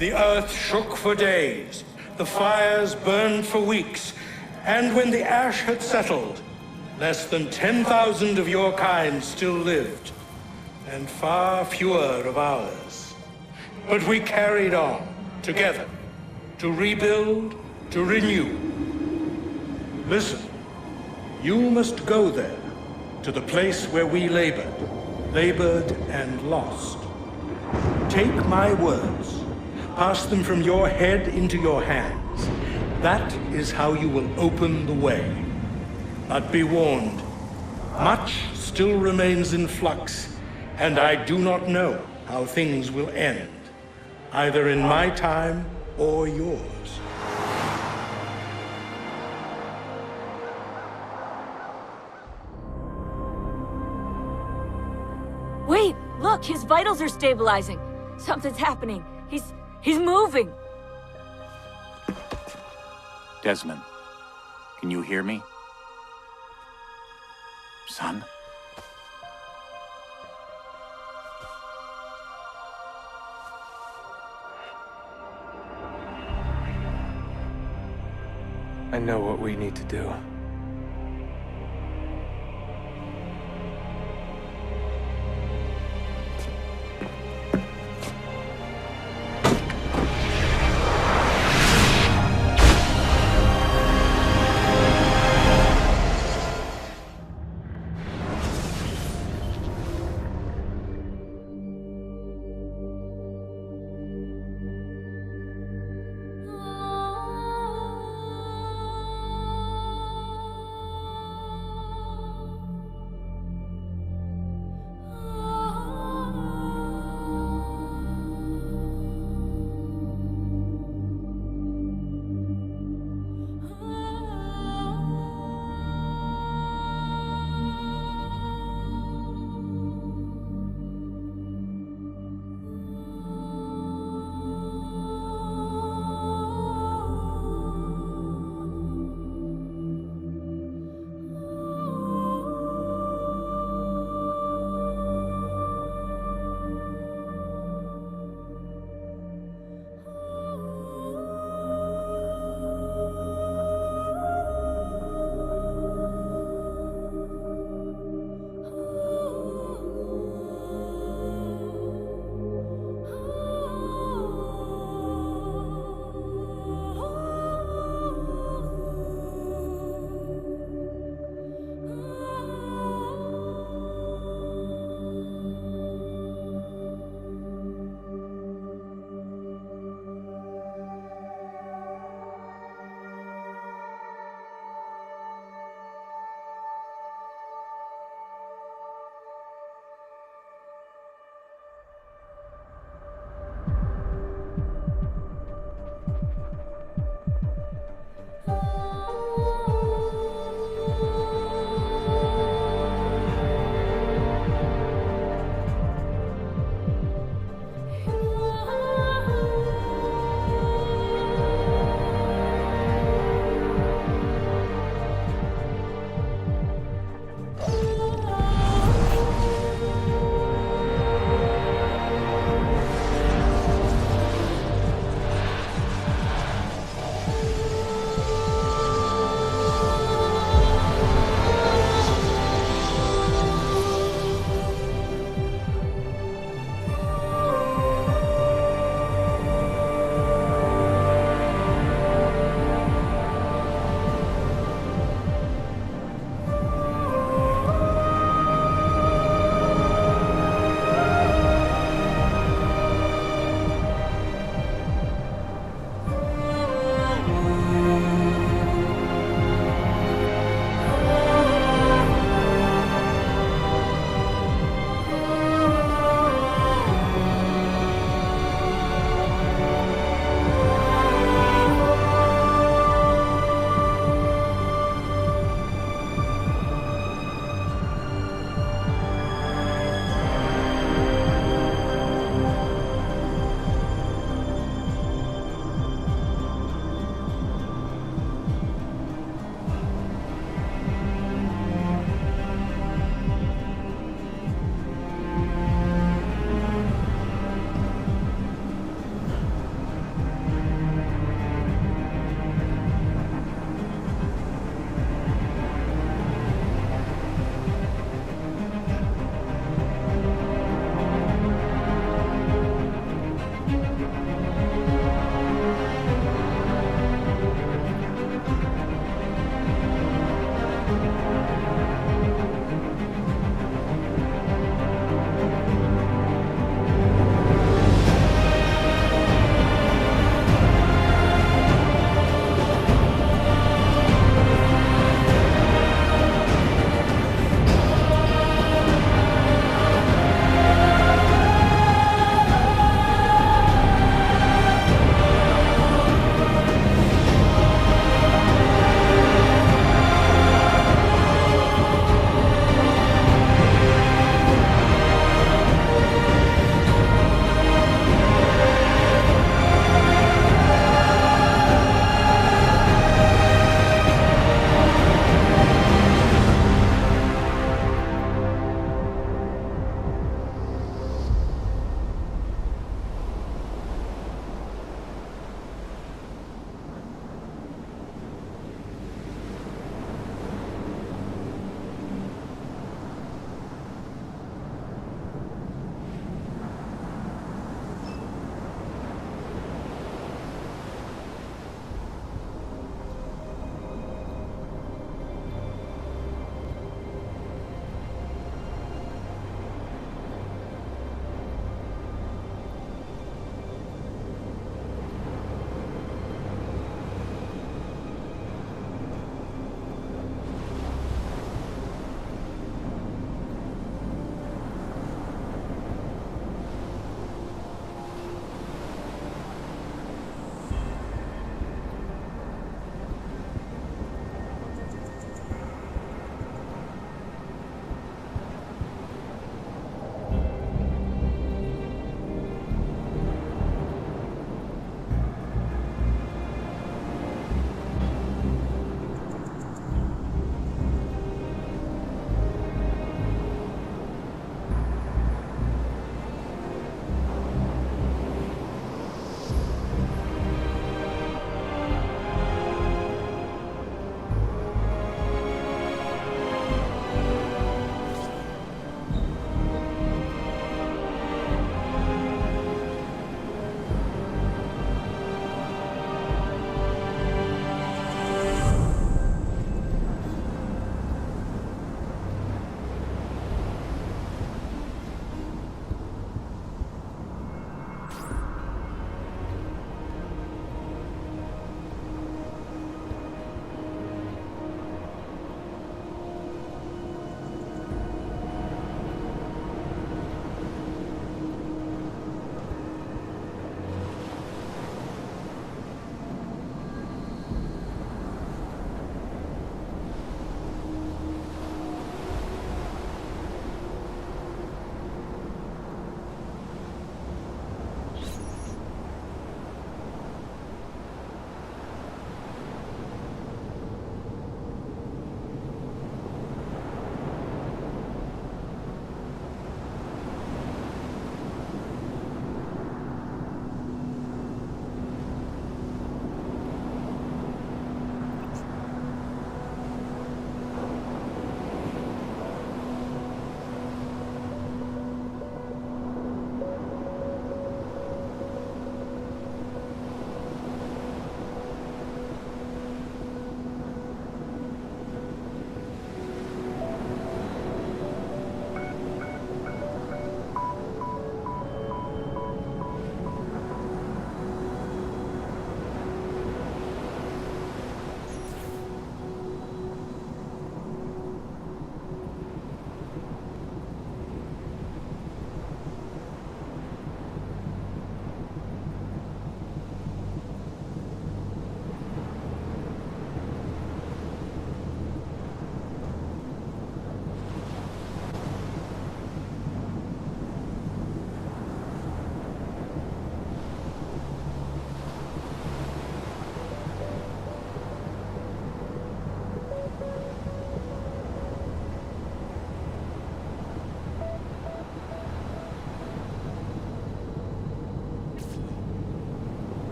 The earth shook for days, the fires burned for weeks, and when the ash had settled, less than 10,000 of your kind still lived, and far fewer of ours. But we carried on, together, to rebuild, to renew. Listen, you must go there, to the place where we labored and lost. Take my words, pass them from your head into your hands. That is how you will open the way. But be warned, much still remains in flux, and I do not know how things will end, either in my time or yours. Wait, look, his vitals are stabilizing. Something's happening. He's moving. Desmond, can you hear me? Son? I know what we need to do.